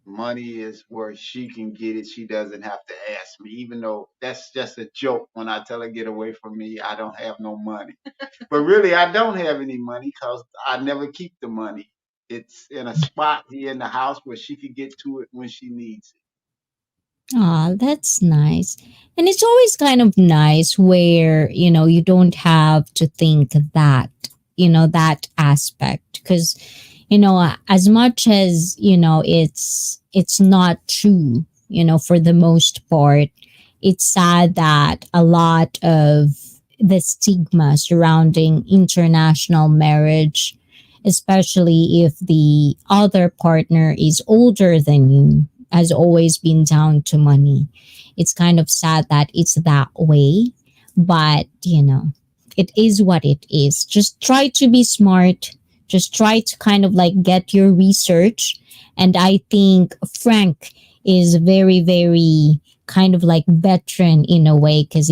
money is where she can get it. She doesn't have to ask me, even though that's just a joke when I tell her get away from me. I don't have no money. But really, I don't have any money because I never keep the money. It's in a spot here in the house where she can get to it when she needs it. Ah, that's nice. And it's always kind of nice where, you don't have to think that, that aspect. Because, as much as, it's not true, for the most part, it's sad that a lot of the stigma surrounding international marriage, especially if the other partner is older than you, has always been down to money. It's kind of sad that it's that way, but it is what it is. Just try to be smart. Just try to kind of like get your research. And I think Frank is very, very kind of like veteran in a way because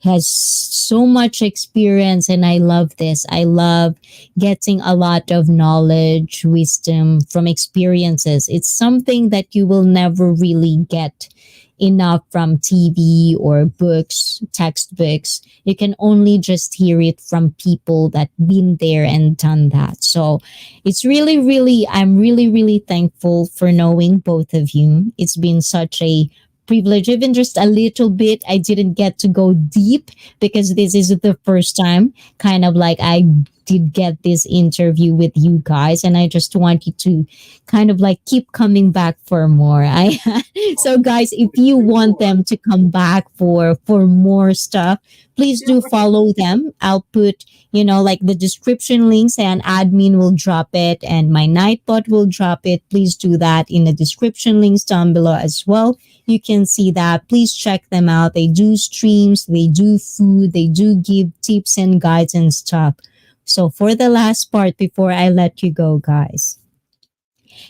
has so much experience. And I love this. I love getting a lot of knowledge, wisdom from experiences. It's something that you will never really get enough from TV or books, textbooks. You can only just hear it from people that been there and done that. So it's really, really, I'm really, really thankful for knowing both of you. It's been such a privilege, even just a little bit. I didn't get to go deep because this is the first time kind of like I did get this interview with you guys, and I just want you to kind of like keep coming back for more. I so guys, if you want Sure. them to come back for more stuff, please do follow them. I'll put like the description links, and admin will drop it, and my nightbot will drop it. Please do that in the description links down below as well. You can see that. Please check them out. They do streams, they do food, they do give tips and guides and stuff. So for the last part before I let you go, guys,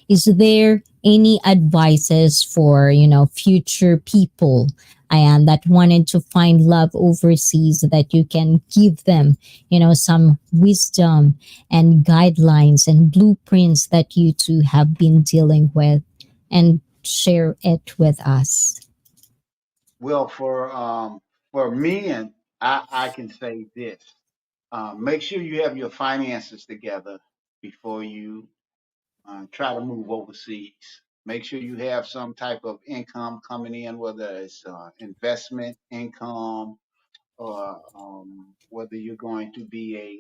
is there any advices for, future people that wanted to find love overseas that you can give them, some wisdom and guidelines and blueprints that you two have been dealing with, and share it with us? Well, for men, I can say this. Make sure you have your finances together before you try to move overseas. Make sure you have some type of income coming in, whether it's investment income or whether you're going to be a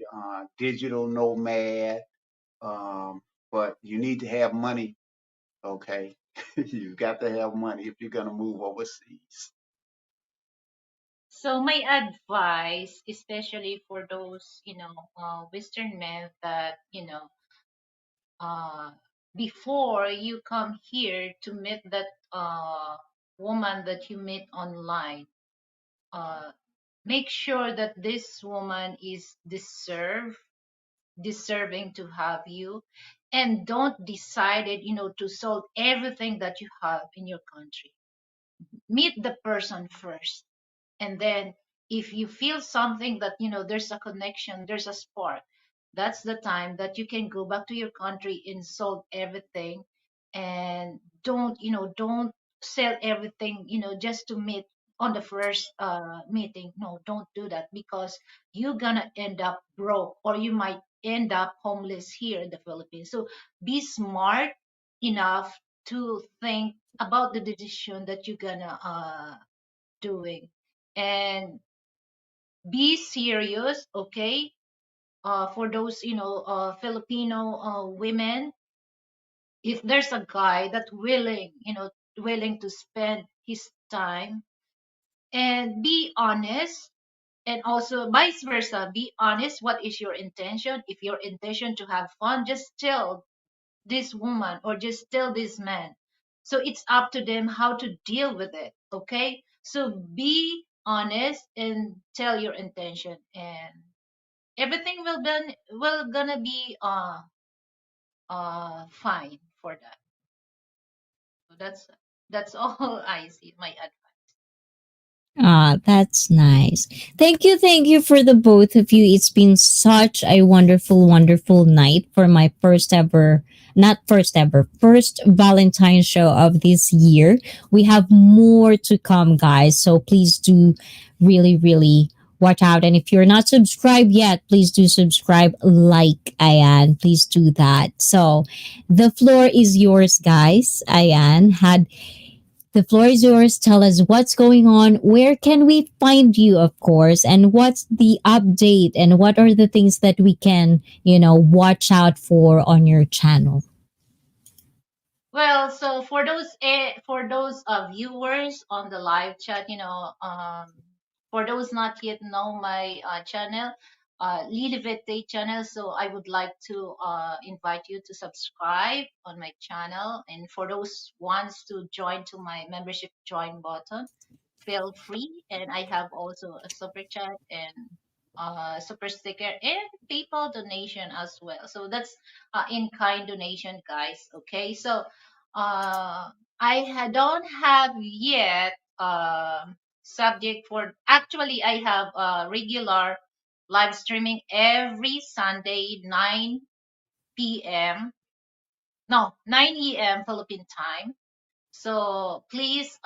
digital nomad. Um, but you need to have money, okay? You've got to have money if you're going to move overseas. So my advice, especially for those, Western men that, uh, before you come here to meet that woman that you meet online, uh, make sure that this woman is deserving to have you, and don't decide it, to solve everything that you have in your country. Meet the person first, and then if you feel something that there's a connection, there's a spark, that's the time that you can go back to your country and solve everything. And don't sell everything just to meet on the first meeting. No, don't do that, because you're gonna end up broke, or you might end up homeless here in the Philippines. So be smart enough to think about the decision that you're gonna doing, and be serious, okay? For those Filipino women, if there's a guy that willing to spend his time, and be honest, and also vice versa, be honest, what is your intention? If your intention to have fun, just tell this woman or just tell this man. So it's up to them how to deal with it, okay? So be honest and tell your intention, and everything will gonna be fine for that. So that's all. I see my advice. Ah, that's nice. Thank you for the both of you. It's been such a wonderful, wonderful night for my first ever, not first ever, first Valentine's show of this year. We have more to come, guys. So please do really, really watch out. And if you're not subscribed yet, please do subscribe, like Ayan. Please do that. So the floor is yours, guys. Ayan had the floor is yours. Tell us what's going on. Where can we find you, of course, and what's the update and what are the things that we can, watch out for on your channel? Well, so for those viewers on the live chat, for those not yet know my channel, Lilibete channel. So I would like to invite you to subscribe on my channel, and for those ones to join to my membership join button, feel free. And I have also a super chat and super sticker and PayPal donation as well. So that's in kind donation, guys. Okay, so don't have yet subject for. Actually, I have regular live streaming every Sunday 9 p.m. No, 9 a.m. Philippine time, so please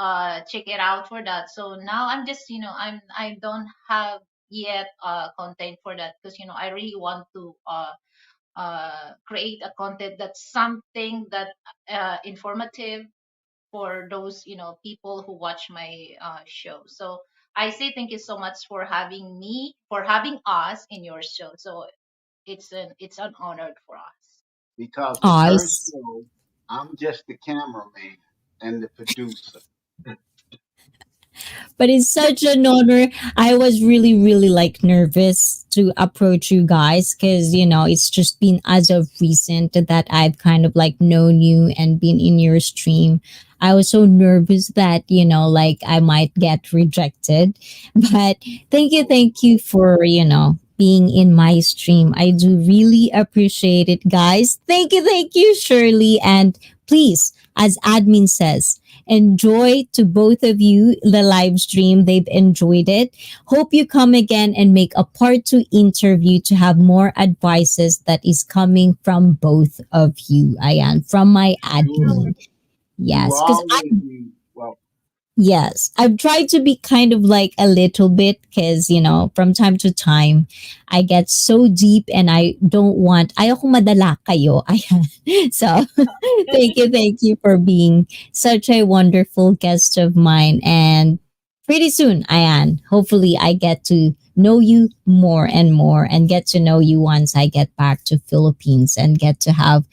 check it out for that. So now I'm just I don't have yet content for that, because I really want to create a content that's something that informative for those people who watch my show. So I say thank you so much for having me, for having us in your show. So it's an honor for us. Because the Oh, first show, I'm just the cameraman and the producer. but it's such an honor. I was really, really like nervous to approach you guys because, it's just been as of recent that I've kind of like known you and been in your stream. I was so nervous that, like I might get rejected. But thank you for, being in my stream. I do really appreciate it, guys. Thank you, Shirley. And please, as admin says, enjoy to both of you the live stream. They've enjoyed it. Hope you come again and make a part two interview to have more advices that is coming from both of you, Ayan, from my Sure. admin. You will Yes, because always be well. yes, I've tried to be kind of like a little bit because, from time to time, I get so deep and I don't want, ayoko madala kayo. Ayan. So, thank you for being such a wonderful guest of mine. And pretty soon, Ayan, hopefully I get to know you more and more and get to know you once I get back to Philippines and get to have,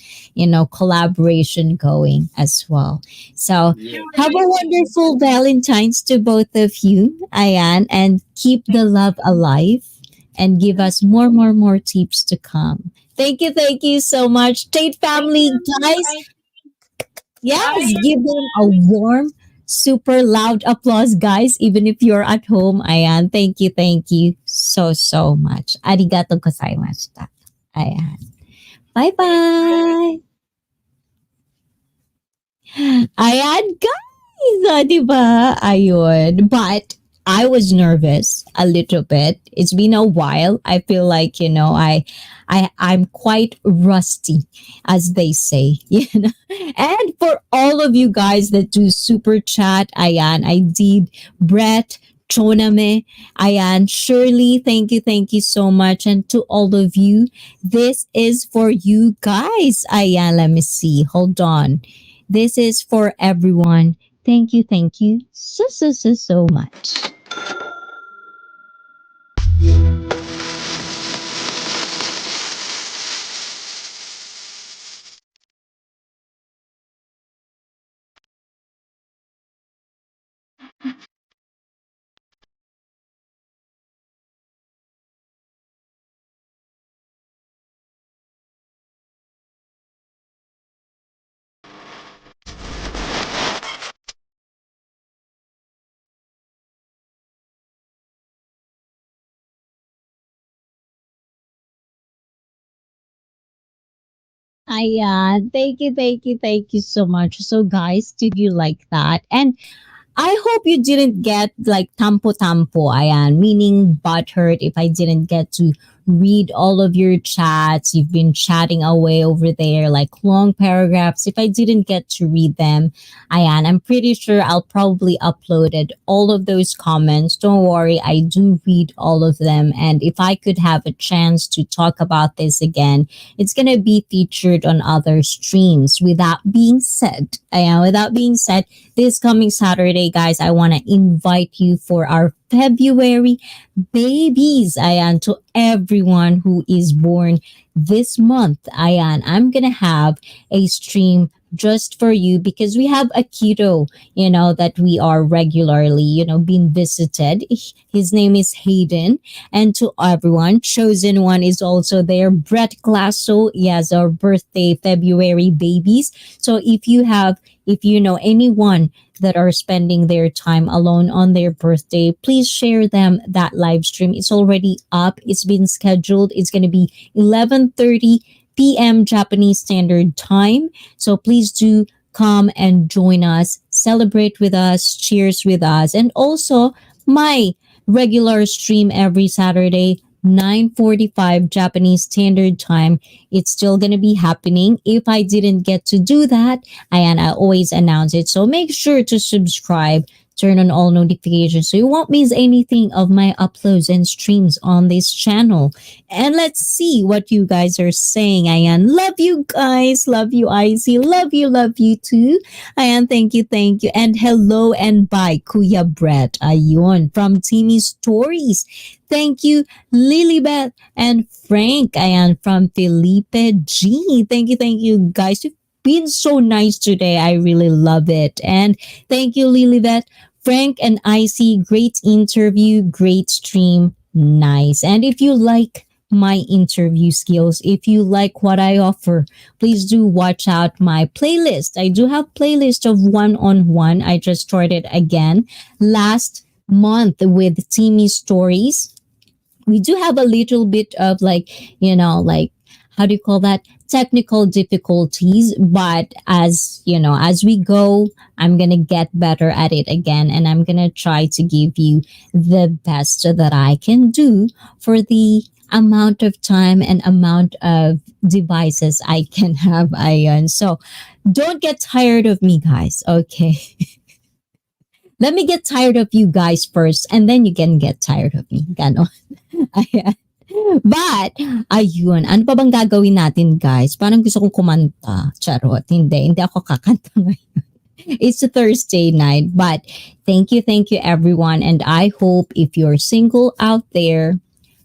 collaboration going as well. So, Yeah. have a wonderful Valentine's to both of you, Ayan, and keep the love alive and give us more tips to come. Thank you so much. Tate Thank family, you. guys, yes, Bye. give them a warm, super loud applause, guys, even if you're at home. Ayan, thank you so much. Arigato gozaimashita. Ayan. Bye-bye. Ayan, guys, di ba? Ayun. But I was nervous a little bit. It's been a while. I feel like, I'm quite rusty, as they say. And for all of you guys that do super chat, ayan, I did Brett, Choname. Ayan, Shirley, thank you so much. And to all of you, this is for you guys. Ayan, let me see. Hold on. This is for everyone. Thank you so much. Ayan, thank you so much. So, guys, did you like that? And I hope you didn't get like tampo, ayan, meaning butthurt if I didn't get to read all of your chats. You've been chatting away over there, like long paragraphs. If I didn't get to read them, ayan, I'm pretty sure I'll probably uploaded all of those comments. Don't worry, I do read all of them. And if I could have a chance to talk about this again, it's gonna be featured on other streams. Without being said, this coming Saturday, guys, I want to invite you for our February babies. Ayan, to everyone who is born this month. Ayan, I'm going to have a stream just for you because we have a kiddo, that we are regularly, being visited. His name is Hayden. And to everyone, chosen one is also there. Brett Glasso, yes, our birthday February babies. So if you know anyone that are spending their time alone on their birthday, please share them that live stream. It's already up. It's been scheduled. It's going to be 11:30 p.m. Japanese Standard Time. So please do come and join us, celebrate with us, cheers with us, and also my regular stream every Saturday 9:45 Japanese Standard Time. It's still going to be happening. If I didn't get to do that, and I always announce it. So make sure to subscribe, turn on all notifications so you won't miss anything of my uploads and streams on this channel. And let's see what you guys are saying. Ayan, love you guys. Love you, ICEE. Love you too. Ayan, thank you. And hello and bye, Kuya Brett. Ayun, from Teamy Stories. Thank you, Lilybeth and Frank. Ayan, from Felipe G. Thank you, guys. You've been so nice today. I really love it. And thank you, Lilybeth, Frank, and ICEE. Great interview, great stream. Nice. And if you like my interview skills, if you like what I offer, please do watch out my playlist. I do have playlist of one-on-one. I just started again last month with Teamy Stories. We do have a little bit of like how do you call that, technical difficulties, but as we go, I'm gonna get better at it again, and I'm gonna try to give you the best that I can do for the amount of time and amount of devices I can have. Ion, so don't get tired of me, guys. Okay. Let me get tired of you guys first, and then you can get tired of me. Ganon. Ayan. But, ayun. Ano pa bang gagawin natin, guys? Parang gusto kong kumanta. Charot. Hindi ako kakanta ngayon. It's a Thursday night. But, thank you, everyone. And I hope if you're single out there,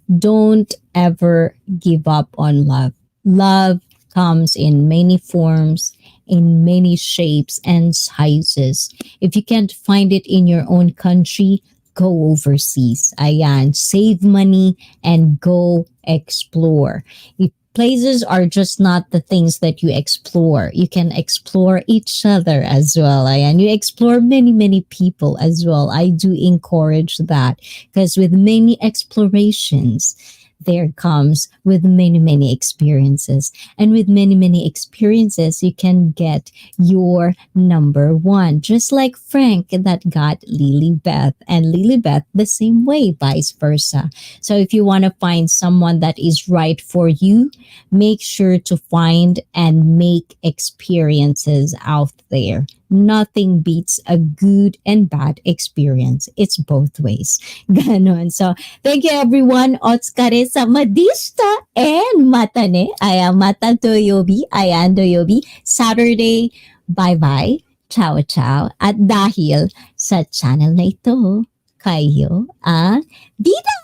don't ever give up on love. Love comes in many forms, in many shapes and sizes. If you can't find it in your own country, go overseas. Ayan, save money and go explore. If places are just not the things that you explore, you can explore each other as well. Ayan, you explore many people as well. I do encourage that because with many explorations, there comes with many experiences, and with many experiences you can get your number one, just like Frank that got Lilybeth, and Lilybeth the same way, vice versa. So if you want to find someone that is right for you, make sure to find and make experiences out there. nothing beats a good and bad experience. It's both ways. Ganon. So, thank you everyone. Otskare sa madista and matane. Ayan, mata doyobi. Ayan, doyobi. Saturday. Bye-bye. Ciao, ciao. At dahil sa channel na ito, kayo ang Bida.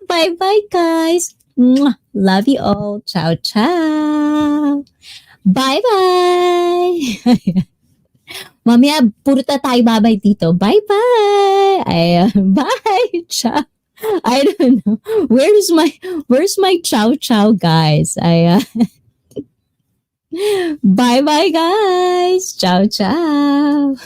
Bye-bye, guys. Mwah. Love you all. Ciao, ciao. Bye-bye. Mamaya, puro tayo babay dito. Bye-bye. Ayan. Bye. Ciao. I don't know. Where's my ciao ciao, guys? Ayan. Bye-bye, guys. Ciao, ciao.